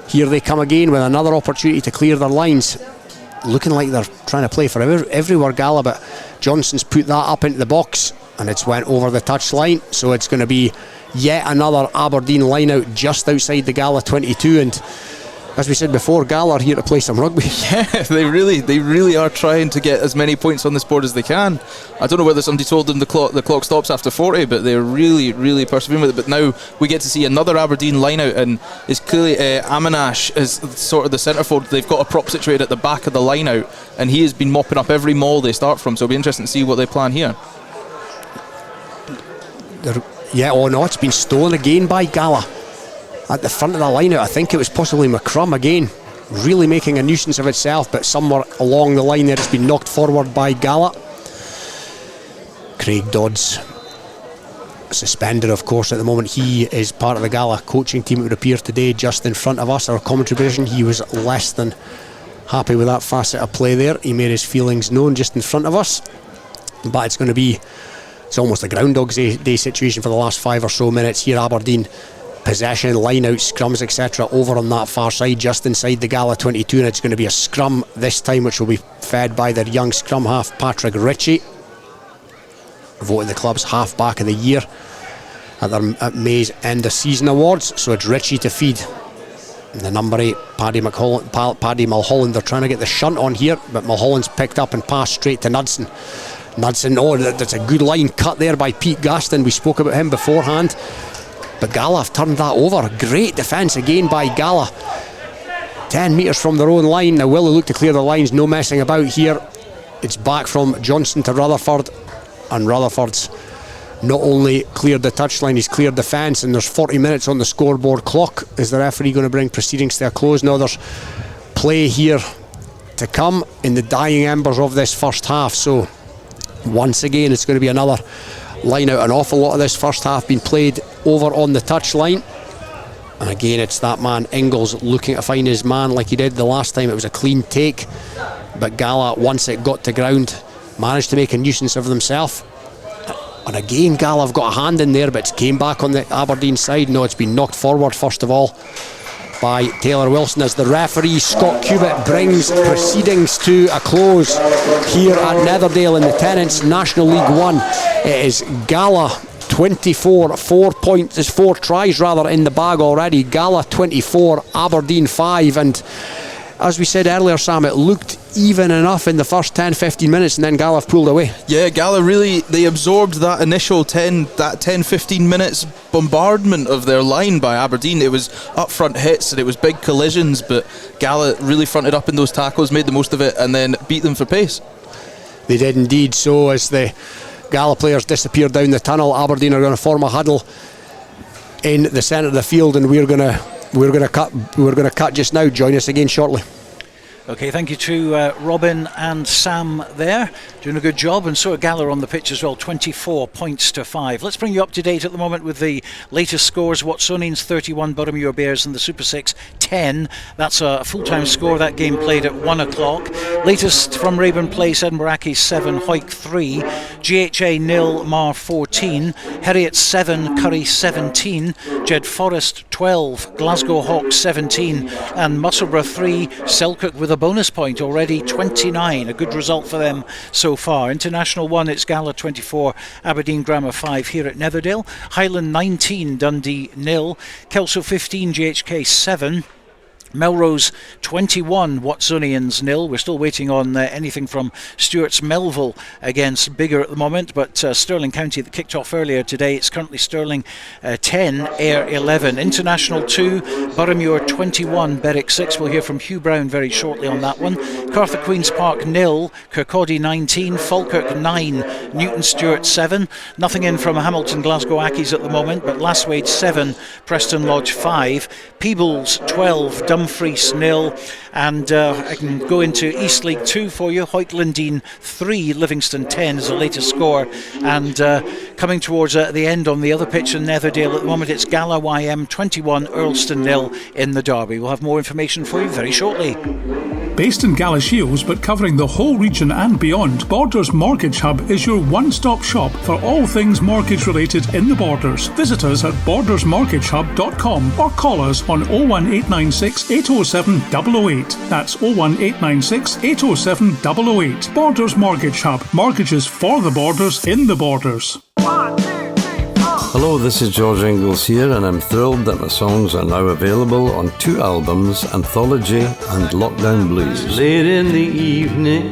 here they come again with another opportunity to clear their lines. Looking like they're trying to play for everywhere, Gala, but Johnson's put that up into the box and it's went over the touch line. So it's going to be yet another Aberdeen line out just outside the Gala 22, and as we said before, Gala are here to play some rugby. Yeah, they really are trying to get as many points on this board as they can. I don't know whether somebody told them the clock stops after 40, but they're really persevering with it. But now we get to see another Aberdeen line out, and it's clearly Amanash is sort of the centre forward. They've got a prop situated at the back of the line out, and he has been mopping up every maul they start from, so it'll be interesting to see what they plan here. Yeah, oh no, it's been stolen again by Gala at the front of the line out. I think it was possibly McCrum again, really making a nuisance of itself, but somewhere along the line there it's been knocked forward by Gala. Craig Dodds suspended, of course, at the moment. He is part of the Gala coaching team. It would appear today just in front of us, our commentary position. He was less than happy with that facet of play there. He made his feelings known just in front of us, but it's going to be, it's almost a Groundhog's Day situation for the last 5 or so minutes here. Aberdeen possession, line out, scrums, etc. over on that far side just inside the Gala 22, and it's going to be a scrum this time which will be fed by their young scrum half Patrick Ritchie, voted the club's half back of the year at May's end of season awards. So it's Ritchie to feed the number 8 Paddy Mulholland. They're trying to get the shunt on here, but Mulholland's picked up and passed straight to Knudsen. Oh, that's a good line cut there by Pete Gaston. We spoke about him beforehand, but Gala have turned that over. Great defence again by Gala, 10 metres from their own line. Now will they look to clear their lines? No messing about here. It's back from Johnson to Rutherford, and Rutherford's not only cleared the touchline, he's cleared the fence, and there's 40 minutes on the scoreboard clock. Is the referee going to bring proceedings to a close? Now there's play here to come in the dying embers of this first half, so once again it's going to be another line out. An awful lot of this first half been played over on the touchline, and again it's that man Ingles looking to find his man like he did the last time. It was a clean take, but Gala, once it got to ground, managed to make a nuisance of themselves. And again Gala have got a hand in there, but it came back on the Aberdeen side. No, it's been knocked forward first of all by Taylor Wilson as the referee Scott Cubitt brings proceedings to a close here at Netherdale in the Tennent's National League 1. It is Gala 24, 4 points, there's 4 tries rather in the bag already. Gala 24, Aberdeen 5, and as we said earlier, Sam, it looked even enough in the first 10-15 minutes, and then Gala have pulled away. Yeah, Gala really, they absorbed that initial 10-15 minutes bombardment of their line by Aberdeen. It was up front hits and it was big collisions, but Gala really fronted up in those tackles, made the most of it, and then beat them for pace. They did indeed. So as the Gala players disappear down the tunnel, Aberdeen are going to form a huddle in the centre of the field, and we're going to cut just now. Join us again shortly. Okay, thank you to Robin and Sam there, doing a good job, and so are Gala on the pitch as well, 24 points to 5. Let's bring you up to date at the moment with the latest scores. Watsonians 31, Boroughmuir Bears in the Super 6 10. That's a full-time score. That game played at 1 o'clock. Latest from Raeburn Place, Edinburgh Accies 7, Hawick 3, GHA 0, Mar 14, Heriot 7, Curry 17, Jed Forest 12, Glasgow Hawks 17, and Musselburgh 3, Selkirk with a bonus point already, 29. A good result for them so far. International 1, it's Gala 24, Aberdeen Grammar 5 here at Netherdale. Highland 19, Dundee 0, Kelso 15, GHK 7. Melrose 21, Watsonians 0. We're still waiting on anything from Stuart's Melville against Biggar at the moment, but Stirling County that kicked off earlier today, it's currently Stirling 10, Ayr 11. International 2, Boroughmuir 21, Berwick 6. We'll hear from Hugh Brown very shortly on that one. Cartha Queen's Park 0, Kirkcaldy 19, Falkirk 9, Newton Stewart 7. Nothing in from Hamilton Glasgow Accies at the moment, but Lasswade 7, Preston Lodge 5, Peebles 12, Dumfries 0, and I can go into East League 2 for you. Hawick Lindeen 3, Livingston 10 is the latest score, and coming towards the end on the other pitch in Netherdale at the moment, it's Gala YM 21, Earlston 0 in the derby. We'll have more information for you very shortly. Based in Galashiels but covering the whole region and beyond, Borders Mortgage Hub is your one-stop shop for all things mortgage related in the Borders. Visit us at bordersmortgagehub.com or call us on 01896 807 008. That's 01896 807 008. Borders Mortgage Hub. Mortgages for the Borders in the Borders. Hello, this is George Ingalls here, and I'm thrilled that my songs are now available on 2 albums, Anthology and Lockdown Blues. Late in the evening,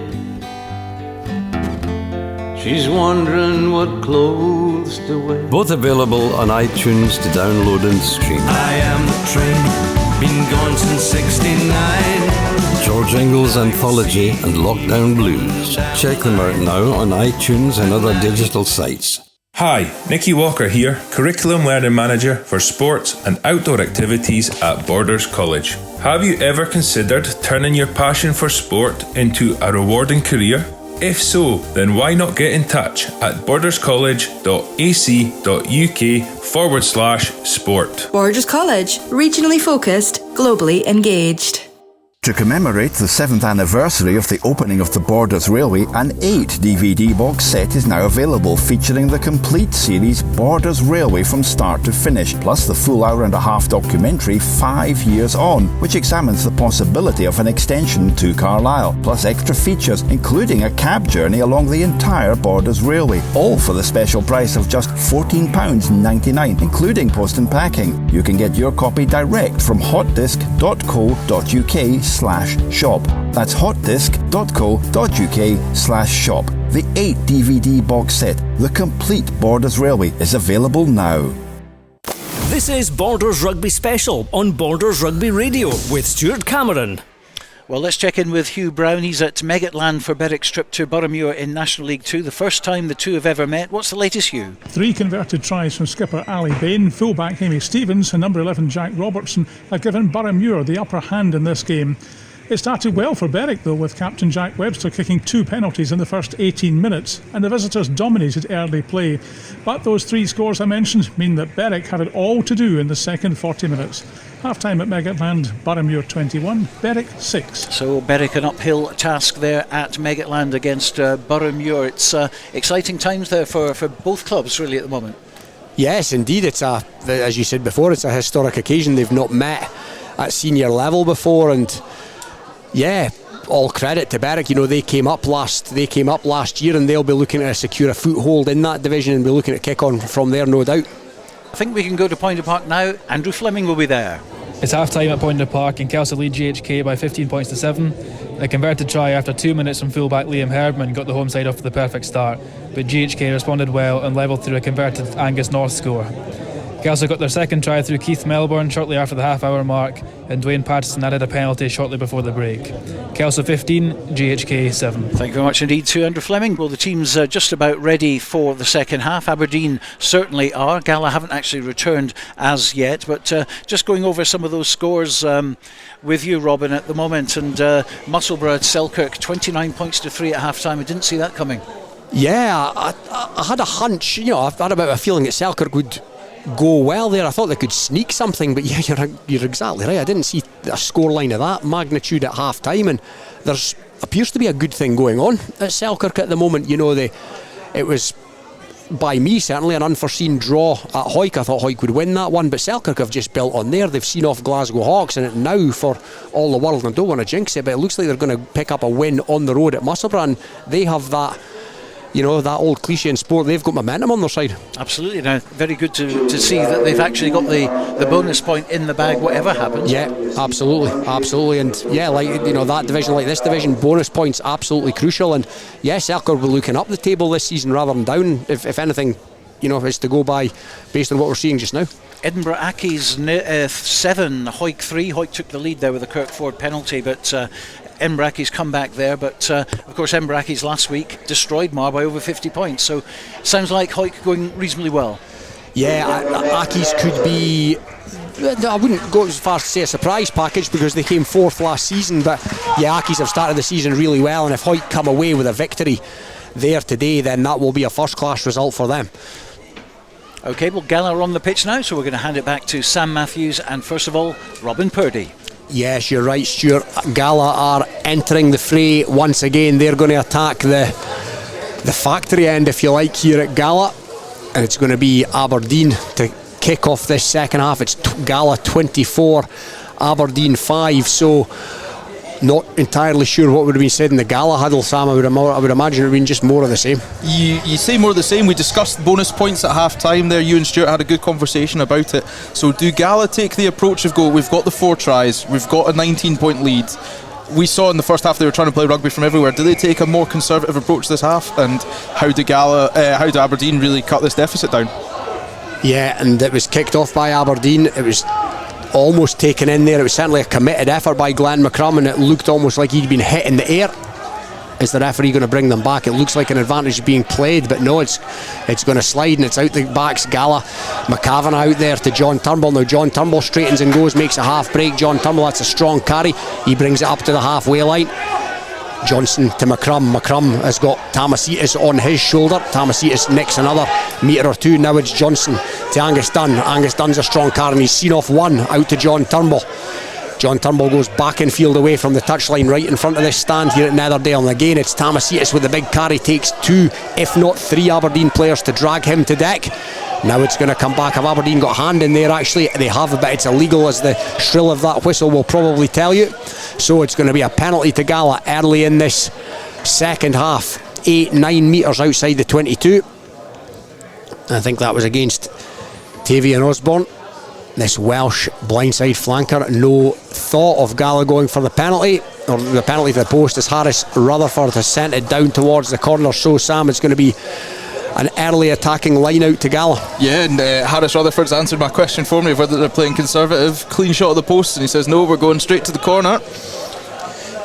she's wondering what clothes to wear. Both available on iTunes to download and stream. I am the train, been gone since 69. George Ingalls Anthology and Lockdown Blues. Check them out now on iTunes and other digital sites. Hi, Nicky Walker here, Curriculum Learning Manager for Sports and Outdoor Activities at Borders College. Have you ever considered turning your passion for sport into a rewarding career? If so, then why not get in touch at borderscollege.ac.uk/sport. Borders College, regionally focused, globally engaged. To commemorate the 7th anniversary of the opening of the Borders Railway, an 8 DVD box set is now available featuring the complete series Borders Railway from start to finish, plus the full hour-and-a-half documentary 5 Years On, which examines the possibility of an extension to Carlisle, plus extra features including a cab journey along the entire Borders Railway, all for the special price of just £14.99, including post and packing. You can get your copy direct from hotdisc.co.uk/shop. That's hotdisc.co.uk/shop. The 8 DVD box set, The Complete Borders Railway, is available now. This is Borders Rugby Special on Borders Rugby Radio with Stuart Cameron. Well, let's check in with Hugh Brown. He's at Meggetland for Berwick's trip to Boroughmuir in National League 2. The first time the two have ever met. What's the latest, Hugh? 3 converted tries from skipper Ali Bain, fullback Amy Stevens and number 11 Jack Robertson have given Boroughmuir the upper hand in this game. It started well for Berwick though, with captain Jack Webster kicking 2 penalties in the first 18 minutes, and the visitors dominated early play. But those 3 scores I mentioned mean that Berwick have it all to do in the second 40 minutes. Half-time at Meggetland, Boroughmuir 21, Berwick 6. So Berwick an uphill task there at Meggetland against Boroughmuir. It's exciting times there for both clubs really at the moment. Yes, indeed. It's as you said before, it's a historic occasion. They've not met at senior level before, and yeah, all credit to Berwick. You know, they came up last year, and they'll be looking to secure a foothold in that division and be looking to kick on from there, no doubt. I think we can go to Poynter Park now. Andrew Fleming will be there. It's half-time at Poynter Park and Kelso lead GHK by 15 points to 7. A converted try after 2 minutes from fullback Liam Herdman got the home side off to the perfect start, but GHK responded well and levelled through a converted Angus North score. Kelso got their second try through Keith Melbourne shortly after the half-hour mark, and Dwayne Patterson added a penalty shortly before the break. Kelso 15, GHK 7. Thank you very much indeed to Andrew Fleming. Well, the team's just about ready for the second half. Aberdeen certainly are. Gala haven't actually returned as yet, but just going over some of those scores with you, Robin, at the moment. And Musselburgh at Selkirk, 29 points to 3 at half-time. I didn't see that coming. Yeah, I had a hunch, I had about a feeling that Selkirk would go well there. I thought they could sneak something, but yeah, you're exactly right. I didn't see a scoreline of that magnitude at half time, and there's appears to be a good thing going on at Selkirk at the moment. It was, by me certainly, an unforeseen draw at Hawick. I thought Hawick would win that one, but Selkirk have just built on there. They've seen off Glasgow Hawks, and now for all the world, and I don't want to jinx it, but it looks like they're going to pick up a win on the road at Musselburgh, and they have that, that old cliche in sport, they've got momentum on their side. Absolutely. Now, very good to see that they've actually got the bonus point in the bag, whatever happens. Yeah, absolutely. And yeah, that division, like this division, bonus points absolutely crucial. And yeah, Selkirk will be looking up the table this season rather than down, if anything, is to go by based on what we're seeing just now. Edinburgh Accies 7, Hawick 3. Hawick took the lead there with a Kirk Ford penalty, but Edinburgh Accies come back there, but of course Edinburgh Accies last week destroyed Mar by over 50 points, so sounds like Hawick going reasonably well. Yeah, Accies could be, I wouldn't go as far as to say a surprise package because they came fourth last season, but yeah, Accies have started the season really well, and if Hawick come away with a victory there today, then that will be a first class result for them. Okay, well, Gala are on the pitch now, so we're going to hand it back to Sam Mathews and first of all Robin Purdie. Yes, you're right, Stuart. Gala are entering the fray once again. They're going to attack the factory end, if you like, here at Gala, and it's going to be Aberdeen to kick off this second half. It's Gala 24, Aberdeen 5, so not entirely sure what would have been said in the Gala huddle, Sam. I would imagine it would have been just more of the same. You say more of the same. We discussed bonus points at half time there. You and Stuart had a good conversation about it. So do Gala take the approach of we've got the 4 tries, we've got a 19-point lead. We saw in the first half they were trying to play rugby from everywhere. Do they take a more conservative approach this half, and how do Aberdeen really cut this deficit down? Yeah, and it was kicked off by Aberdeen. It was almost taken in there. It was certainly a committed effort by Glenn McCrum, and it looked almost like he'd been hit in the air. Is the referee going to bring them back? It looks like an advantage being played, but no, it's going to slide, and it's out the backs. Gala, McCavan out there to John Turnbull. Now John Turnbull straightens and goes, makes a half break. John Turnbull, that's a strong carry. He brings it up to the halfway line. Johnson to McCrum. McCrum has got Tamasitis on his shoulder. Tamasitis nicks another metre or two. Now it's Johnson to Angus Dunn. Angus Dunn's a strong car, and he's seen off one out to John Turnbull. John Turnbull goes back in field away from the touchline right in front of this stand here at Netherdale, and again it's Tamasitis with the big carry. Takes 2 if not 3 Aberdeen players to drag him to deck. Now it's going to come back. Have Aberdeen got a hand in there? Actually they have, but it's illegal, as the shrill of that whistle will probably tell you. So it's going to be a penalty to Gala early in this second half, 8-9 metres outside the 22. I think that was against Tavian Osborne, this Welsh blindside flanker. No thought of Gala going for the penalty, or the penalty to the post, as Harris Rutherford has sent it down towards the corner. So Sam, it's going to be an early attacking line out to Gala. Yeah, and Harris Rutherford's answered my question for me of whether they're playing conservative. Clean shot of the post, and he says no, we're going straight to the corner.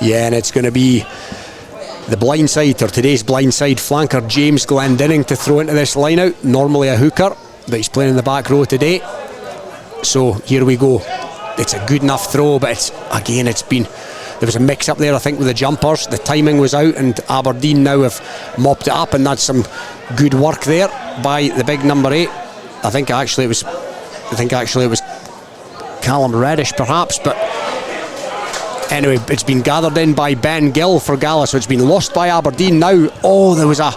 Yeah, and it's going to be the blindside, or today's blindside flanker, James Glendinning, to throw into this line out. Normally a hooker, but he's playing in the back row today. So here we go. It's a good enough throw, but there was a mix up there, I think, with the jumpers. The timing was out, and Aberdeen now have mopped it up, and that's some good work there by the big number 8. I think actually it was Callum Reddish perhaps, but anyway, it's been gathered in by Ben Gill for Gala, so it's been lost by Aberdeen now. Oh, there was a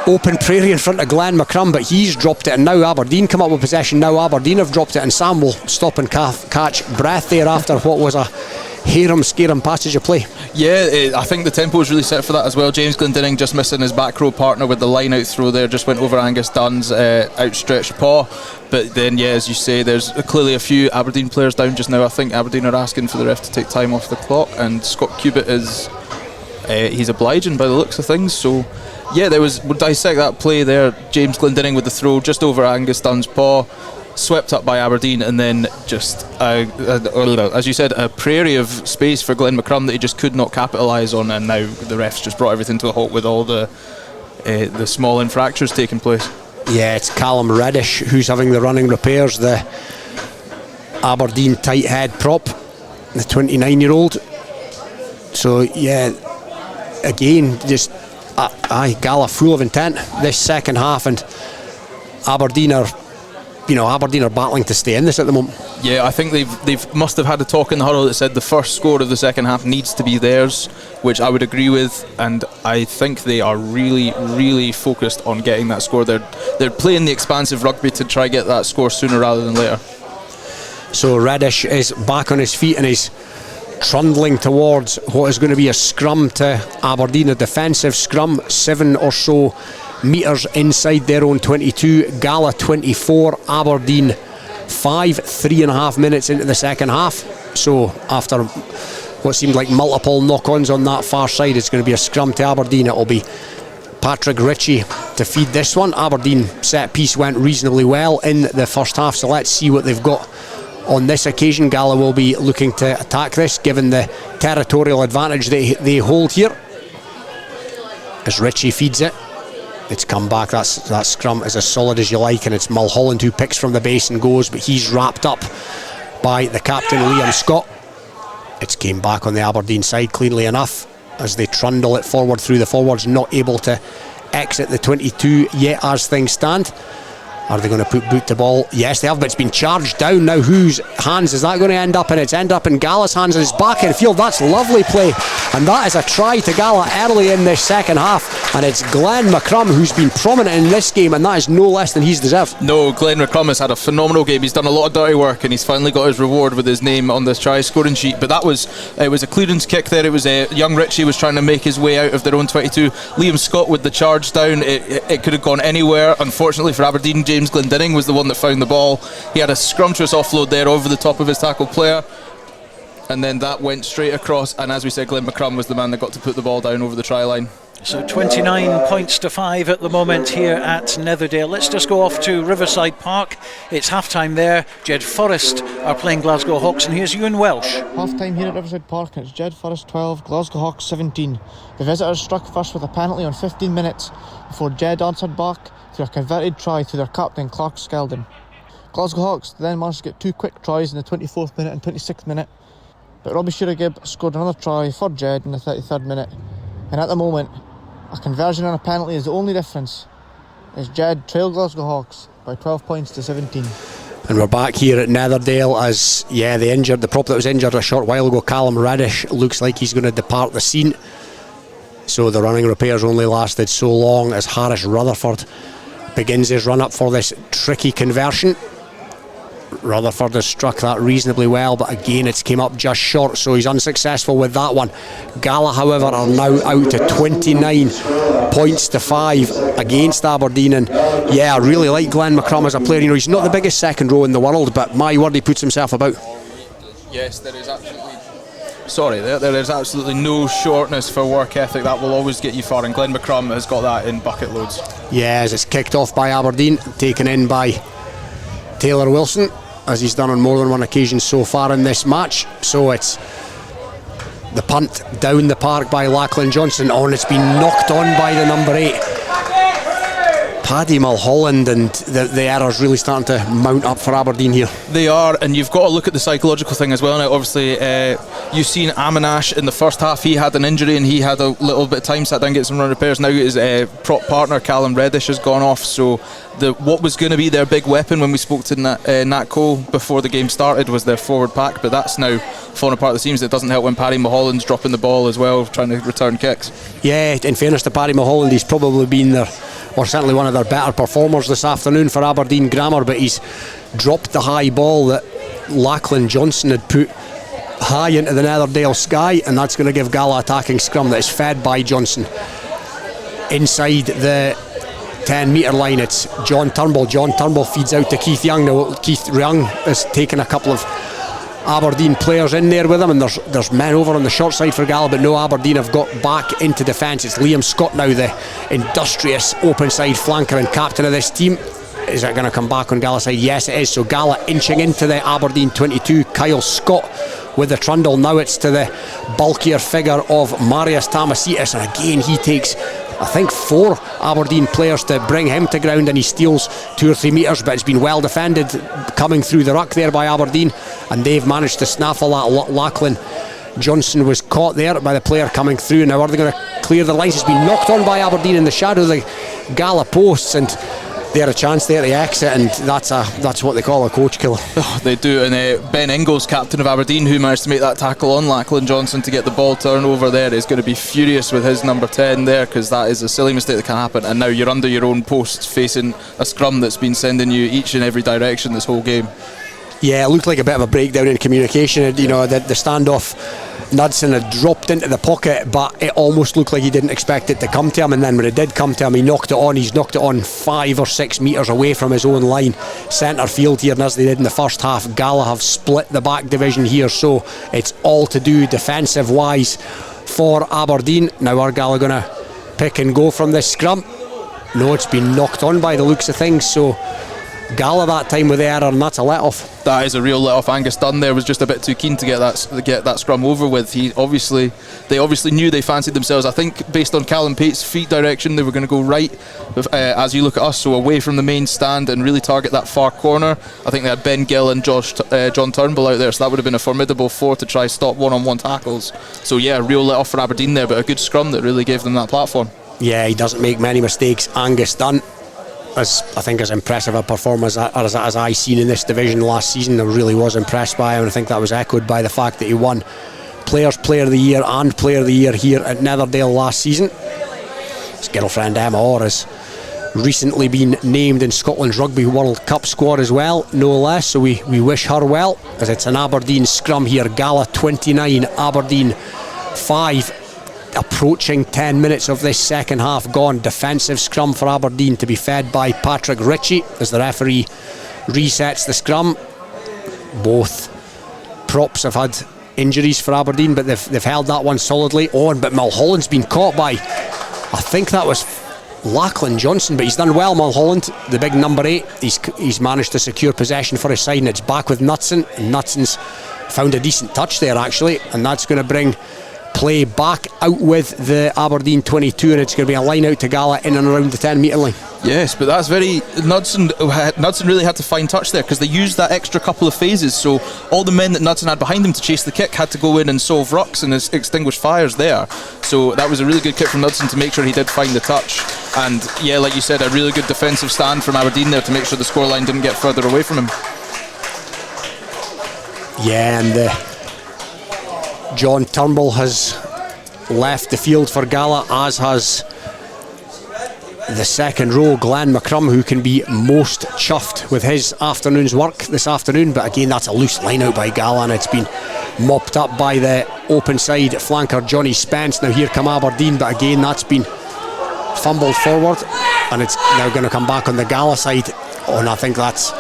open prairie in front of Glenn McCrum, but he's dropped it, and now Aberdeen come up with possession. Now Aberdeen have dropped it, and Sam will stop and catch breath there after what was a harum-scarum passage of play. Yeah, I think the tempo was really set for that as well. James Glendinning just missing his back row partner with the line out throw there, just went over Angus Dunn's outstretched paw. But then, yeah, as you say, there's clearly a few Aberdeen players down just now. I think Aberdeen are asking for the ref to take time off the clock, and Scott Cubitt he's obliging by the looks of things. So yeah, we'll dissect that play there. James Glendinning with the throw just over Angus Dunn's paw. swept up by Aberdeen, and then just, as you said, a prairie of space for Glenn McCrum that he just could not capitalise on, and now the refs just brought everything to a halt with all the small infractions taking place. Yeah, it's Callum Reddish who's having the running repairs, the Aberdeen tight head prop, the 29-year-old. So yeah, again, just Gala full of intent this second half, and Aberdeen are battling to stay in this at the moment. Yeah, I think they've must have had a talk in the huddle that said the first score of the second half needs to be theirs, which I would agree with, and I think they are really, really focused on getting that score. They're playing the expansive rugby to try get that score sooner rather than later. So Reddish is back on his feet and he's trundling towards what is going to be a scrum to Aberdeen, a defensive scrum, 7 or so metres inside their own 22. Gala 24, Aberdeen 5, 3.5 minutes into the second half. So after what seemed like multiple knock-ons on that far side, it's going to be a scrum to Aberdeen. It'll be Patrick Ritchie to feed this one. Aberdeen set piece went reasonably well in the first half, so let's see what they've got on this occasion. Gala will be looking to attack this, given the territorial advantage they hold here. As Ritchie feeds it, it's come back. That scrum is as solid as you like, and it's Mulholland who picks from the base and goes, but he's wrapped up by the captain, Liam Scott. It's came back on the Aberdeen side cleanly enough as they trundle it forward through the forwards, not able to exit the 22 yet as things stand. Are they going to put boot to ball? Yes, they have, but it's been charged down. Now whose hands is that going to end up in? It's end up in Gala's hands, and it's back in field. That's lovely play, and that is a try to Gala early in this second half, and it's Glenn McCrum who's been prominent in this game, and that is no less than he's deserved. No, Glenn McCrum has had a phenomenal game. He's done a lot of dirty work, and he's finally got his reward with his name on this try scoring sheet. But it was a clearance kick there. It was young Ritchie was trying to make his way out of their own 22. Liam Scott with the charge down. It could have gone anywhere. Unfortunately for Aberdeen, James Glendinning was the one that found the ball. He had a scrumptious offload there over the top of his tackle player, and then that went straight across, and as we said, Glenn McCrum was the man that got to put the ball down over the try line. So 29 points to 5 at the moment here at Netherdale. Let's just go off to Riverside Park. It's half-time there. Jed Forest are playing Glasgow Hawks, and here's Ewan Welsh. Half-time here at Riverside Park, and it's Jed Forest 12, Glasgow Hawks 17. The visitors struck first with a penalty on 15 minutes before Jed answered back through a converted try through their captain Clark Skeldon. Glasgow Hawks then managed to get 2 quick tries in the 24th minute and 26th minute, but Robbie Shearagib scored another try for Jed in the 33rd minute, and at the moment a conversion and a penalty is the only difference, as Jed trail Glasgow Hawks by 12 points to 17. And we're back here at Netherdale as the prop that was injured a short while ago, Callum Reddish, looks like he's going to depart the scene. So the running repairs only lasted so long as Harris Rutherford begins his run up for this tricky conversion. Rutherford has struck that reasonably well, but again it's came up just short, so he's unsuccessful with that one. Gala, however, are now out to 29 points to 5 against Aberdeen, and I really like Glenn McCrum as a player. He's not the biggest second row in the world, but my word, he puts himself about. Yes, there is absolutely no shortness for work ethic. That will always get you far, and Glenn McCrum has got that in bucket loads. As it's kicked off by Aberdeen, taken in by Taylor Wilson, as he's done on more than one occasion so far in this match. So it's the punt down the park by Lachlan Johnson, and it's been knocked on by the number 8 Paddy Mulholland, and the errors really starting to mount up for Aberdeen here. They are, and you've got to look at the psychological thing as well. Now obviously you've seen Aminash in the first half, he had an injury and he had a little bit of time, sat down, get some run repairs. Now his prop partner Callum Reddish has gone off, so what was going to be their big weapon when we spoke to Nat Cole before the game started was their forward pack, but that's now falling apart at the seams. It doesn't help when Paddy Mulholland's dropping the ball as well, trying to return kicks. In fairness to Paddy Mulholland, he's probably been certainly one of their better performers this afternoon for Aberdeen Grammar, but he's dropped the high ball that Lachlan Johnson had put high into the Netherdale sky, and that's going to give Gala attacking scrum that is fed by Johnson. Inside the 10 metre line, it's John Turnbull. John Turnbull feeds out to Keith Young. Now Keith Young has taken a couple of Aberdeen players in there with him, and there's men over on the short side for Gala, but no, Aberdeen have got back into defence. It's Liam Scott now, the industrious open side flanker and captain of this team. Is it going to come back on Gala side? Yes, it is. So Gala inching into the Aberdeen 22. Kyle Scott with the trundle. Now it's to the bulkier figure of Marius Tamasitis, and again he takes, I think, 4 Aberdeen players to bring him to ground, and he steals 2 or 3 metres, but it's been well defended coming through the ruck there by Aberdeen, and they've managed to snaffle that. Lachlan Johnson was caught there by the player coming through. Now are they going to clear the lines? It's been knocked on by Aberdeen in the shadow of the Gala posts, and they had a chance there to exit, and that's what they call a coach killer. Oh, they do. And Ben Ingles, captain of Aberdeen, who managed to make that tackle on Lachlan Johnson to get the ball turnover there, is going to be furious with his number 10 there, because that is a silly mistake that can happen, and now you're under your own post facing a scrum that's been sending you each and every direction this whole game. Yeah, it looked like a bit of a breakdown in communication. You know, the standoff, Knudsen had dropped into the pocket, but it almost looked like he didn't expect it to come to him, and then when it did come to him, he knocked it on. He's knocked it on 5 or 6 metres away from his own line, centre field here, and as they did in the first half, Gala have split the back division here, so it's all to do defensive wise for Aberdeen. Now are Gala going to pick and go from this scrum? No, it's been knocked on by the looks of things, so Gala that time with the error, and that's a let-off. That is a real let-off. Angus Dunn there was just a bit too keen to get that scrum over with. They obviously knew they fancied themselves. I think based on Callum Pate's feet direction, they were going to go right as you look at us, so away from the main stand and really target that far corner. I think they had Ben Gill and John Turnbull out there, so that would have been a formidable 4 to try stop one-on-one tackles. So yeah, real let-off for Aberdeen there, but a good scrum that really gave them that platform. Yeah, he doesn't make many mistakes, Angus Dunn. As impressive a performance as I seen in this division last season. I really was impressed by him, and I think that was echoed by the fact that he won Players Player of the Year and Player of the Year here at Netherdale last season. His girlfriend Emma Orr has recently been named in Scotland's Rugby World Cup squad as well, no less, so we wish her well, as it's an Aberdeen scrum here. Gala 29, Aberdeen 5. Approaching 10 minutes of this second half gone. Defensive scrum for Aberdeen to be fed by Patrick Ritchie as the referee resets the scrum. Both props have had injuries for Aberdeen, but they've held that one solidly on. But Mulholland's been caught by, I think that was Lachlan Johnson, but he's done well, Mulholland, the big number 8. He's managed to secure possession for his side, and it's back with Knudsen, and Knudsen's found a decent touch there actually, and that's going to bring play back out with the Aberdeen 22, and it's going to be a line out to Gala in and around the 10 metre line. Yes, but that's very Knudsen really had to find touch there, because they used that extra couple of phases, so all the men that Knudsen had behind him to chase the kick had to go in and solve rucks and extinguish fires there. So that was a really good kick from Knudsen to make sure he did find the touch, and yeah, like you said, a really good defensive stand from Aberdeen there to make sure the scoreline didn't get further away from him. Yeah, and John Turnbull has left the field for Gala, as has the second row, Glenn McCrum, who can be most chuffed with his afternoon's work this afternoon. But again, that's a loose line out by Gala, and it's been mopped up by the open side flanker Johnny Spence. Now here come Aberdeen, but again that's been fumbled forward, and it's now going to come back on the Gala side. Oh, and I think that's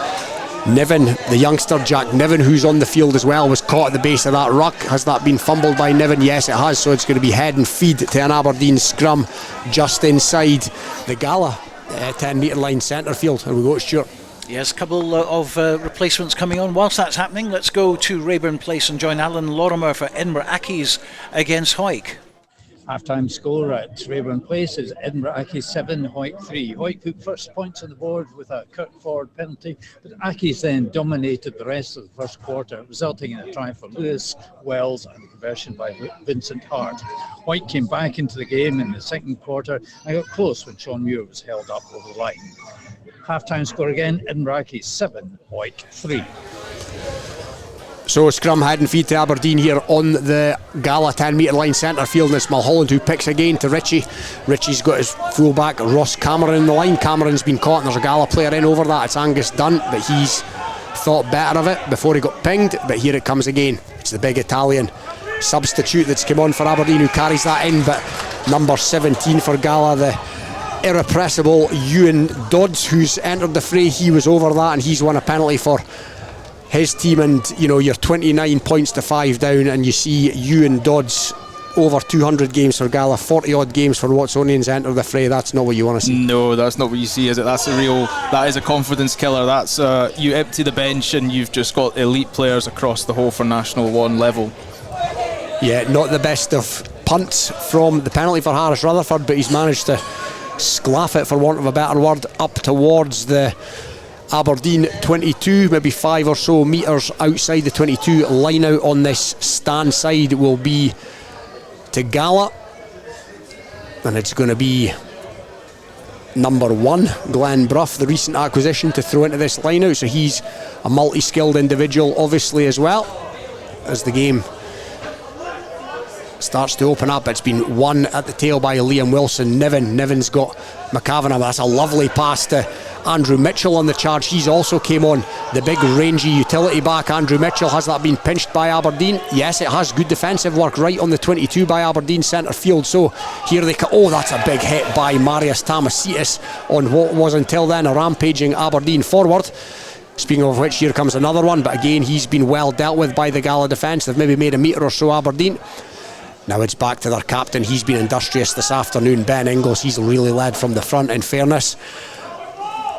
Niven, the youngster Jack Niven, who's on the field as well, was caught at the base of that ruck. Has that been fumbled by Niven? Yes, it has. So it's going to be head and feed to an Aberdeen scrum just inside the Gala 10 metre line centre field. And we go to Stuart. Yes, a couple of replacements coming on. Whilst that's happening, let's go to Rayburn Place and join Alan Lorimer for Edinburgh Accies against Hawick. Half-time score at Rayburn Place is Edinburgh Accies 7, Hawick 3. Hawick put first points on the board with a Kirk Ford penalty, but Accies then dominated the rest of the first quarter, resulting in a try for Lewis, Wells and a conversion by Vincent Hart. Hawick came back into the game in the second quarter and got close when Sean Muir was held up over the line. Half-time score again, Edinburgh Accies 7, Hawick 3. So scrum head and feed to Aberdeen here on the Gala 10 metre line centre field, and it's Mulholland who picks again to Ritchie. Ritchie's got his fullback Ross Cameron in the line. Cameron's been caught and there's a Gala player in over that. It's Angus Dunn, but he's thought better of it before he got pinged, but here it comes again. It's the big Italian substitute that's come on for Aberdeen who carries that in, but number 17 for Gala, the irrepressible Ewan Dodds, who's entered the fray. He was over that and he's won a penalty for his team, and you know, you're 29 points to 5 down and you see Ewan Dodds over 200 games for Gala, 40 odd games for Watsonians enter the fray. That's not what you want to see. No, that's not what you see, is it? That is a confidence killer. That's you empty the bench and you've just got elite players across the whole for National 1 level. Yeah, not the best of punts from the penalty for Harris Rutherford, but he's managed to sclaff it, for want of a better word, up towards the Aberdeen 22, maybe 5 or so metres outside the 22. Line out on this stand side will be to Gala, and it's going to be number 1, Glenn Bruff, the recent acquisition, to throw into this line out. So he's a multi-skilled individual obviously as well. As the game starts to open up, it's been won at the tail by Liam Wilson. Niven's got McCavanagh. That's a lovely pass to Andrew Mitchell on the charge. He's also came on, the big rangy utility back Andrew Mitchell. Has that been pinched by Aberdeen? Yes, it has. Good defensive work right on the 22 by Aberdeen centre field. So here they come. Oh, that's a big hit by Marius Tamasitis on what was until then a rampaging Aberdeen forward. Speaking of which, here comes another one, but again he's been well dealt with by the Gala defence. They've maybe made a metre or so, Aberdeen. Now it's back to their captain. He's been industrious this afternoon, Ben Ingles. He's really led from the front, in fairness.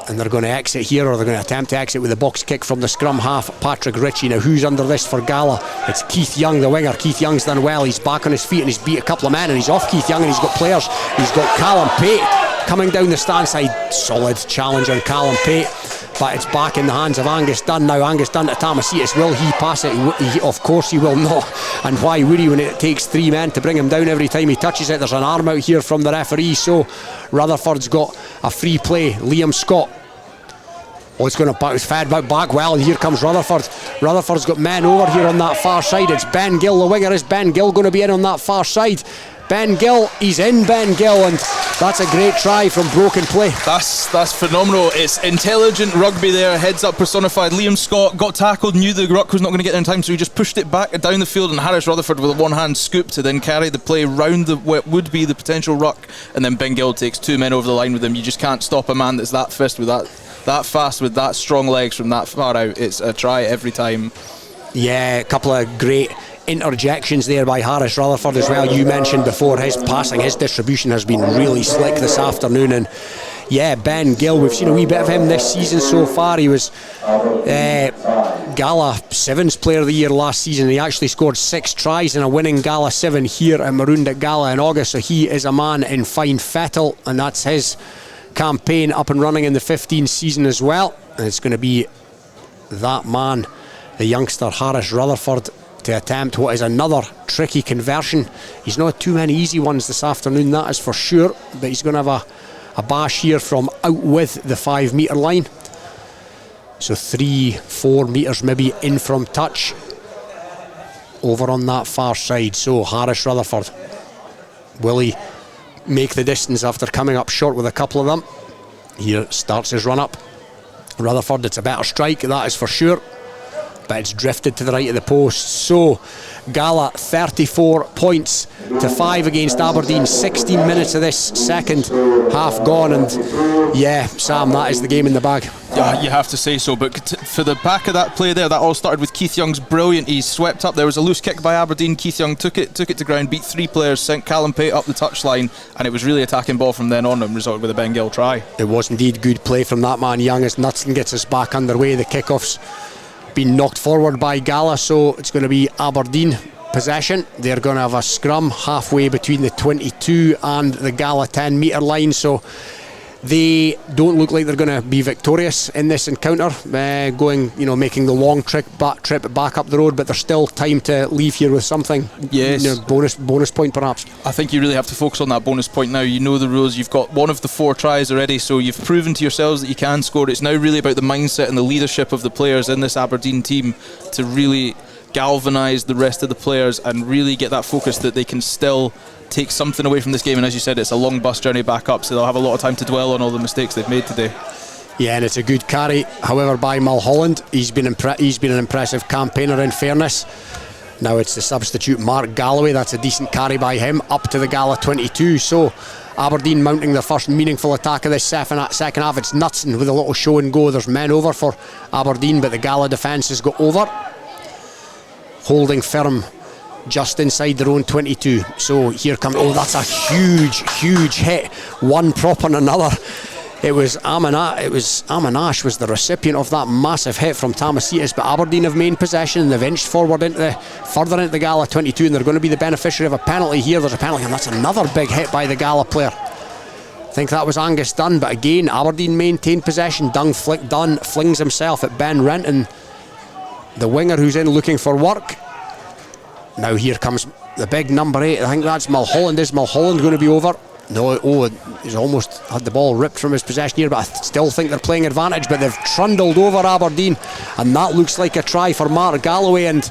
And they're going to exit here, or they're going to attempt to exit with a box kick from the scrum half, Patrick Ritchie. Now who's under this for Gala? It's Keith Young, the winger. Keith Young's done well. He's back on his feet and he's beat a couple of men, and he's off Keith Young, and he's got players. He's got Callum Pate coming down the stand side. Solid challenge on Callum Pate, but it's back in the hands of Angus Dunn. Now Angus Dunn to Tamasitis. Will he pass it? Of course he will not. And why would he when it takes 3 men to bring him down every time he touches it? There's an arm out here from the referee, so Rutherford's got a free play. Liam Scott. Oh, it's going to it's fed back well, and here comes Rutherford. Rutherford's got men over here on that far side. It's Ben Gill, the winger. Is Ben Gill going to be in on that far side? Ben Gill, he's in, Ben Gill, and that's a great try from broken play. That's phenomenal. It's intelligent rugby there, heads up personified. Liam Scott got tackled, knew the ruck was not going to get there in time, so he just pushed it back down the field, and Harris Rutherford with a one-hand scoop to then carry the play round what would be the potential ruck, and then Ben Gill takes 2 men over the line with him. You just can't stop a man that's that fast with that fast with that strong legs from that far out. It's a try every time. Yeah, a couple of great interjections there by Harris Rutherford as well. You mentioned before his passing, his distribution has been really slick this afternoon, and yeah, Ben Gill, we've seen a wee bit of him this season so far. He was Gala Sevens Player of the Year last season. He actually scored 6 tries in a winning Gala 7 here at Marooned at Gala in August, so he is a man in fine fettle, and that's his campaign up and running in the 15 season as well. And it's going to be that man, the youngster Harris Rutherford, to attempt what is another tricky conversion. He's not too many easy ones this afternoon, that is for sure, but he's going to have a bash here from out with the 5 metre line, so 3-4 metres maybe in from touch over on that far side. So Harris Rutherford, will he make the distance after coming up short with a couple of them? Here starts his run up. Rutherford, it's a better strike, that is for sure, but it's drifted to the right of the post. So Gala 34 points to 5 against Aberdeen. 16 minutes of this second half gone, and yeah, Sam, that is the game in the bag. Yeah, you have to say so, but for the back of that play there, that all started with Keith Young's brilliant. He swept up, there was a loose kick by Aberdeen, Keith Young took it to ground, beat 3 players, sent Callum Pate up the touchline, and it was really attacking ball from then on and resulted with a Ben Gill try. It was indeed good play from that man Young as Knutson gets us back underway. The kickoff's been knocked forward by Gala, so it's going to be Aberdeen possession. They're going to have a scrum halfway between the 22 and the Gala 10 metre line, so they don't look like they're going to be victorious in this encounter, making the long trip back up the road, but there's still time to leave here with something. Yes, bonus point perhaps. I think you really have to focus on that bonus point now. You know the rules, you've got one of the 4 tries already, so you've proven to yourselves that you can score. It's now really about the mindset and the leadership of the players in this Aberdeen team to really galvanise the rest of the players and really get that focus that they can still take something away from this game. And as you said, it's a long bus journey back up, so they'll have a lot of time to dwell on all the mistakes they've made today. Yeah, and it's a good carry, however, by Mulholland. He's been an impressive campaigner, in fairness. Now it's the substitute Mark Galloway. That's a decent carry by him up to the Gala 22. So Aberdeen mounting the first meaningful attack of this second half. It's Knutson with a little show and go. There's men over for Aberdeen, but the Gala defence has got over. Holding firm just inside their own 22. So here comes, that's a huge hit, one prop on another. It was Amanash was the recipient of that massive hit from Tamasitas, but Aberdeen have main possession and they've inched forward further into the Gala 22, and they're going to be the beneficiary of a penalty here. There's a penalty, and that's another big hit by the Gala player. I think that was Angus Dunn, but again Aberdeen maintained possession. Dunn flings himself at Ben Renton, the winger who's in looking for work. Now here comes the big number 8. I think that's Mulholland. Is Mulholland going to be over? No, he's almost had the ball ripped from his possession here, but I still think they're playing advantage. But they've trundled over Aberdeen, and that looks like a try for Mark Galloway, and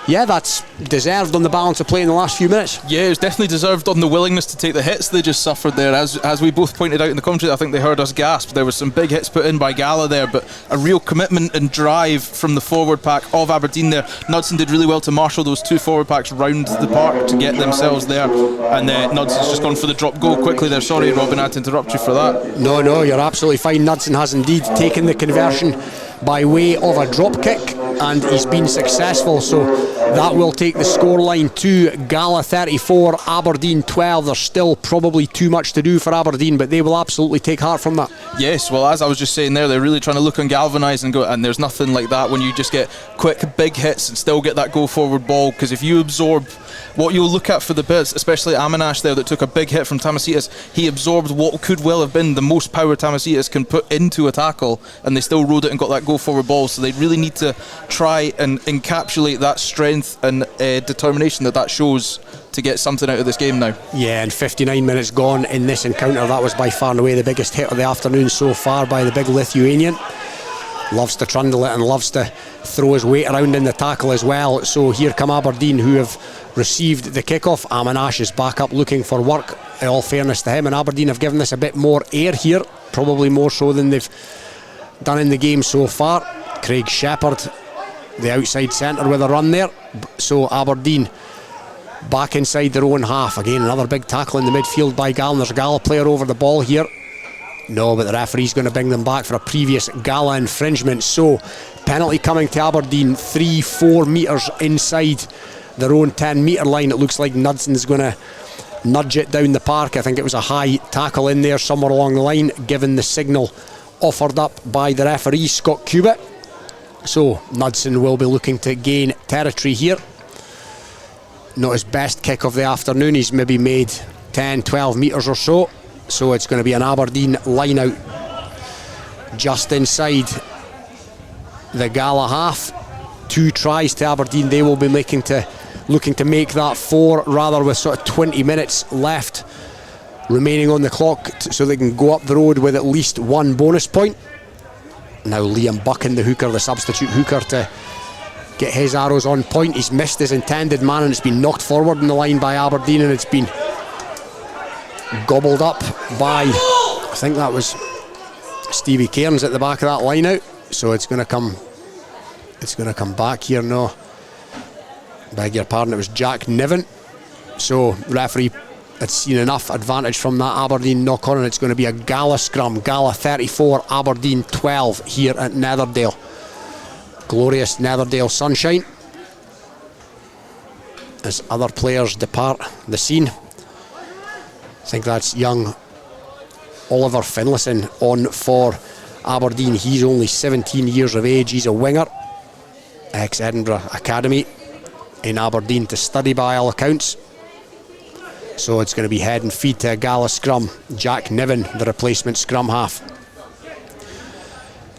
yeah, that's deserved on the balance of play in the last few minutes. Yeah, it was definitely deserved on the willingness to take the hits they just suffered there. As we both pointed out in the commentary, I think they heard us gasp. There was some big hits put in by Gala there, but a real commitment and drive from the forward pack of Aberdeen there. Knudsen did really well to marshal those two forward packs round the park to get themselves there, and Knudsen's just gone for the drop goal quickly there. Sorry, Robin, I had to interrupt you for that. No, you're absolutely fine. Knudsen has indeed taken the conversion by way of a drop kick, and he's been successful, so that will take the scoreline to Gala 34, Aberdeen 12. There's still probably too much to do for Aberdeen, but they will absolutely take heart from that. Yes, well, as I was just saying there, they're really trying to look ungalvanised and go, and there's nothing like that when you just get quick big hits and still get that go forward ball, because if you absorb what you'll look at for the bits, especially Amanash there that took a big hit from Tamasitas, he absorbed what could well have been the most power Tamasitas can put into a tackle, and they still rode it and got that go forward ball. So they really need to try and encapsulate that strength and determination that shows to get something out of this game now. Yeah, and 59 minutes gone in this encounter. That was by far and away the biggest hit of the afternoon so far by the big Lithuanian. Loves to trundle it and loves to throw his weight around in the tackle as well. So here come Aberdeen, who have received the kickoff. Amanash is back up looking for work, in all fairness to him, and Aberdeen have given this a bit more air here, probably more so than they've done in the game so far. Craig Shepherd, the outside centre, with a run there. So Aberdeen back inside their own half. Again, another big tackle in the midfield by Gala. There's a Gala player over the ball here. No, but the referee's going to bring them back for a previous Gala infringement. So penalty coming to Aberdeen, 3-4 metres inside their own 10 metre line. It looks like Knudsen's going to nudge it down the park. I think it was a high tackle in there somewhere along the line, given the signal offered up by the referee, Scott Cubitt. So Knudsen will be looking to gain territory here. Not his best kick of the afternoon. He's maybe made 10-12 metres or so. So it's going to be an Aberdeen line out just inside the Gala half. 2 tries to Aberdeen. They will be looking to make that 4, rather, with sort of 20 minutes left remaining on the clock, so they can go up the road with at least 1 bonus point. Now Liam Buchan, the hooker, the substitute hooker, to get his arrows on point. He's missed his intended man, and it's been knocked forward in the line by Aberdeen, and it's been gobbled up by, I think that was Stevie Cairns at the back of that line out. So it's going to come back here. No, beg your pardon, it was Jack Niven. So the referee had seen enough advantage from that Aberdeen knock on, and it's going to be a Gala scrum. Gala 34, Aberdeen 12 here at Netherdale. Glorious Netherdale sunshine as other players depart the scene. I think that's young Oliver Finlayson on for Aberdeen. He's only 17 years of age. He's a winger, ex-Edinburgh Academy in Aberdeen to study by all accounts. So it's going to be head and feet to a Gala scrum. Jack Niven, the replacement scrum half.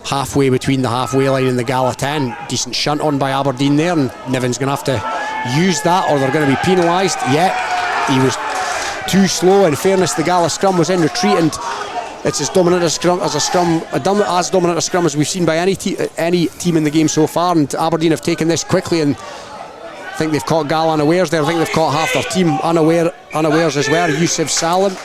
Halfway between the halfway line and the Gala 10. Decent shunt on by Aberdeen there, and Niven's going to have to use that or they're going to be penalised. Yeah, he was too slow. In fairness, the Gala scrum was in retreat, and it's as dominant a scrum as we've seen by any team in the game so far, and Aberdeen have taken this quickly, and I think they've caught Gala unawares there. I think they've caught half their team unawares as well. Yusuf Salim.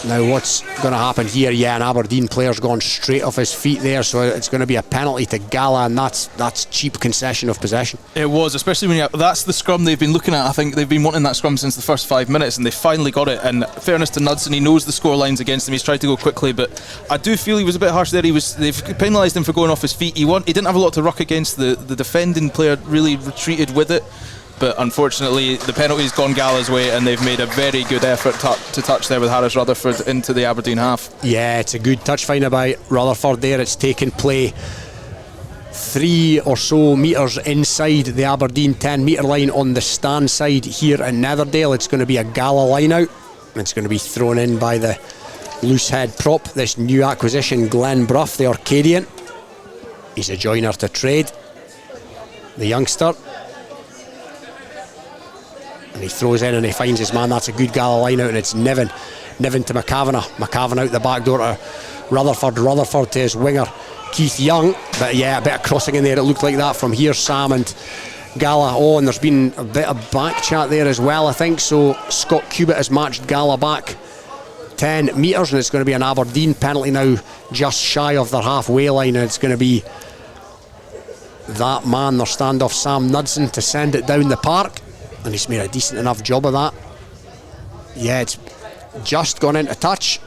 Now what's going to happen here? Yeah, an Aberdeen player's gone straight off his feet there, so it's going to be a penalty to Gala, and that's cheap concession of possession. It was, especially when that's the scrum they've been looking at. I think they've been wanting that scrum since the first 5 minutes, and they finally got it. And fairness to Knudsen, he knows the score lines against him. He's tried to go quickly, but I do feel he was a bit harsh there. They've penalised him for going off his feet. He didn't have a lot to ruck against. The defending player really retreated with it. but unfortunately the penalty's gone Gala's way, and they've made a very good effort to touch there with Harris Rutherford into the Aberdeen half. Yeah, it's a good touch finder by Rutherford there. It's taken play 3 or so metres inside the Aberdeen 10 metre line on the stand side here in Netherdale. It's going to be a Gala line out. It's going to be thrown in by the loose head prop, this new acquisition, Glenn Brough, the Arcadian. He's a joiner to trade, the youngster. And he throws in and he finds his man. That's a good Gala line out, and it's Niven to McCavan out the back door to Rutherford to his winger Keith Young. But yeah, a bit of crossing in there, it looked like that from here, Sam, and Gala. Oh, and there's been a bit of back chat there as well, I think. So Scott Cubitt has matched Gala back 10 metres, and it's going to be an Aberdeen penalty now, just shy of their halfway line, and it's going to be that man, their standoff, Sam Knudsen, to send it down the park, and he's made a decent enough job of that. Yeah, it's just gone into touch,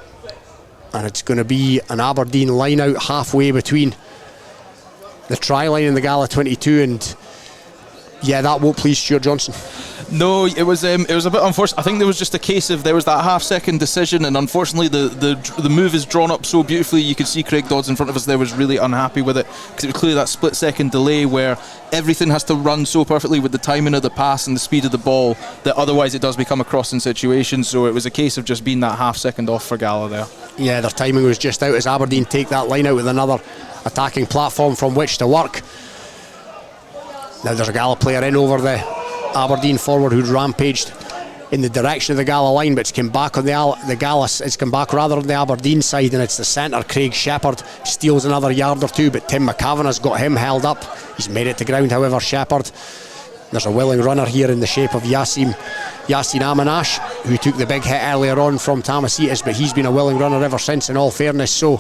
and it's going to be an Aberdeen line out halfway between the try line and the Gala 22, and yeah, that won't please Stuart Johnson. No, it was a bit unfortunate. I think there was just a case of there was that half-second decision, and unfortunately the move is drawn up so beautifully. You could see Craig Dodds in front of us there was really unhappy with it, because it was clearly that split-second delay where everything has to run so perfectly with the timing of the pass and the speed of the ball that otherwise it does become a crossing situation. So it was a case of just being that half-second off for Gala there. Yeah, their timing was just out as Aberdeen take that line out with another attacking platform from which to work. Now there's a Gala player in over the Aberdeen forward who'd rampaged in the direction of the Gala line, but it's come back on the Gala. It's come back rather on the Aberdeen side, and it's the centre, Craig Shepherd, steals another yard or two, but Tim McCavan has got him held up. He's made it to ground, however, Shepherd. There's a willing runner here in the shape of Yasin Amanash, who took the big hit earlier on from Tamasitas, but he's been a willing runner ever since, in all fairness. So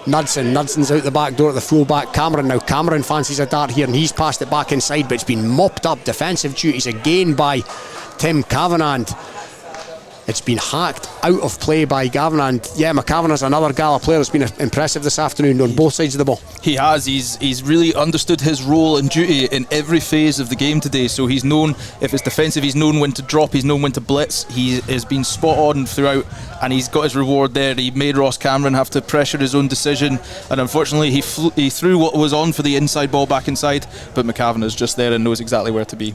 Knudsen's out the back door at the full back. Cameron fancies a dart here, and he's passed it back inside, but it's been mopped up. Defensive duties again by Tim Kavanagh, and it's been hacked out of play by Gavin. And yeah, McCavan is another Gala player that's been impressive this afternoon on both sides of the ball. He has. He's really understood his role and duty in every phase of the game today. So he's known, if it's defensive, he's known when to drop, he's known when to blitz. He has been spot on throughout, and he's got his reward there. He made Ross Cameron have to pressure his own decision, and unfortunately he threw what was on for the inside ball back inside, but McCavan is just there and knows exactly where to be.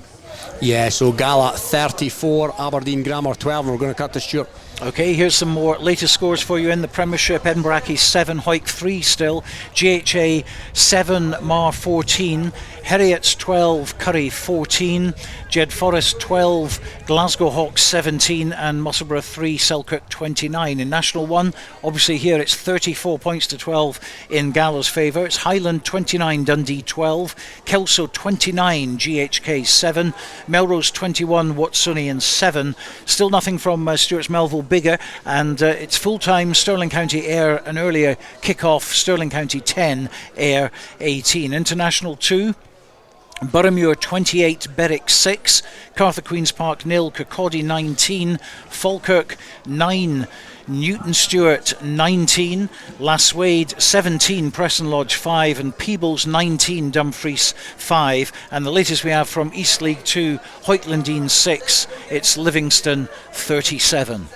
Yeah, so Gala 34, Aberdeen Grammar 12, and we're going to cut to Stuart. Okay, here's some more latest scores for you in the Premiership. Edinburgh Accies 7, Hawick 3 still, GHA 7, Mar 14, Heriots 12, Curry 14, Jed Forest 12, Glasgow Hawks 17, and Musselburgh 3, Selkirk 29. In National 1, obviously here it's 34 points to 12 in Gala's favour. It's Highland 29, Dundee 12, Kelso 29, GHK 7, Melrose 21, Watsonian 7. Still nothing from Stuart's Melville Bigger, and it's full-time Stirling County Ayr, an earlier kick-off, Stirling County 10, Ayr 18. International 2, Boroughmuir 28, Berwick 6, Cartha Queen's Park 0, Kirkcaldy 19, Falkirk 9, Newton Stewart 19, Lasswade 17, Preston Lodge 5, and Peebles 19, Dumfries 5. And the latest we have from East League 2, Hoytlandine 6, it's Livingston 37.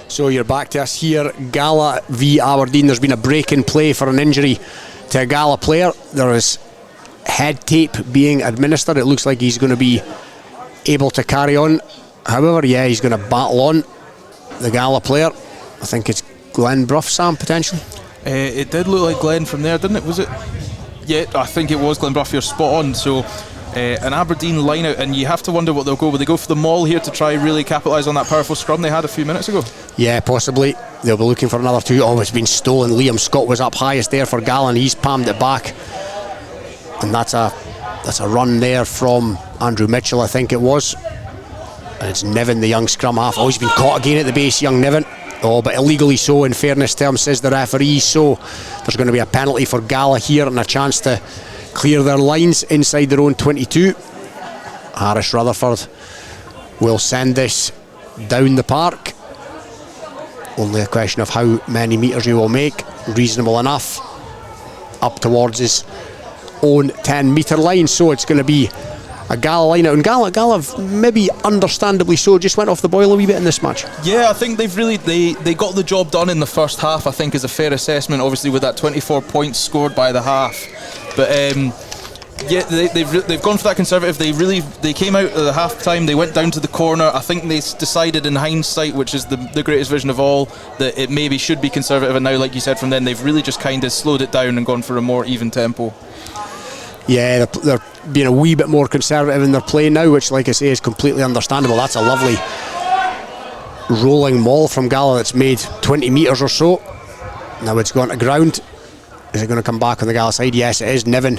So you're back to us here, Gala v Aberdeen. There's been a break in play for an injury to a Gala player. There is head tape being administered. It looks like he's going to be able to carry on. However, yeah, he's going to battle on, the Gala player. I think it's Glenn Brough, Sam, potentially. It did look like Glenn from there, didn't it? Was it? Yeah, I think it was Glenn Brough. You're spot on. So an Aberdeen line out, and you have to wonder what they'll go. Will they go for the maul here to try really capitalise on that powerful scrum they had a few minutes ago? Yeah, possibly. They'll be looking for another two. Oh, it's been stolen. Liam Scott was up highest there for Gala, and he's palmed it back. And that's a run there from Andrew Mitchell, I think it was. And it's Niven, the young scrum half. Oh, he's been caught again at the base, young Niven. Oh, but illegally so, in fairness to him, says the referee. So there's going to be a penalty for Gala here and a chance to clear their lines inside their own 22. Harris Rutherford will send this down the park. Only a question of how many metres he will make. Reasonable enough. Up towards his own 10 metre line. So it's going to be a Gala line-out, and Gala maybe understandably so just went off the boil a wee bit in this match. Yeah, I think they've really they got the job done in the first half, I think is a fair assessment, obviously with that 24 points scored by the half. But yeah, they've gone for that conservative. They came out at the half time, they went down to the corner. I think they decided in hindsight, which is the greatest vision of all, that it maybe should be conservative, and now, like you said, from then they've really just kind of slowed it down and gone for a more even tempo. Yeah, they're being a wee bit more conservative in their play now, which, like I say, is completely understandable. That's a lovely rolling maul from Gala that's made 20 metres or so. Now it's gone to ground. Is it going to come back on the Gala side? Yes, it is. Niven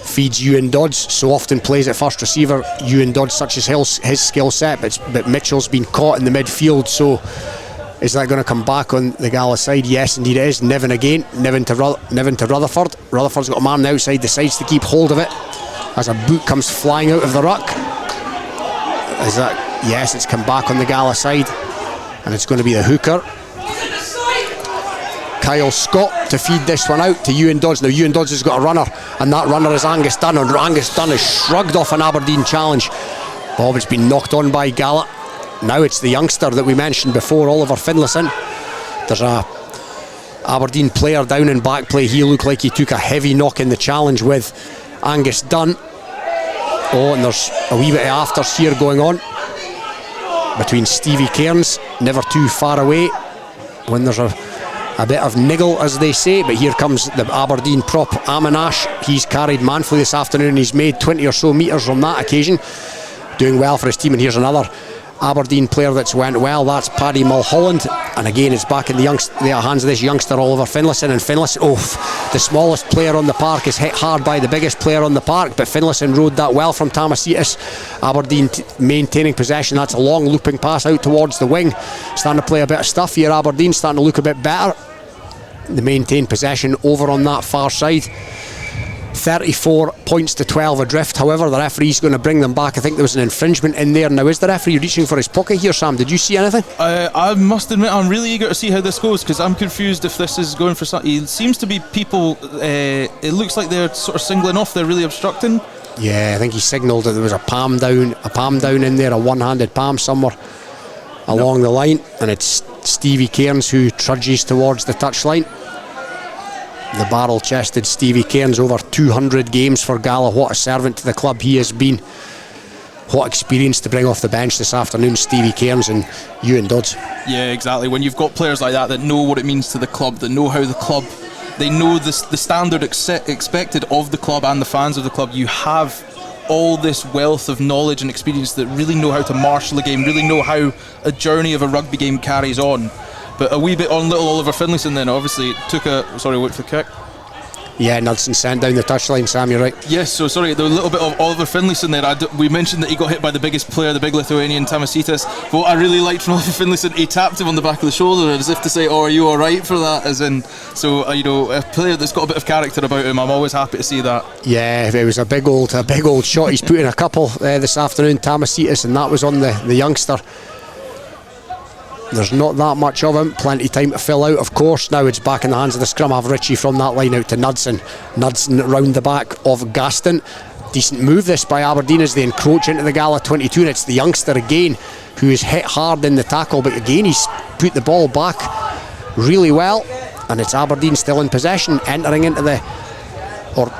feeds Ewan Dodds, so often plays at first receiver. Ewan Dodds, such as his skill set, but Mitchell's been caught in the midfield, so is that going to come back on the Gala side? Yes, indeed it is. Niven again. Niven to Rutherford. Rutherford's got a man on the outside, decides to keep hold of it as a boot comes flying out of the ruck. Is that? Yes, it's come back on the Gala side, and it's going to be the hooker, Kyle Scott, to feed this one out to Ewan Dodds. Now Ewan Dodds has got a runner, and that runner is Angus Dunn, and Angus Dunn is shrugged off an Aberdeen challenge. Bob, it's been knocked on by Gala. Now it's the youngster that we mentioned before, Oliver Finlayson. There's a Aberdeen player down in back play. He looked like he took a heavy knock in the challenge with Angus Dunn. Oh, and there's a wee bit of afters here going on between Stevie Cairns, never too far away when there's a bit of niggle, as they say. But here comes the Aberdeen prop, Aminash. He's carried manfully this afternoon. He's made 20 or so metres on that occasion, doing well for his team. And here's another Aberdeen player that's went well. That's Paddy Mulholland, and again it's back in the hands of this youngster Oliver Finlayson. And Finlayson, the smallest player on the park, is hit hard by the biggest player on the park, but Finlayson rode that well from Tamasitis. Aberdeen maintaining possession. That's a long looping pass out towards the wing. Starting to play a bit of stuff here. Aberdeen starting to look a bit better. They maintain possession over on that far side. 34 points to 12 adrift. However, the referee's going to bring them back. I think there was an infringement in there. Now, is the referee reaching for his pocket here, Sam? Did you see anything? I must admit, I'm really eager to see how this goes, because I'm confused if this is going for something. It seems to be people, it looks like they're sort of singling off, they're really obstructing. Yeah, I think he signalled that there was a palm down in there, a one-handed palm somewhere along the line, and it's Stevie Cairns who trudges towards the touchline. The barrel-chested Stevie Cairns, over 200 games for Gala. What a servant to the club he has been. What experience to bring off the bench this afternoon, Stevie Cairns and Ewan Dodds. Yeah, exactly. When you've got players like that know what it means to the club, that know how the club, they know the standard expected of the club and the fans of the club, you have all this wealth of knowledge and experience that really know how to marshal a game, really know how a journey of a rugby game carries on. But a wee bit on little Oliver Finlayson then, obviously took wait for the kick. Yeah, Nelson sent down the touchline, Sam, you're right. Yes, so sorry, the little bit of Oliver Finlayson there, we mentioned that he got hit by the biggest player, the big Lithuanian, Tamasitis. But what I really liked from Oliver Finlayson, he tapped him on the back of the shoulder as if to say, oh, are you alright for that? As in, so, a player that's got a bit of character about him, I'm always happy to see that. Yeah, it was a big old shot. He's put in a couple this afternoon, Tamasitis, and that was on the youngster. There's not that much of him, plenty of time to fill out, of course. Now it's back in the hands of the scrum half, Ritchie, from that line out to Knudsen. Knudsen round the back of Gaston. Decent move this by Aberdeen as they encroach into the Gala 22, and it's the youngster again who is hit hard in the tackle, but again he's put the ball back really well, and it's Aberdeen still in possession, entering into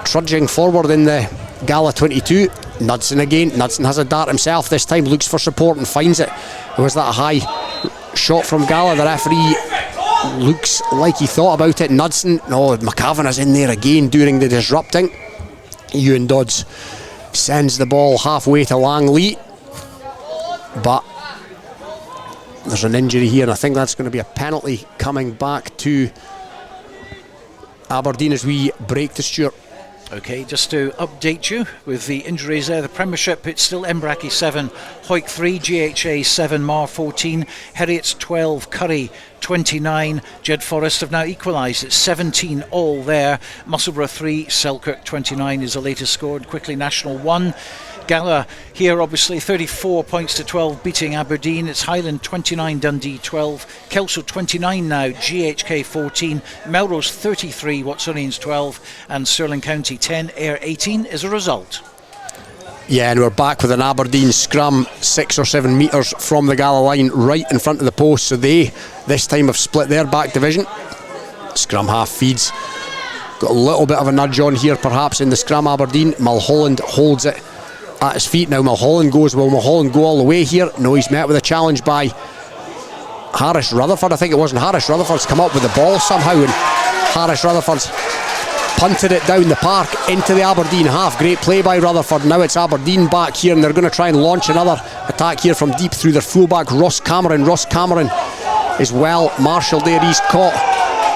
trudging forward in the Gala 22. Knudsen again. Knudsen has a dart himself this time, looks for support and finds it. Was that a high shot from Gala? The referee looks like he thought about it. Knudsen, McCavan is in there again during the disrupting. Ewan Dodds sends the ball halfway to Langley, but there's an injury here, and I think that's going to be a penalty coming back to Aberdeen as we break to Stuart. Okay, just to update you with the injuries there, the Premiership, it's still Embrackie 7, Hoyk 3, GHA 7, Mar 14, Heriots 12, Curry 29, Jed Forest have now equalised, it's 17 all there. Musselburgh 3, Selkirk 29 is the latest scored. Quickly, National 1. Gala here obviously 34 points to 12 beating Aberdeen. It's Highland 29, Dundee 12, Kelso 29 now, GHK 14, Melrose 33, Watsonians 12 and Stirling County 10, Ayr 18 is a result. Yeah, and we're back with an Aberdeen scrum 6 or 7 metres from the Gala line, right in front of the post. So they, this time, have split their back division. Scrum half feeds. Got a little bit of a nudge on here, perhaps, in the scrum. Aberdeen. Mulholland holds it at his feet. Now Mulholland goes. Will Mulholland go all the way here? No, he's met with a challenge by Harris Rutherford. I think it wasn't. Harris Rutherford's come up with the ball somehow, and Harris Rutherford's punted it down the park into the Aberdeen half. Great play by Rutherford. Now it's Aberdeen back here, and they're going to try and launch another attack here from deep through their fullback Ross Cameron. Ross Cameron is well marshalled there. He's caught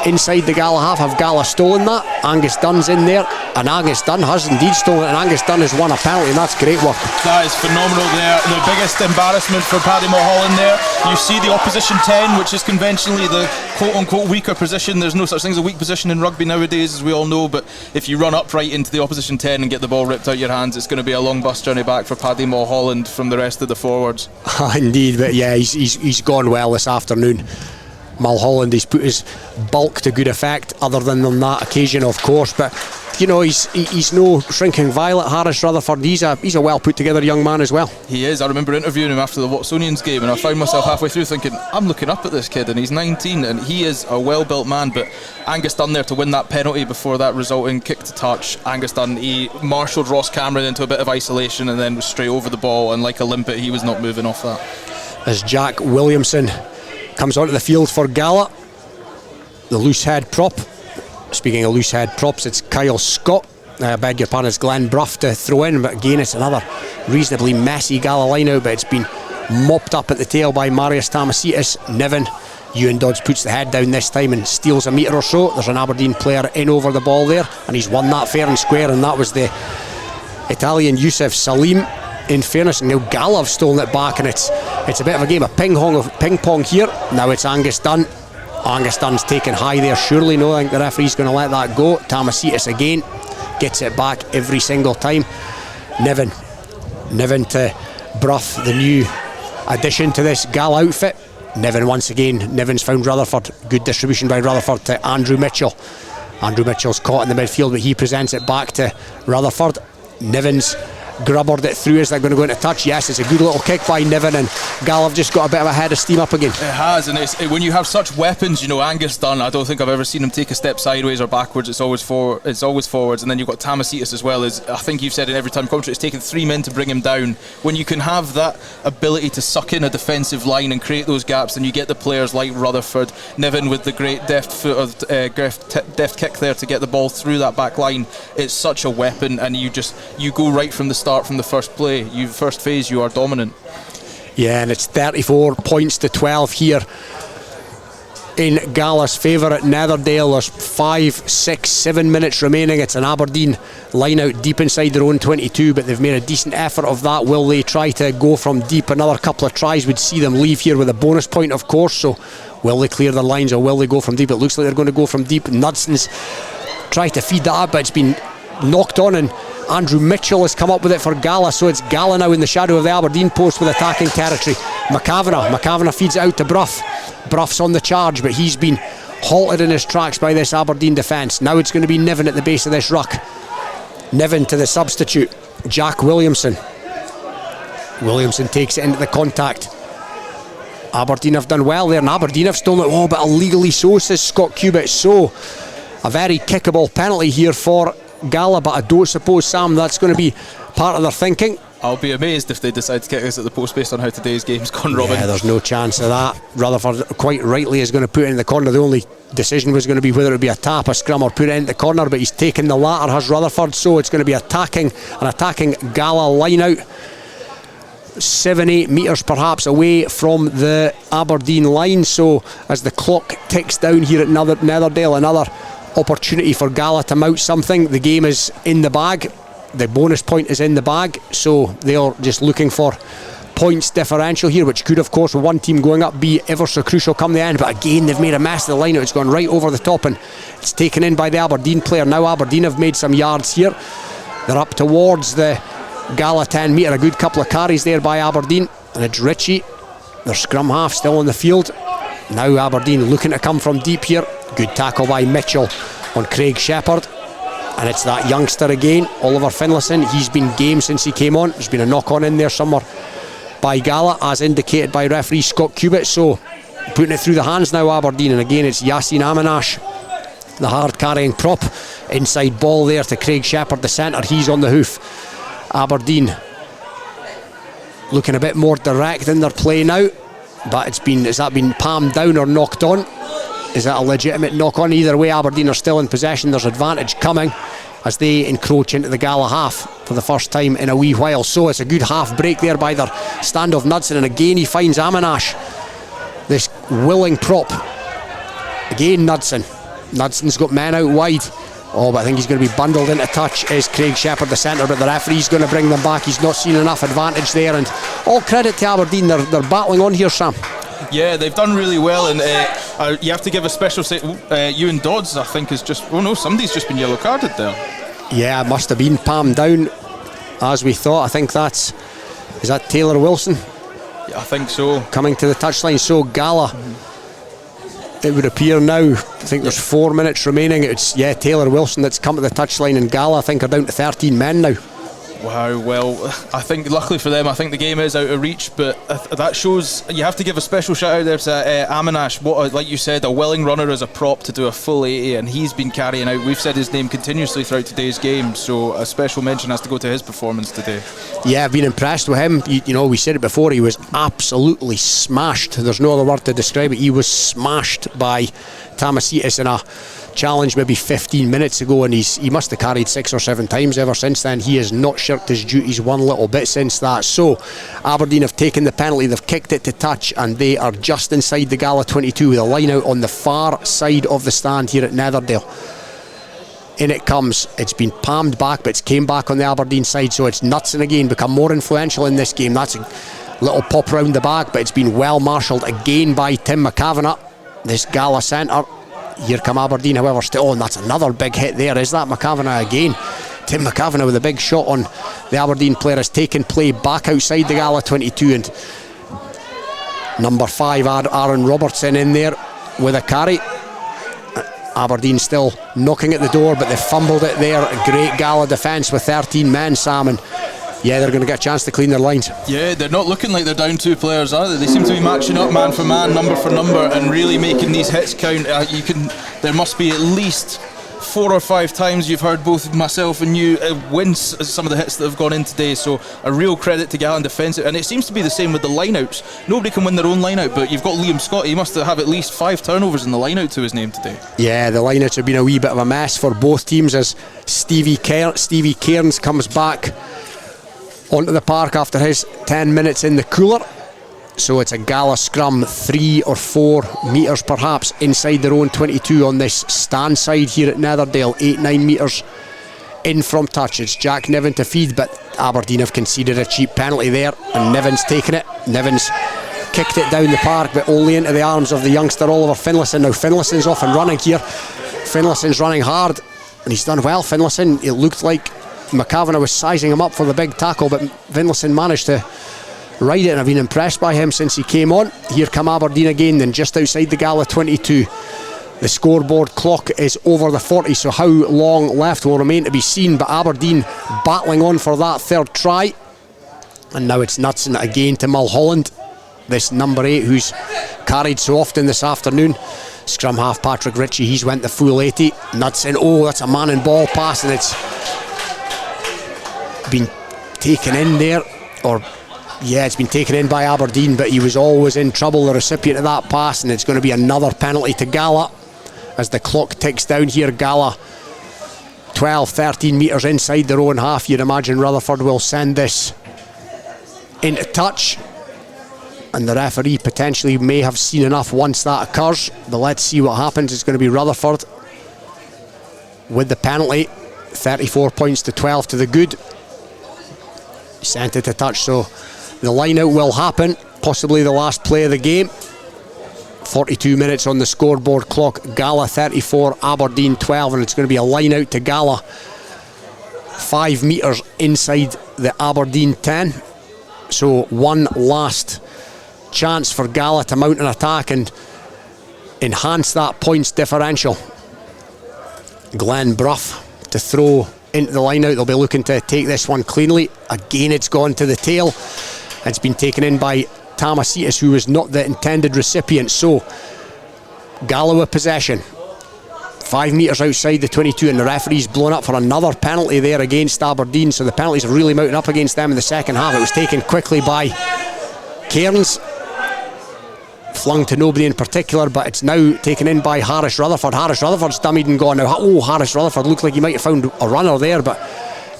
inside the Gala half. Have Gala stolen that? Angus Dunn's in there, and Angus Dunn has indeed stolen it, and Angus Dunn has won a penalty, and that's great work. That is phenomenal there. The biggest embarrassment for Paddy Mulholland there. You see the opposition 10, which is conventionally the quote-unquote weaker position. There's no such thing as a weak position in rugby nowadays, as we all know, but if you run upright into the opposition 10 and get the ball ripped out your hands, it's going to be a long bus journey back for Paddy Mulholland from the rest of the forwards. Indeed, but yeah, he's gone well this afternoon. Mulholland, he's put his bulk to good effect, other than on that occasion, of course, but you know, he's no shrinking violet. Harris Rutherford, he's a well put together young man as well. He is. I remember interviewing him after the Watsonians game, and I found myself halfway through thinking, I'm looking up at this kid, and he's 19, and he is a well built man. But Angus Dunn there to win that penalty before that resulting kick to touch. Angus Dunn, he marshalled Ross Cameron into a bit of isolation and then was straight over the ball, and like a limpet, he was not moving off that. As Jack Williamson comes onto the field for Gala, the loose head prop. Speaking of loose head props, it's Kyle Scott. I beg your pardon, it's Glenn Bruff to throw in, but again it's another reasonably messy Gala line out, but it's been mopped up at the tail by Marius Tamasitis. Niven, Ewan Dodds puts the head down this time and steals a metre or so. There's an Aberdeen player in over the ball there, and he's won that fair and square, and that was the Italian Youssef Salim. In fairness, and now Gala have stolen it back, and it's a bit of a game of ping pong here. Now it's Angus Dunn. Angus Dunn's taken high there, surely. No, I think the referee's going to let that go. Tamasitis again gets it back every single time. Niven to Bruff, the new addition to this Gala outfit. Niven once again. Niven's found Rutherford. Good distribution by Rutherford to Andrew Mitchell. Andrew Mitchell's caught in the midfield, but he presents it back to Rutherford. Niven's grubbered it through. Is that going to go into touch? Yes, it's a good little kick by Niven, and Gala have just got a bit of a head of steam up again. It has, and when you have such weapons, you know, Angus Dunn, I don't think I've ever seen him take a step sideways or backwards. It's always forwards, and then you've got Tamasitis as well. As I think you've said in every time commentary, it's taken 3 men to bring him down. When you can have that ability to suck in a defensive line and create those gaps, and you get the players like Rutherford, Niven with the great deft kick there to get the ball through that back line, it's such a weapon, and you go right from the start, from the first play, first phase, you are dominant. Yeah, and it's 34 points to 12 here in Gala's favour at Netherdale. There's 5, 6, 7 minutes remaining. It's an Aberdeen line out deep inside their own 22, but they've made a decent effort of that. Will they try to go from deep? Another couple of tries would see them leave here with a bonus point, of course. So will they clear their lines, or will they go from deep? It looks like they're going to go from deep. Nudson's tried to feed that up, but it's been knocked on, and Andrew Mitchell has come up with it for Gala. So it's Gala now in the shadow of the Aberdeen post with attacking territory. McAvanagh feeds it out to Bruff. Bruff's on the charge, but he's been halted in his tracks by this Aberdeen defence. Now it's going to be Niven at the base of this ruck. Niven to the substitute, Jack Williamson. Williamson takes it into the contact. Aberdeen have done well there, and Aberdeen have stolen it, but illegally so, says Scott Cubitt. So a very kickable penalty here for Gala, but I don't suppose, Sam, that's going to be part of their thinking. I'll be amazed if they decide to kick us at the post based on how today's game's gone, Robin. Yeah, there's no chance of that. Rutherford quite rightly is going to put it in the corner. The only decision was going to be whether it would be a tap, a scrum, or put it in the corner, but he's taken the latter, has Rutherford. So it's going to be attacking Gala line out 7-8 metres perhaps away from the Aberdeen line. So as the clock ticks down here at Netherdale, another opportunity for Gala to mount something. The game is in the bag, the bonus point is in the bag, so they're just looking for points differential here, which could, of course, with one team going up, be ever so crucial come the end. But again, they've made a mess of the line out. It's gone right over the top, and it's taken in by the Aberdeen player. Now Aberdeen have made some yards here. They're up towards the Gala 10 metre. A good couple of carries there by Aberdeen, and it's Ritchie, their scrum half, still on the field. Now Aberdeen looking to come from deep here. Good tackle by Mitchell on Craig Shepherd. and it's that youngster again, Oliver Finlayson. He's been game since he came on. There's been a knock on in there somewhere by Gala, as indicated by referee Scott Cubitt. So putting it through the hands now, Aberdeen, and again it's Yassine Aminash, the hard carrying prop. Inside ball there to Craig Shepherd, the centre. He's on the hoof. Aberdeen looking a bit more direct in their play now, but has that been palmed down or knocked on? Is that a legitimate knock on? Either way, Aberdeen are still in possession. There's advantage coming as they encroach into the Gala half for the first time in a wee while. So it's a good half break there by their standoff Knudsen, and again he finds Aminash, this willing prop. Again Knudsen's got men out wide. Oh, but I think he's going to be bundled into touch is Craig Shepherd, the centre, but the referee's going to bring them back. He's not seen enough advantage there, and all credit to Aberdeen. They're battling on here, Sam. Yeah, they've done really well, and you have to give a special Ewan Dodds, I think, is just... Oh no, somebody's just been yellow carded there. Yeah, it must have been palmed down as we thought. I think is that Taylor Wilson? Yeah, I think so. Coming to the touchline. So Gala, it would appear now, I think there's 4 minutes remaining. It's Taylor Wilson that's come to the touchline, and Gala I think are down to 13 men now. Wow, well, I think luckily for them, I think the game is out of reach, but that shows you have to give a special shout out there to Aminash. Like you said, a willing runner as a prop to do a full 80, and he's been carrying out. We've said his name continuously throughout today's game, so a special mention has to go to his performance today. Yeah, I've been impressed with him. You know, we said it before, he was absolutely smashed. There's no other word to describe it. He was smashed by Tamasitis in a challenge maybe 15 minutes ago, and he must have carried 6 or 7 times ever since then. He has not shirked his duties one little bit since that. So Aberdeen have taken the penalty, they've kicked it to touch, and they are just inside the Gala 22 with a line out on the far side of the stand here at Netherdale. In it comes. It's been palmed back, but it's came back on the Aberdeen side, so it's Knudsen again, become more influential in this game. That's a little pop round the bag, but it's been well marshalled again by Tim McCavanagh, this Gala centre. Here come Aberdeen, however, still on. That's another big hit there. Is that McCavanagh again? Tim McCavanagh with a big shot on the Aberdeen player has taken play back outside the Gala 22, and number 5 Aaron Robertson in there with a carry. Aberdeen still knocking at the door, but they fumbled it there. A great Gala defence with 13 men, Sam, and yeah, they're going to get a chance to clean their lines. Yeah, they're not looking like they're down 2 players, are they? They seem to be matching up man for man, number for number, and really making these hits count. There must be at least 4 or 5 times you've heard both myself and you wince some of the hits that have gone in today. So a real credit to Gala defensive, and it seems to be the same with the lineouts. Nobody can win their own lineout, but you've got Liam Scott. He must have at least 5 turnovers in the lineout to his name today. Yeah, the lineouts have been a wee bit of a mess for both teams as Stevie Cairns comes back onto the park after his 10 minutes in the cooler. So it's a Gala scrum, 3 or 4 metres perhaps inside their own 22 on this stand side here at Netherdale. 8-9 metres in from touch. It's Jack Niven to feed, but Aberdeen have conceded a cheap penalty there, and Niven's taken it. Niven's kicked it down the park, but only into the arms of the youngster Oliver Finlayson. Now Finlayson's off and running here. Finlayson's running hard, and he's done well. Finlayson, it looked like McCavanagh was sizing him up for the big tackle, but Finlayson managed to ride it, and I've been impressed by him since he came on. Here come Aberdeen again, then just outside the Gala 22. The scoreboard clock is over the 40, so how long left will remain to be seen, but Aberdeen battling on for that 3rd try. And now it's Knudsen again to Mulholland, this number 8 who's carried so often this afternoon. Scrum half Patrick Ritchie, he's went the full 80. Knudsen, that's a man and ball pass, and it's been taken in there, it's been taken in by Aberdeen, but he was always in trouble, the recipient of that pass, and it's going to be another penalty to Gala as the clock ticks down here. Gala 12-13 metres inside their own half. You'd imagine Rutherford will send this into touch, and the referee potentially may have seen enough once that occurs, but let's see what happens. It's going to be Rutherford with the penalty. 34 points to 12 to the good. Sent it to touch, so the line out will happen, possibly the last play of the game. 42 minutes on the scoreboard clock. Gala 34, Aberdeen 12, and it's going to be a line out to Gala 5 metres inside the Aberdeen 10. So one last chance for Gala to mount an attack and enhance that points differential. Glenn Brough to throw into the line out. They'll be looking to take this one cleanly. Again, it's gone to the tail. It's been taken in by Tamasitis, who was not the intended recipient. So Gala with possession, 5 metres outside the 22, and the referee's blown up for another penalty there against Aberdeen. So the penalties are really mounting up against them in the second half. It was taken quickly by Cairns, flung to nobody in particular, but it's now taken in by Harris Rutherford. Harris Rutherford's dummied and gone now. Harris Rutherford looked like he might have found a runner there, but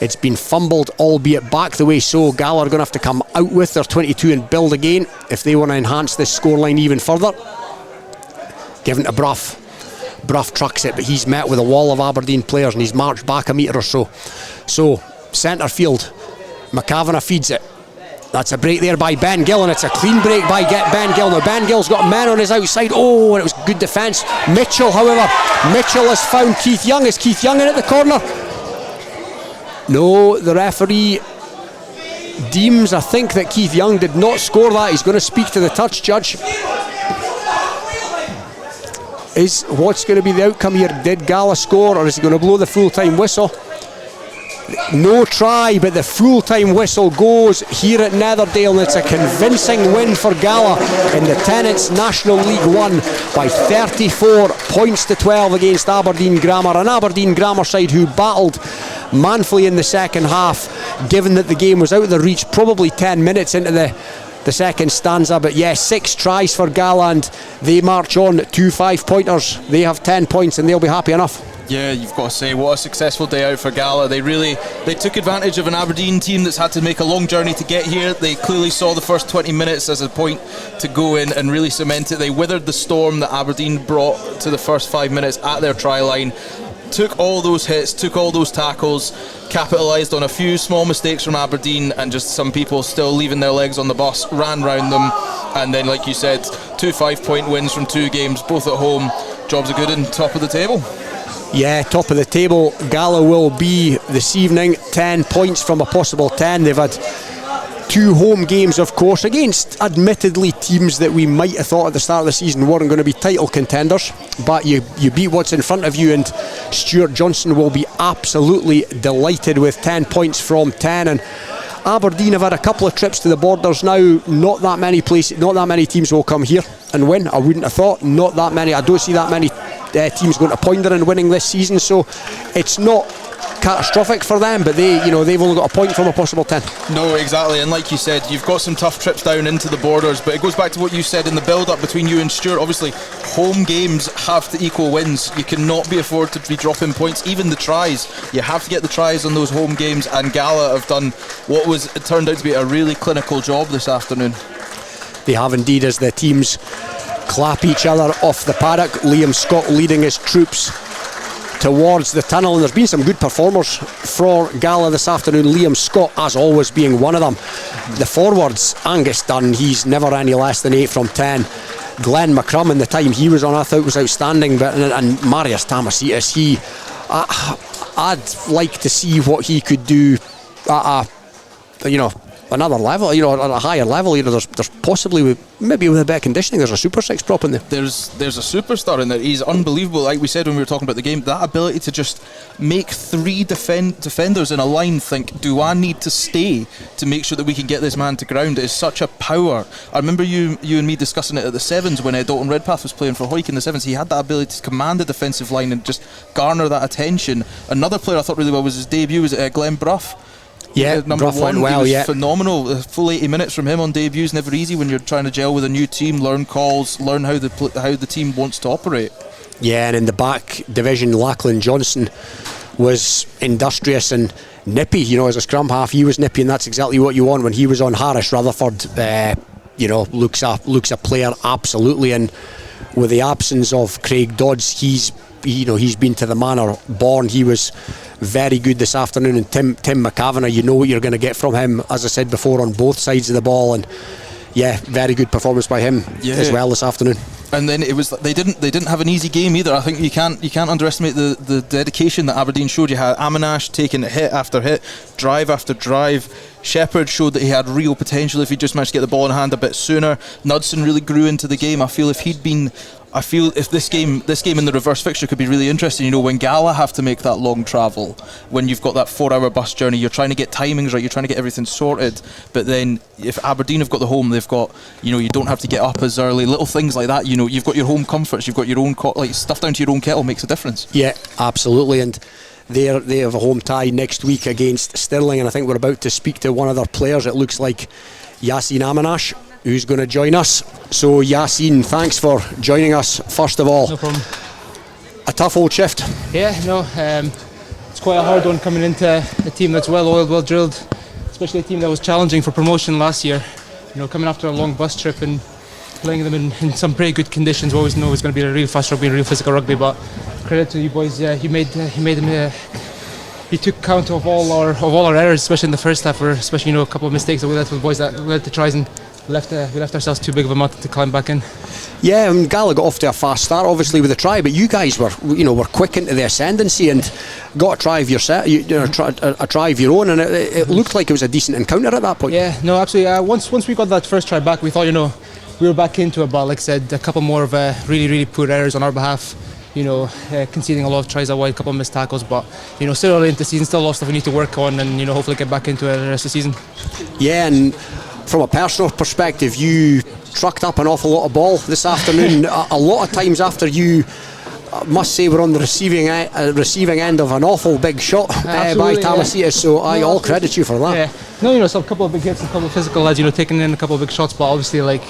it's been fumbled, albeit back the way. So Gala are going to have to come out with their 22 and build again if they want to enhance this scoreline even further. Given to Brough. Brough trucks it, but he's met with a wall of Aberdeen players and he's marched back a metre or so. So centre field, McAvanagh feeds it. That's a break there by Ben Gill, and it's a clean break by Ben Gill. Now Ben Gill's got men on his outside. Oh, and it was good defence. Mitchell, however, has found Keith Young. Is Keith Young in at the corner? No, the referee deems, I think, that Keith Young did not score that. He's going to speak to the touch judge. What's going to be the outcome here? Did Gala score, or is he going to blow the full-time whistle? No try, but the full-time whistle goes here at Netherdale, and it's a convincing win for Gala in the Tennent's National League 1 by 34 points to 12 against Aberdeen Grammar, an Aberdeen Grammar side who battled manfully in the second half, given that the game was out of the reach probably 10 minutes into the second stanza. But yes, 6 tries for Gala, and they march on 2 5-pointers. They have 10 points and they'll be happy enough. Yeah, you've got to say, what a successful day out for Gala. They took advantage of an Aberdeen team that's had to make a long journey to get here. They clearly saw the first 20 minutes as a point to go in and really cement it. They withered the storm that Aberdeen brought to the first 5 minutes at their try line. Took all those hits, took all those tackles, capitalised on a few small mistakes from Aberdeen, and just some people still leaving their legs on the bus, ran round them, and then, like you said, 2 5-point wins from 2 games, both at home. Jobs are good and top of the table. Yeah, top of the table Gala will be this evening. 10 points from a possible 10. They've had 2 home games, of course, against admittedly teams that we might have thought at the start of the season weren't going to be title contenders, but you beat what's in front of you, and Stuart Johnson will be absolutely delighted with 10 points from 10. And Aberdeen have had a couple of trips to the Borders now. Not that many teams will come here and win. I wouldn't have thought. Not that many. I don't see that many teams going to Poynter and winning this season, so it's not catastrophic for them, but they've only got a point from a possible 10. No, exactly, and like you said, you've got some tough trips down into the Borders, but it goes back to what you said in the build-up between you and Stuart. Obviously, home games have to equal wins. You cannot be afforded to be dropping points, even the tries. You have to get the tries on those home games, and Gala have done what turned out to be a really clinical job this afternoon. They have indeed, as the teams clap each other off the paddock. Liam Scott leading his troops towards the tunnel, and there's been some good performers for Gala this afternoon. Liam Scott, as always, being one of them. The forwards, Angus Dunn, he's never any less than 8 from 10. Glenn McCrum, the time he was on, I thought was outstanding. And Marius Tamasitis, I'd like to see what he could do at another level, at a higher level. There's possibly, maybe with a bit of conditioning, there's a Super 6 prop in there. There's a superstar in there. He's unbelievable. Like we said when we were talking about the game, that ability to just make 3 defenders in a line think, do I need to stay to make sure that we can get this man to ground, is such a power. I remember you and me discussing it at the Sevens when Dalton Redpath was playing for Hoyk in the Sevens. He had that ability to command the defensive line and just garner that attention. Another player I thought really well was his debut, was Glenn Brough. Yeah, number Brough 1 went well, he was phenomenal. A full 80 minutes from him on debut is never easy when you're trying to gel with a new team, learn calls, learn how the team wants to operate. Yeah, and in the back division, Lachlan Johnson was industrious and nippy. As a scrum half, he was nippy, and that's exactly what you want when he was on. Harris Rutherford, looks a player absolutely, and with the absence of Craig Dodds, he's been to the manor born. He was very good this afternoon, and Tim McAvanagh, you know what you're going to get from him, as I said before, on both sides of the ball, and yeah, very good performance by him as well this afternoon. And then it was they didn't have an easy game either. I think you can't underestimate the dedication that Aberdeen showed. You had Aminash taking hit after hit, drive after drive. Shepherd showed that he had real potential if he just managed to get the ball in hand a bit sooner. Knudsen really grew into the game. I feel if he'd been I feel if this game in the reverse fixture could be really interesting. You know, when Gala have to make that long travel, when you've got that 4-hour bus journey, you're trying to get timings right, you're trying to get everything sorted. But then if Aberdeen have got the home, they've got, you know, you don't have to get up as early, little things like that. You know, you've got your home comforts, you've got your own like stuff down to your own kettle makes a difference. Yeah, absolutely. And they have a home tie next week against Stirling, and I think we're about to speak to one of their players. It looks like Yassine Amanash, who's going to join us. So Yassine, thanks for joining us first of all. No problem. A tough old shift. Yeah, no, it's quite a hard one coming into a team that's well oiled, well drilled, especially a team that was challenging for promotion last year. You know, coming after a long bus trip and playing them in some pretty good conditions. We always know it's going to be a real fast rugby, real physical rugby, but credit to you boys. You made them. You took count of all our errors, especially in the first half, or especially, you know, a couple of mistakes that we let with boys that led to tries, and we left ourselves too big of a mountain to climb back in. Yeah, Gala got off to a fast start, obviously, with the try, but you guys were quick into the ascendancy and got a try of a try of your own, and it looked like it was a decent encounter at that point. Yeah, no, absolutely. Once we got that first try back, we thought, you know, we were back into it, but like I said, a couple more of really, really poor errors on our behalf. You know, conceding a lot of tries away, a couple of missed tackles, but, you know, still early into the season, still a lot of stuff we need to work on, and, you know, hopefully get back into it the rest of the season. Yeah, and from a personal perspective, you trucked up an awful lot of ball this afternoon. a lot of times after you, I must say, we're on the receiving end of an awful big shot by Tamasitas, so all credit you for that. Yeah, no, you know, so a couple of big hits, a couple of physical lads, you know, taking in a couple of big shots, but obviously, like,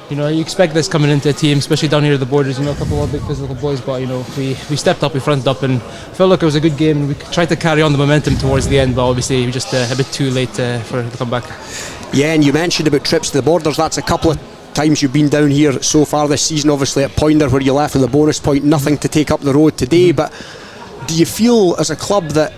you know, you expect this coming into a team, especially down here at the Borders, you know, a couple of big physical boys, but, you know, we stepped up, we fronted up, and felt like it was a good game, and we tried to carry on the momentum towards the end, but obviously we were just a bit too late for the comeback. Yeah, and you mentioned about trips to the Borders. That's a couple of times you've been down here so far this season, obviously at Poinder where you left with a bonus point, nothing to take up the road today, but do you feel as a club that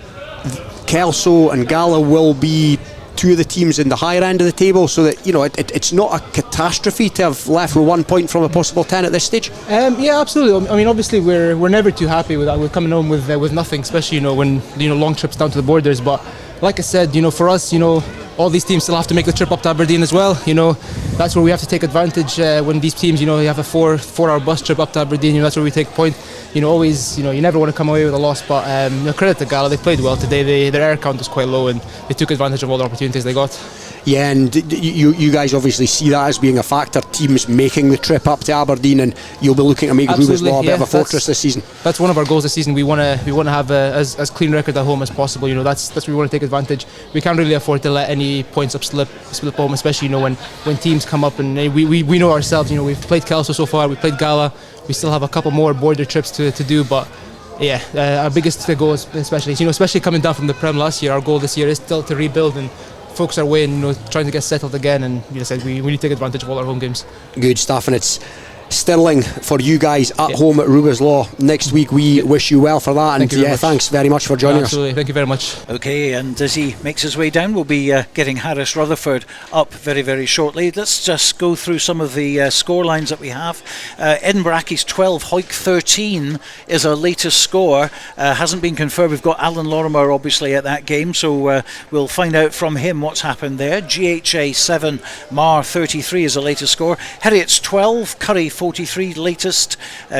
Kelso and Gala will be two of the teams in the higher end of the table, so that, you know, it's not a catastrophe to have left with 1 point from a possible 10 at this stage? Yeah, absolutely. I mean, obviously we're never too happy with coming home with nothing, especially, you know, when, you know, long trips down to the Borders, but like I said, you know, for us, you know, all these teams still have to make the trip up to Aberdeen as well. You know, that's where we have to take advantage when these teams, you know, you have a 4-hour bus trip up to Aberdeen. You know, that's where we take point. You know, always, you know, you never want to come away with a loss, but you know, credit to Gala, they played well today. Their error count was quite low, and they took advantage of all the opportunities they got. Yeah, and you guys obviously see that as being a factor, teams making the trip up to Aberdeen, and you'll be looking to make Rubis Law a bit of a fortress this season. That's one of our goals this season. We want to have as clean record at home as possible. You know, that's where we want to take advantage. We can't really afford to let any points up slip home, especially, you know, when teams come up, and we know ourselves. You know, we've played Kelso so far, we played Gala, we still have a couple more border trips to do, but yeah, our biggest goal is, especially coming down from the Prem last year, our goal this year is still to rebuild and focus our way and, you know, trying to get settled again, and, you know, said we need to take advantage of all our home games. Good stuff, and it's Stirling for you guys at home at Rubis Law next week. We wish you well for that, and thanks very much for joining us. Absolutely, thank you very much. Okay, and as he makes his way down, we'll be getting Harris Rutherford up very, very shortly. Let's just go through some of the score lines that we have. Edinburgh Accies 12, Hawick 13 is our latest score. Hasn't been confirmed. We've got Alan Lorimer obviously at that game, so we'll find out from him what's happened there. GHA 7, Mar 33 is the latest score. Heriots 12, Curry 43 latest,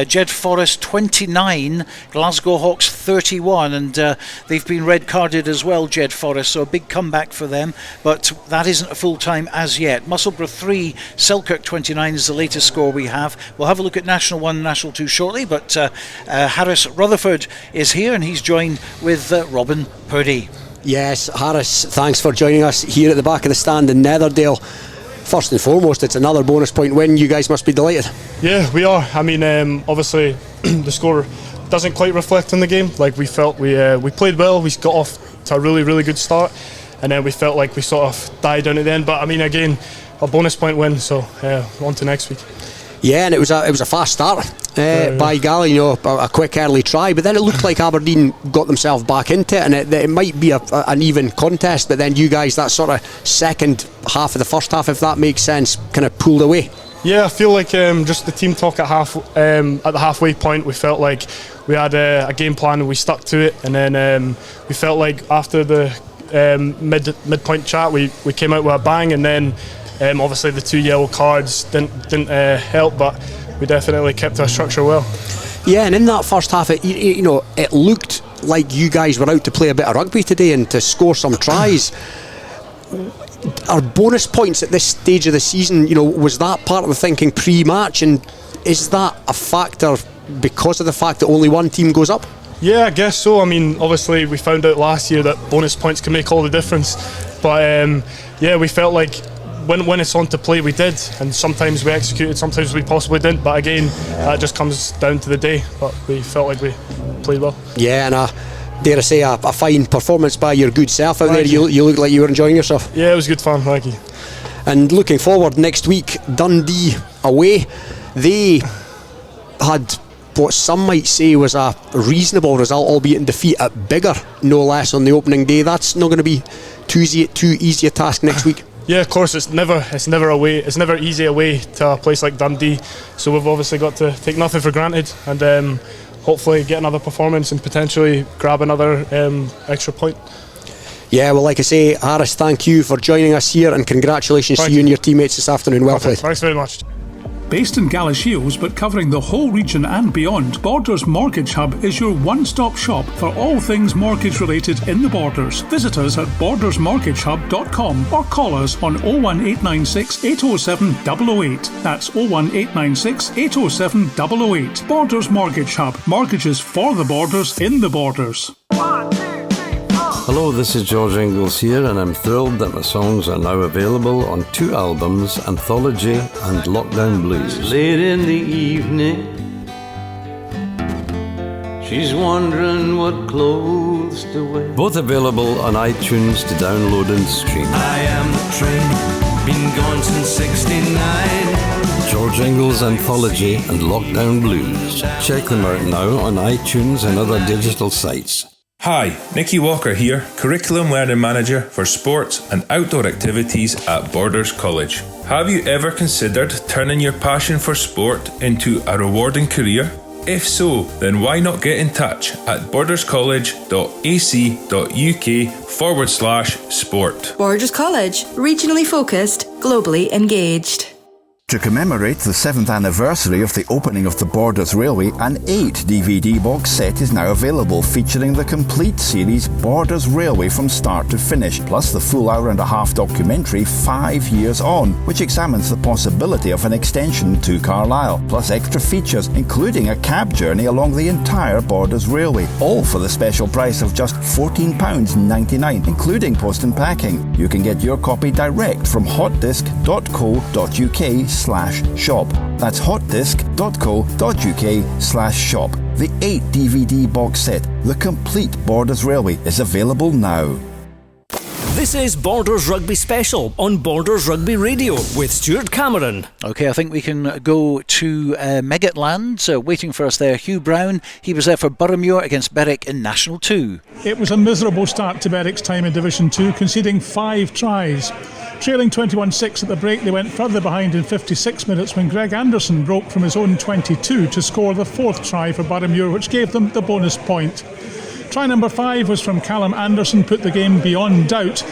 Jed Forest 29, Glasgow Hawks 31, and they've been red carded as well, Jed Forest, so a big comeback for them, but that isn't a full time as yet. Musselburgh 3, Selkirk 29 is the latest score we have. We'll have a look at National 1 and National 2 shortly, but Harris Rutherford is here, and he's joined with Robin Purdie. Yes, Harris, thanks for joining us here at the back of the stand in Netherdale. First and foremost, it's another bonus point win. You guys must be delighted. Yeah, we are. I mean, obviously the score doesn't quite reflect on the game. Like, we felt we played well. We got off to a really, really good start, and then we felt like we sort of died down at the end. But I mean, again, a bonus point win. So on to next week. Yeah, and it was a fast start by Gala, you know, a quick early try, but then it looked like Aberdeen got themselves back into it, and it might be an even contest, but then you guys, that sort of second half of the first half, if that makes sense, kind of pulled away. Yeah, I feel like just the team talk at the halfway point, we felt like we had a game plan and we stuck to it, and then we felt like after the midpoint chat we came out with a bang, and then obviously the 2 yellow cards didn't help, but we definitely kept our structure well. Yeah, and in that first half, it looked like you guys were out to play a bit of rugby today and to score some tries. Are bonus points at this stage of the season, was that part of the thinking pre-match, and is that a factor because of the fact that only one team goes up? Yeah, I guess so. I mean, obviously we found out last year that bonus points can make all the difference, but we felt like when it's on to play, we did, and sometimes we executed, sometimes we possibly didn't, but again, that just comes down to the day, but we felt like we played well. Yeah, and dare I say, a fine performance by your good self out there. You looked like you were enjoying yourself. Yeah, it was good fun, thank you. And looking forward, next week, Dundee away. They had what some might say was a reasonable result, albeit in defeat at Biggar, no less, on the opening day. That's not going to be too easy a task next week. Yeah, of course, it's never easy away to a place like Dundee, so we've obviously got to take nothing for granted and hopefully get another performance and potentially grab another extra point. Yeah, well, like I say, Harris, thank you for joining us here, and congratulations to you and your teammates this afternoon. Well played. Thanks very much. Based in Galashiels but covering the whole region and beyond, Borders Mortgage Hub is your one-stop shop for all things mortgage related in the Borders. Visit us at bordersmortgagehub.com or call us on 01896 807 008. That's 01896 807 008. Borders Mortgage Hub. Mortgages for the Borders in the Borders. Hello, this is George Ingalls here, and I'm thrilled that my songs are now available on 2 albums, Anthology and Lockdown Blues. Late in the evening, she's wondering what clothes to wear. Both available on iTunes to download and stream. I am the train, been gone since 69. George Ingalls Anthology and Lockdown Blues. Check them out now on iTunes and other digital sites. Hi, Nicky Walker here, Curriculum Learning Manager for Sports and Outdoor Activities at Borders College. Have you ever considered turning your passion for sport into a rewarding career? If so, then why not get in touch at borderscollege.ac.uk/sport. Borders College, regionally focused, globally engaged. To commemorate the 7th anniversary of the opening of the Borders Railway, an 8 DVD box set is now available featuring the complete series Borders Railway from start to finish, plus the full hour-and-a-half documentary 5 Years On, which examines the possibility of an extension to Carlisle, plus extra features including a cab journey along the entire Borders Railway, all for the special price of just £14.99, including post and packing. You can get your copy direct from hotdisc.co.uk/shop. That's hotdisc.co.uk/shop. The 8 DVD box set, The Complete Borders Railway, is available now. This is Borders Rugby Special on Borders Rugby Radio with Stuart Cameron. OK, I think we can go to Meggetland. Waiting for us there, Hugh Brown. He was there for Boroughmuir against Berwick in National 2. It was a miserable start to Berwick's time in Division 2, conceding 5 tries. Trailing 21-6 at the break, they went further behind in 56 minutes when Greg Anderson broke from his own 22 to score the 4th try for Boroughmuir, which gave them the bonus point. Try number 5 was from Callum Anderson, put the game beyond doubt.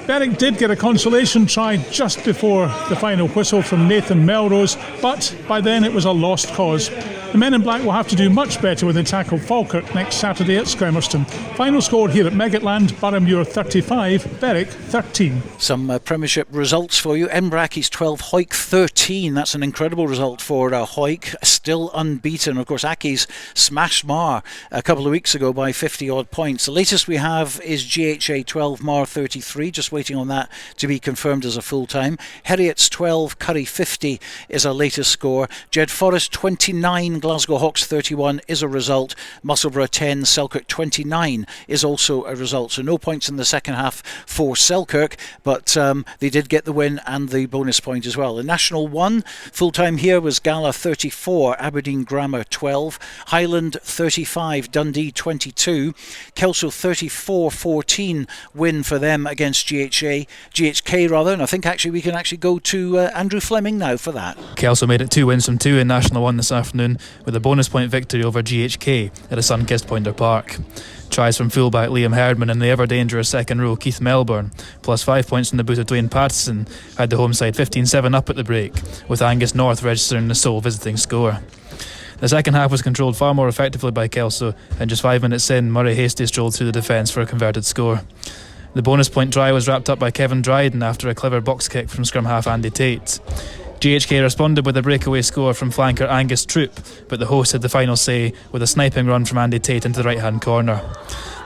Berwick did get a consolation try just before the final whistle from Nathan Melrose, but by then it was a lost cause. The men in black will have to do much better when they tackle Falkirk next Saturday at Scremerston. Final score here at Meggetland, Boroughmuir 35, Berwick 13. Some Premiership results for you. Embrackey's 12, Hawick 13. That's an incredible result for Hawick, still unbeaten. Of course, Accies smashed Mar a couple of weeks ago by 50 odd points. The latest we have is GHA 12, Mar 33, just waiting on that to be confirmed as a full-time. Heriot's 12, Curry 50 is our latest score. Jed Forest 29, Glasgow Hawks 31 is a result. Musselburgh 10, Selkirk 29 is also a result. So no points in the second half for Selkirk, but they did get the win and the bonus point as well. In National 1, full-time here was Gala 34, Aberdeen Grammar 12, Highland 35, Dundee 22, Kelso 34-14 win for them against GHK rather, and I think actually we can actually go to Andrew Fleming now for that. Kelso made it 2 wins from 2 in National 1 this afternoon. with a bonus point victory over GHK at a sun-kissed Pointer Park. Tries from fullback Liam Herdman and the ever-dangerous second row Keith Melbourne, plus 5 points from the boot of Dwayne Patterson, had the home side 15-7 up at the break, with Angus North registering the sole visiting score. The second half was controlled far more effectively by Kelso, and just 5 minutes in, Murray Hasty strolled through the defence for a converted score. The bonus point try was wrapped up by Kevin Dryden after a clever box kick from scrum half Andy Tate. GHK responded with a breakaway score from flanker Angus Troop, but the hosts had the final say with a sniping run from Andy Tate into the right hand corner.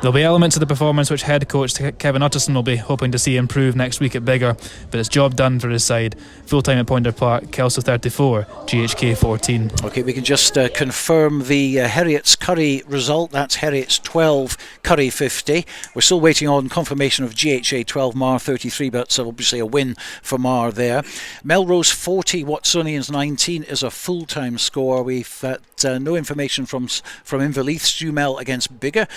There'll be elements of the performance which head coach Kevin Utterson will be hoping to see improve next week at Biggar, but it's job done for his side. Full time at Pointer Park, Kelso 34, GHK 14. OK, we can just confirm the Heriots Curry result. That's Heriots 12, Curry 50. We're still waiting on confirmation of GHA 12, Mar 33, but it's obviously a win for Mar there. Melrose 40, Watsonians 19 is a full time score. We've no information from Inverleith. Stumel against Biggar.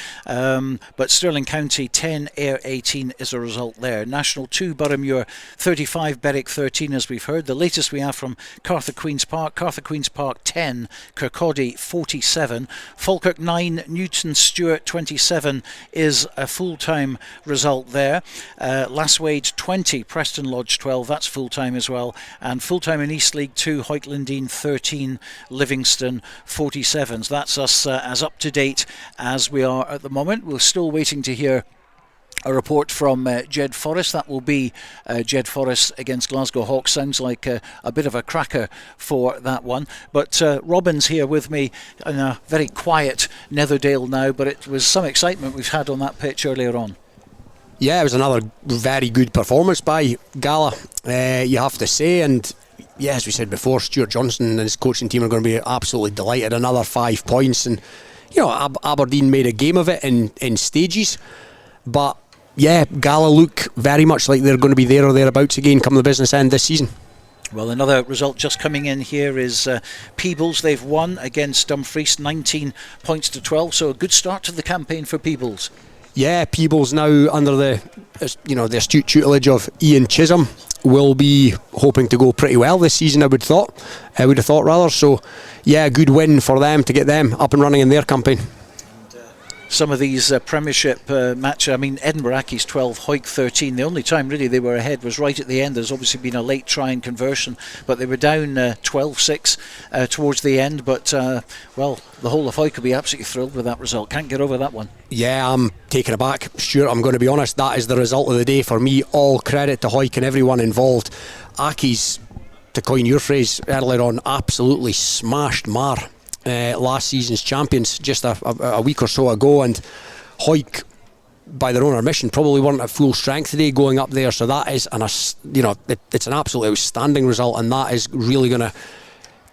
But Stirling County 10, Ayr 18 is a result there. National 2, Boroughmuir 35, Berwick 13 as we've heard. The latest we have from Cartha Queen's Park 10, Kirkcaldy 47, Falkirk 9, Newton Stewart 27 is a full-time result there. Lasswade 20, Preston Lodge 12, that's full-time as well. And full-time in East League 2, Hoytlandine 13, Livingston 47. So that's us as up to date as we are at the moment. We're still waiting to hear a report from Jed Forrest. That will be Jed Forrest against Glasgow Hawks. Sounds like a bit of a cracker for that one. But Robin's here with me in a very quiet Netherdale now, but it was some excitement we've had on that pitch earlier on. Yeah, it was another very good performance by Gala, you have to say, and yeah, as we said before, Stuart Johnson and his coaching team are going to be absolutely delighted. Another 5 points, and you know, Aberdeen made a game of it in stages, but yeah, Gala look very much like they're going to be there or thereabouts again come the business end this season. Well, another result just coming in here is Peebles. They've won against Dumfries 19 points to 12, so a good start to the campaign for Peebles. Yeah, Peebles now under the astute tutelage of Ian Chisholm will be hoping to go pretty well this season, I would have thought rather. So yeah, good win for them to get them up and running in their campaign. Some of these Premiership matches, I mean, Edinburgh Accies 12, Hawick 13. The only time really they were ahead was right at the end. There's obviously been a late try and conversion, but they were down 12-6 towards the end. But, well, the whole of Hawick will be absolutely thrilled with that result. Can't get over that one. Yeah, I'm taken aback, Stuart. I'm going to be honest, that is the result of the day for me. All credit to Hawick and everyone involved. Accies, to coin your phrase earlier on, absolutely smashed Mar. Last season's champions just a week or so ago, and Hawick, by their own admission, probably weren't at full strength today going up there. So that is it's an absolutely outstanding result, and that is really going to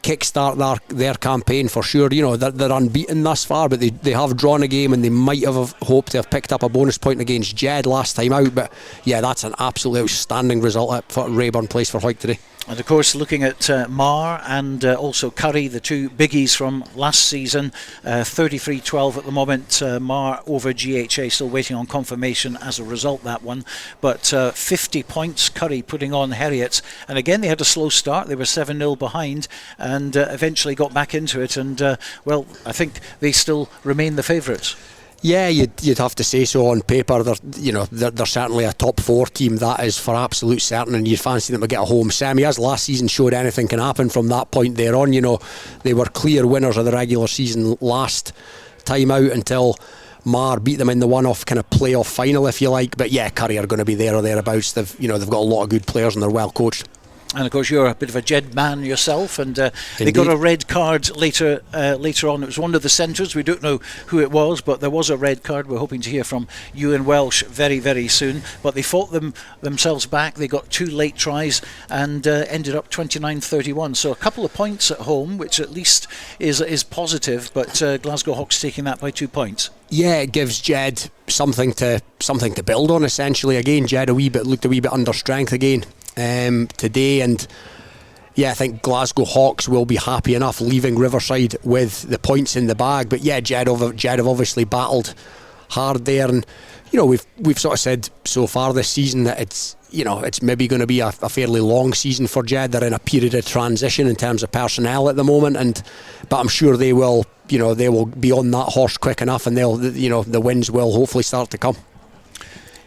kickstart their campaign for sure. You know, they're unbeaten thus far, but they have drawn a game, and they might have hoped to have picked up a bonus point against Jed last time out. But yeah, that's an absolutely outstanding result at Rayburn Place for Hawick today. And of course, looking at Mar and also Curry, the two biggies from last season, 33-12 at the moment. Mar over GHA, still waiting on confirmation as a result, that one. But 50 points, Curry putting on Heriots. And again, they had a slow start. They were 7-0 behind and eventually got back into it. And, well, I think they still remain the favourites. Yeah, you'd have to say so on paper. They're certainly a top 4 team, that is for absolute certain, and you'd fancy them to get a home semi. As last season showed, anything can happen from that point there on. You know, they were clear winners of the regular season last time out until Mar beat them in the one-off kind of playoff final, if you like. But yeah, Curry are going to be there or thereabouts. They've got a lot of good players and they're well coached. And of course, you're a bit of a Jed man yourself, and they got a red card later on. It was one of the centres. We don't know who it was, but there was a red card. We're hoping to hear from Ewan Welsh very, very soon. But they fought themselves back. They got 2 late tries and ended up 29-31. So a couple of points at home, which at least is positive. But Glasgow Hawks taking that by 2 points. Yeah, it gives Jed something to build on. Essentially, again, Jed looked a wee bit under strength again today, and yeah, I think Glasgow Hawks will be happy enough leaving Riverside with the points in the bag. But yeah, Jed have obviously battled hard there, and we've sort of said so far this season that it's maybe going to be a fairly long season for Jed. They're in a period of transition in terms of personnel at the moment, but I'm sure they will be on that horse quick enough, and the wins will hopefully start to come.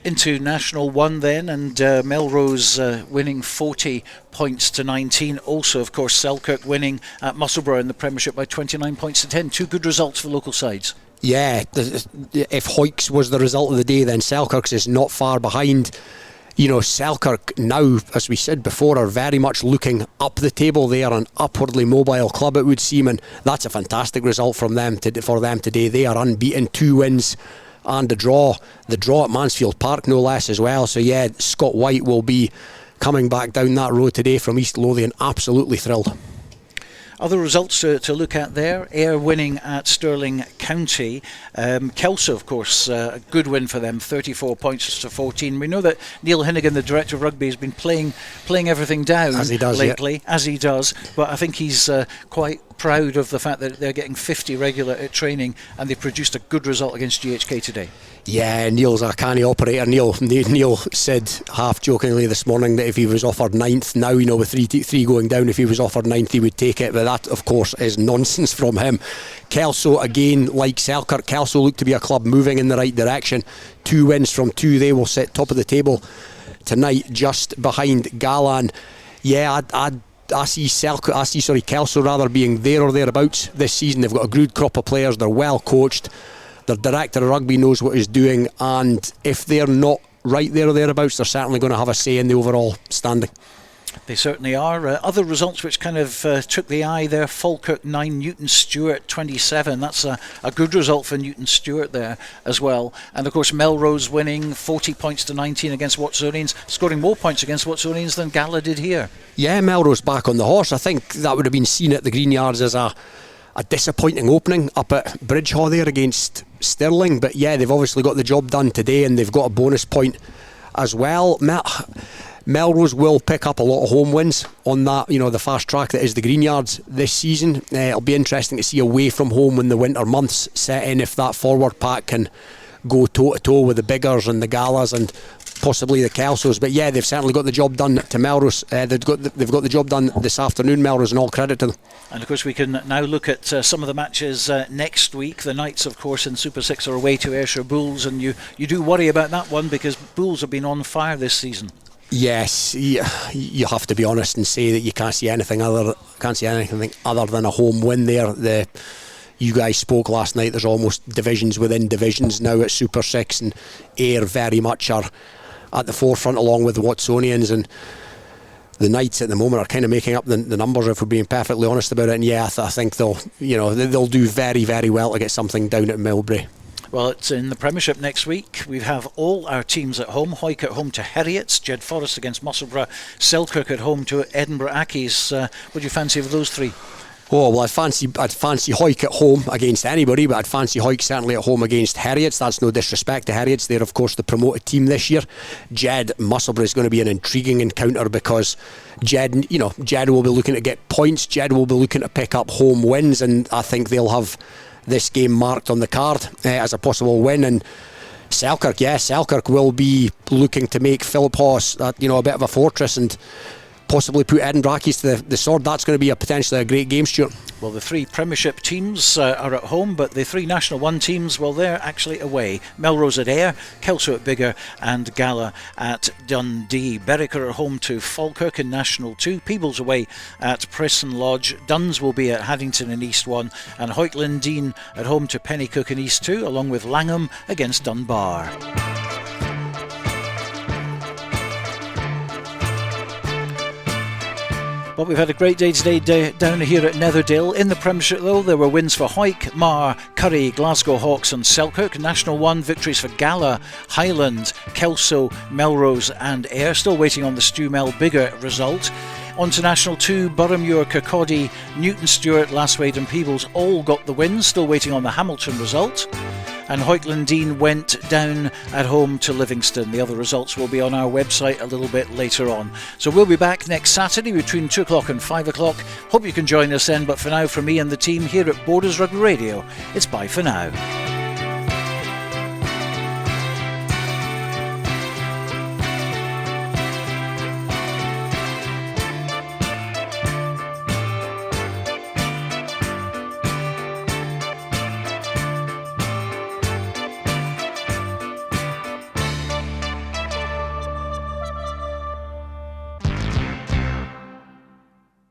Into National 1 then, and Melrose winning 40 points to 19. Also, of course, Selkirk winning at Musselburgh in the Premiership by 29 points to 10. Two good results for local sides. Yeah, if Hoyks was the result of the day, then Selkirk's is not far behind. Selkirk now, as we said before, are very much looking up the table. They are an upwardly mobile club, it would seem, and that's a fantastic result for them today. They are unbeaten, 2 wins and a draw. The draw at Mansfield Park, no less, as well. So yeah, Scott White will be coming back down that road today from East Lothian. Absolutely thrilled. Other results to look at there. Ayr winning at Stirling County. Kelso, of course, a good win for them, 34 points to 14. We know that Neil Hinnigan, the Director of Rugby, has been playing everything down as he does lately, as he does. But I think he's quite proud of the fact that they're getting 50 regular at training, and they produced a good result against GHK today. Yeah, Neil's a canny operator. Neil said half jokingly this morning that if he was offered 9th now, with 3 going down, if he was offered 9th he would take it, but that of course is nonsense from him. Kelso, again, like Selkirk, Kelso looked to be a club moving in the right direction. 2 wins from 2. They will sit top of the table tonight, just behind Gala. And yeah, I see Kelso rather being there or thereabouts this season. They've got a good crop of players, they're well coached, their Director of Rugby knows what he's doing, and if they're not right there or thereabouts, they're certainly going to have a say in the overall standing. They certainly are. Other results which kind of took the eye there: Falkirk 9, Newton Stewart 27. That's a good result for Newton Stewart there as well. And of course Melrose winning 40 points to 19 against Watsonians, scoring more points against Watsonians than Gala did here. Yeah, Melrose back on the horse. I think that would have been seen at the Green Yards as a disappointing opening up at Bridgehaw there against Stirling, but yeah, they've obviously got the job done today, and they've got a bonus point as well. Melrose will pick up a lot of home wins on that, the fast track that is the Green Yards this season. It'll be interesting to see away from home when the winter months set in, if that forward pack can go toe to toe with the Biggers and the Galas and possibly the Kelsos. But yeah, they've certainly got the job done to Melrose. They've got the job done this afternoon, Melrose, and all credit to them. And of course we can now look at some of the matches next week. The Knights, of course, in Super 6 are away to Ayrshire Bulls, and you do worry about that one because Bulls have been on fire this season. Yes, you have to be honest and say that you can't see anything other than a home win there. You guys spoke last night, there's almost divisions within divisions now at Super 6, and Ayr very much are at the forefront along with the Watsonians, and the Knights at the moment are kind of making up the numbers, if we're being perfectly honest about it. And yeah, I think they'll do very, very well to get something down at Millbury. Well, it's in the Premiership next week. We have all our teams at home. Hawick at home to Heriots, Jed Forest against Musselburgh, Selkirk at home to Edinburgh Accies. What do you fancy of those three? Oh, well, I'd fancy Hawick at home against anybody, but I'd fancy Hawick certainly at home against Heriots. That's no disrespect to Heriots. They're, of course, the promoted team this year. Jed Musselburgh is going to be an intriguing encounter because Jed will be looking to get points. Jed will be looking to pick up home wins, and I think they'll have this game marked on the card as a possible win. And Selkirk will be looking to make Philip Hoss a bit of a fortress and possibly put Edinburgh Accies to the sword. That's going to be potentially a great game, Stuart. Well, the 3 Premiership teams are at home, but the 3 National 1 teams, well, they're actually away. Melrose at Ayr, Kelso at Biggar, and Gala at Dundee. Berwick are at home to Falkirk in National 2, Peebles away at Preston Lodge, Duns will be at Haddington in East 1, and Hoytland Dean at home to Pennycook in East 2, along with Langham against Dunbar. Well, we've had a great day today down here at Netherdale. In the Premiership, though, there were wins for Hawick, Mar, Currie, Glasgow Hawks and Selkirk. National 1 victories for Gala, Highland, Kelso, Melrose and Ayr. Still waiting on the Stu Mel Biggar result. On to National 2, Boroughmuir, Kirkcaldy, Newton Stewart, Lasswade and Peebles all got the wins. Still waiting on the Hamilton result. And Hoytland Dean went down at home to Livingston. The other results will be on our website a little bit later on. So we'll be back next Saturday between 2 o'clock and 5 o'clock. Hope you can join us then, but for now, from me and the team here at Borders Rugby Radio, it's bye for now.